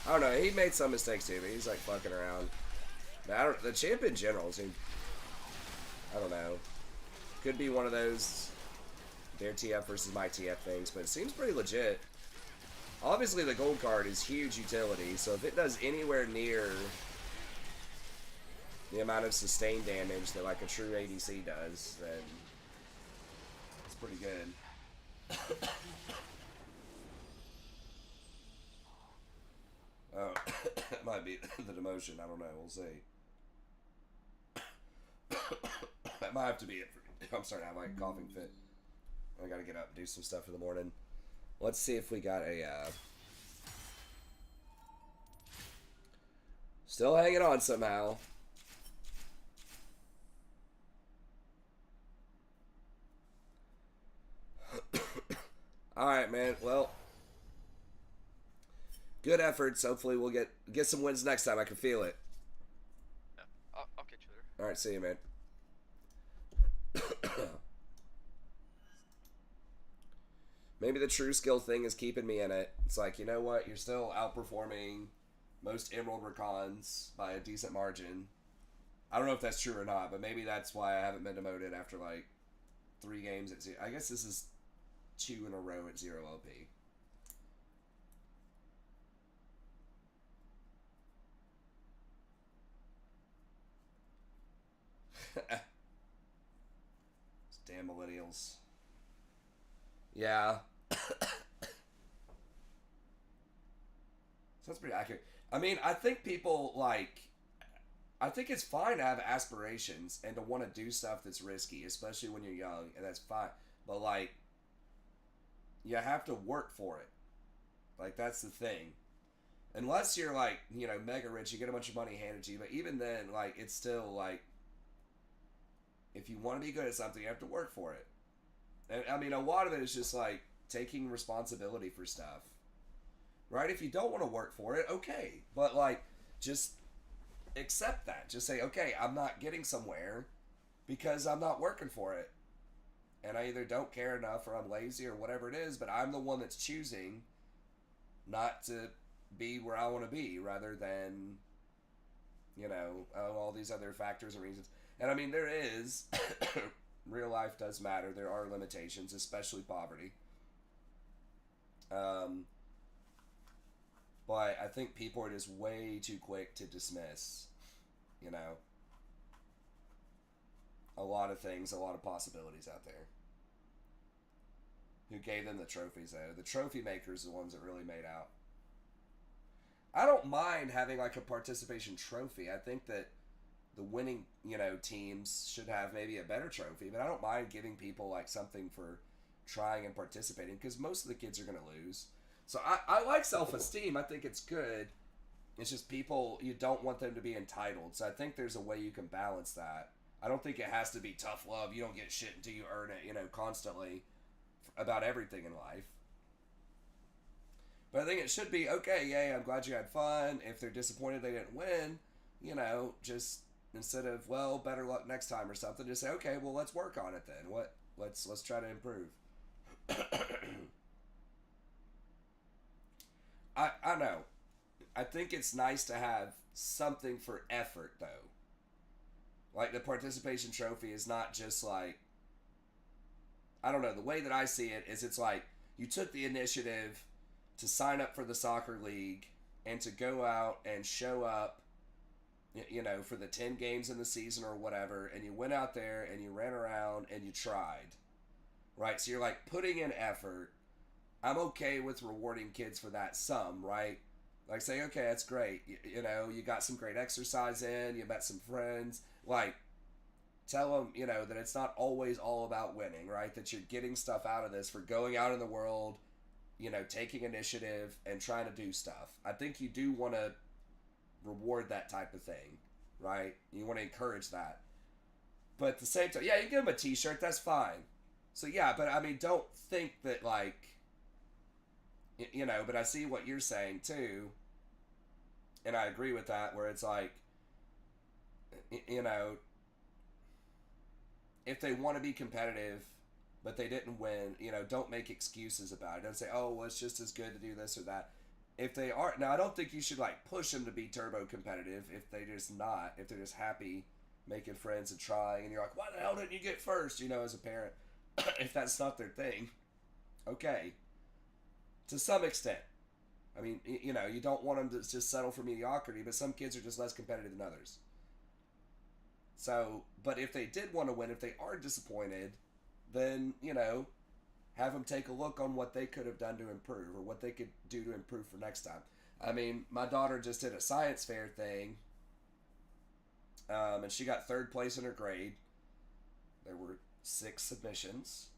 I don't know, he made some mistakes too, but he's like fucking around. But I don't, the champ in general seems, I don't know. Could be one of those their TF versus my TF things, but it seems pretty legit. Obviously the gold card is huge utility, so if it does anywhere near the amount of sustained damage that like a true ADC does, then it's pretty good. Oh, it might be the demotion. I don't know. We'll see. That might have to be it for me. I'm starting to have like a coughing fit. I gotta get up and do some stuff in the morning. Let's see if we got a, still hanging on somehow. Alright, man. Well, good efforts. Hopefully we'll get some wins next time. I can feel it. Yeah. I'll catch you later. Alright, see you, man. Maybe the true skill thing is keeping me in it. It's like, you know what? You're still outperforming most Emerald Rakans by a decent margin. I don't know if that's true or not, but maybe that's why I haven't been demoted after like 3 games at 0. I guess this is 2 in a row at 0 LP. Damn millennials. Yeah. Sounds pretty accurate. I mean, I think people, like... I think it's fine to have aspirations and to want to do stuff that's risky, especially when you're young, and that's fine. But, like, you have to work for it. Like, that's the thing. Unless you're, like, you know, mega rich, you get a bunch of money handed to you, but even then, like, it's still, like... If you want to be good at something, you have to work for it. And, I mean, a lot of it is just, like, taking responsibility for stuff. right? If you don't want to work for it, okay. But, like, just accept that. Just say, okay, I'm not getting somewhere because I'm not working for it. And I either don't care enough or I'm lazy or whatever it is, but I'm the one that's choosing not to be where I want to be rather than, all these other factors and reasons. And I mean, there is, real life does matter. There are limitations, especially poverty. But I think people are just way too quick to dismiss, a lot of things, a lot of possibilities out there. Who gave them the trophies, though? The trophy makers are the ones that really made out. I don't mind having, like, a participation trophy. I think that the winning, teams should have maybe a better trophy, but I don't mind giving people, like, something for trying and participating, because most of the kids are going to lose. So I like self-esteem. I think it's good. It's just people, you don't want them to be entitled. So I think there's a way you can balance that. I don't think it has to be tough love. You don't get shit until you earn it, constantly about everything in life. But I think it should be, okay, yay, I'm glad you had fun. If they're disappointed they didn't win, just instead of, well, better luck next time or something, just say, okay, well, let's work on it then. Let's try to improve. I know. I think it's nice to have something for effort, though. Like, the participation trophy is not just like, I don't know, the way that I see it is it's like, you took the initiative to sign up for the soccer league and to go out and show up, for the 10 games in the season or whatever, and you went out there and you ran around and you tried, right? So you're like putting in effort. I'm okay with rewarding kids for that some, right? Like, say, okay, that's great. You got some great exercise in, you met some friends. Like, tell them, that it's not always all about winning, right? That you're getting stuff out of this for going out in the world, taking initiative and trying to do stuff. I think you do want to reward that type of thing, right? You want to encourage that. But at the same time, yeah, you give them a t-shirt, that's fine. So, yeah, but I mean, don't think that, like, but I see what you're saying, too. And I agree with that, where it's like, if they want to be competitive, but they didn't win, don't make excuses about it. Don't say, oh, well, it's just as good to do this or that. If they are, now I don't think you should, like, push them to be turbo competitive if they're just not, if they're just happy making friends and trying, and you're like, why the hell didn't you get first, as a parent? If that's not their thing, okay. To some extent. I mean, you don't want them to just settle for mediocrity, but some kids are just less competitive than others. So, but if they did want to win, if they are disappointed, then, have them take a look on what they could have done to improve or what they could do to improve for next time. I mean, my daughter just did a science fair thing, and she got 3rd place in her grade. There were 6 submissions,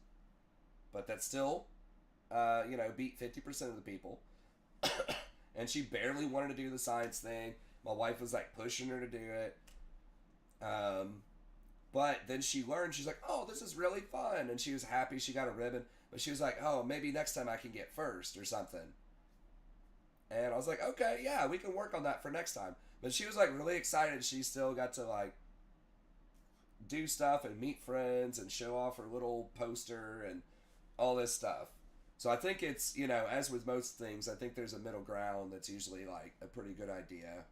but that still, beat 50% of the people. And she barely wanted to do the science thing. My wife was, like, pushing her to do it. But then she learned, she's like, oh, this is really fun. And she was happy she got a ribbon. But she was like, oh, maybe next time I can get first or something. And I was like, okay, yeah, we can work on that for next time. But she was, like, really excited. She still got to, like, do stuff and meet friends and show off her little poster and all this stuff. So I think it's, as with most things, I think there's a middle ground that's usually, like, a pretty good idea.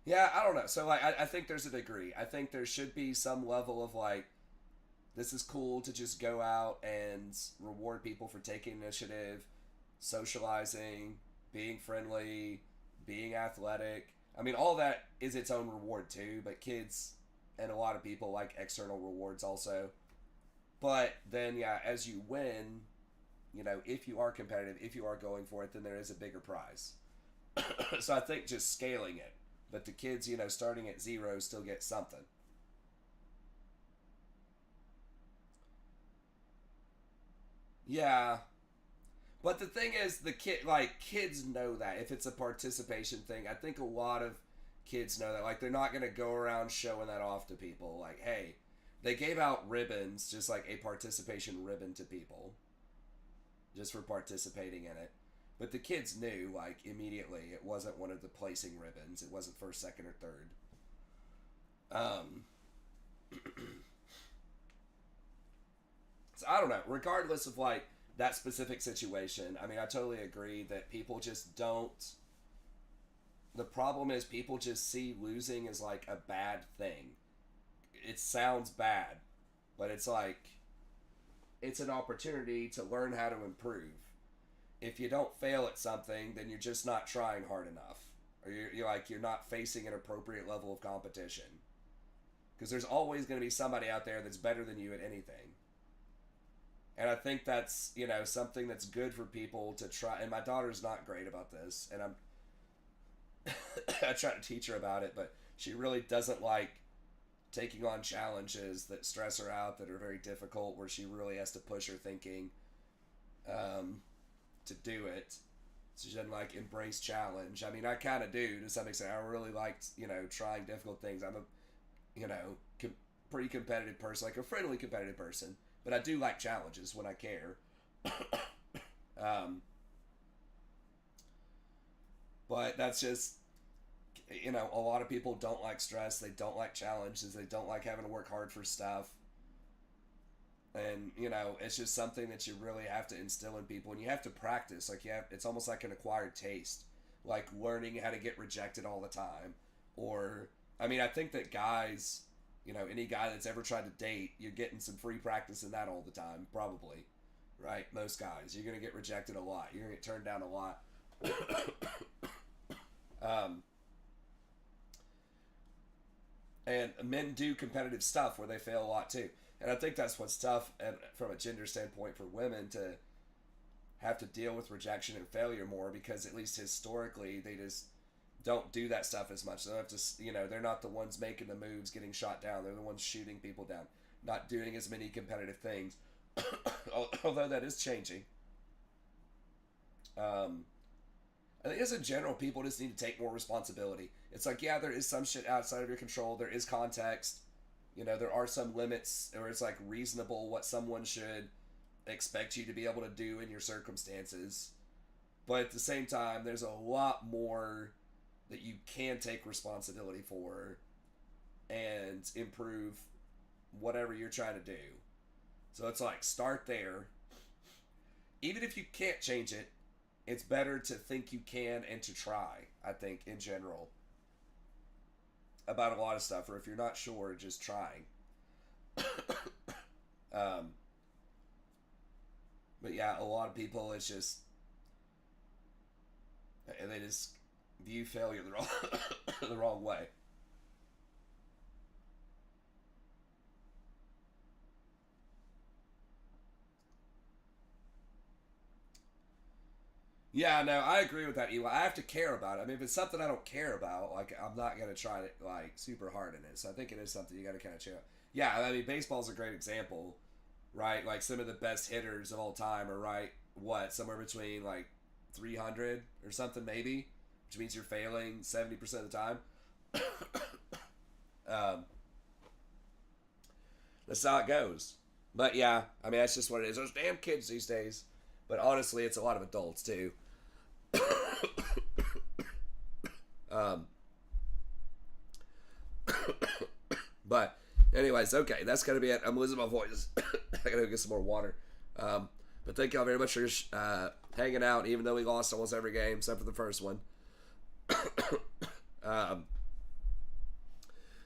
Yeah, I don't know. So, like, I think there's a degree. I think there should be some level of, like, this is cool to just go out and reward people for taking initiative, socializing, being friendly, being athletic. I mean, all that is its own reward, too, but kids and a lot of people like external rewards also. But then, yeah, as you win, if you are competitive, if you are going for it, then there is a bigger prize. So I think just scaling it. But the kids, starting at 0 still get something. Yeah. But the thing is, kids know that if it's a participation thing. I think a lot of kids know that. Like, they're not going to go around showing that off to people. Like, hey, they gave out ribbons, just like a participation ribbon to people, just for participating in it. But the kids knew, like, immediately it wasn't one of the placing ribbons. It wasn't first, second, or third. So I don't know. Regardless of, like, that specific situation, I mean, I totally agree that people just don't. The problem is people just see losing as, like, a bad thing. It sounds bad, but it's like, it's an opportunity to learn how to improve. If you don't fail at something, then you're just not trying hard enough. Or you're not facing an appropriate level of competition. Because there's always going to be somebody out there that's better than you at anything. And I think that's, you know, something that's good for people to try. And my daughter's not great about this. And I try to teach her about it, but she really doesn't like taking on challenges that stress her out, that are very difficult, where she really has to push her thinking to do it. So she doesn't like embrace challenge. I mean, I kind of do to some extent. I really liked, you know, trying difficult things. I'm a, you know, pretty competitive person, like a friendly competitive person, but I do like challenges when I care. But that's just, you know, a lot of people don't like stress. They don't like challenges. They don't like having to work hard for stuff. And, you know, it's just something that you really have to instill in people. And you have to practice. Like, it's almost like an acquired taste. Like learning how to get rejected all the time. Or, I mean, I think that guys, you know, any guy that's ever tried to date, you're getting some free practice in that all the time. Probably. Right? Most guys. You're going to get rejected a lot. You're going to get turned down a lot. And men do competitive stuff where they fail a lot too. And I think that's what's tough, and from a gender standpoint, for women to have to deal with rejection and failure more, because at least historically they just don't do that stuff as much. They don't have to, you know, they're not the ones making the moves, getting shot down. They're the ones shooting people down, not doing as many competitive things. Although that is changing. I think as a general, people just need to take more responsibility. It's like, yeah, there is some shit outside of your control. There is context. You know, there are some limits, or it's like reasonable what someone should expect you to be able to do in your circumstances. But at the same time, there's a lot more that you can take responsibility for and improve whatever you're trying to do. So it's like, start there. Even if you can't change it, it's better to think you can and to try, I think, in general. About a lot of stuff, or if you're not sure, just trying. But yeah, a lot of people, it's just, they just view failure the wrong way. Yeah, no, I agree with that, Eli. I have to care about it. I mean, if it's something I don't care about, like, I'm not going to try it, like, super hard in it. So I think it is something you got to kind of check out. Yeah, I mean, baseball's a great example, right? Like, some of the best hitters of all time are, right, somewhere between, like, 300 or something, maybe, which means you're failing 70% of the time. That's how it goes. But, yeah, I mean, that's just what it is. Those damn kids these days. But honestly, it's a lot of adults, too. But, anyways, okay, that's going to be it. I'm losing my voice. I got to go get some more water. But thank y'all very much for hanging out, even though we lost almost every game, except for the first one.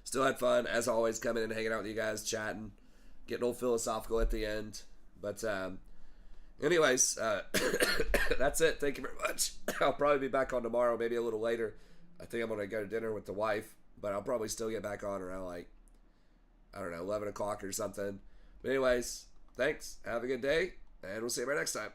Still had fun, as always, coming in and hanging out with you guys, chatting, getting all philosophical at the end. But, anyways, that's it. Thank you very much. I'll probably be back on tomorrow, maybe a little later. I think I'm going to go to dinner with the wife, but I'll probably still get back on around, like, I don't know, 11 o'clock or something. But anyways, thanks. Have a good day, and we'll see you right next time.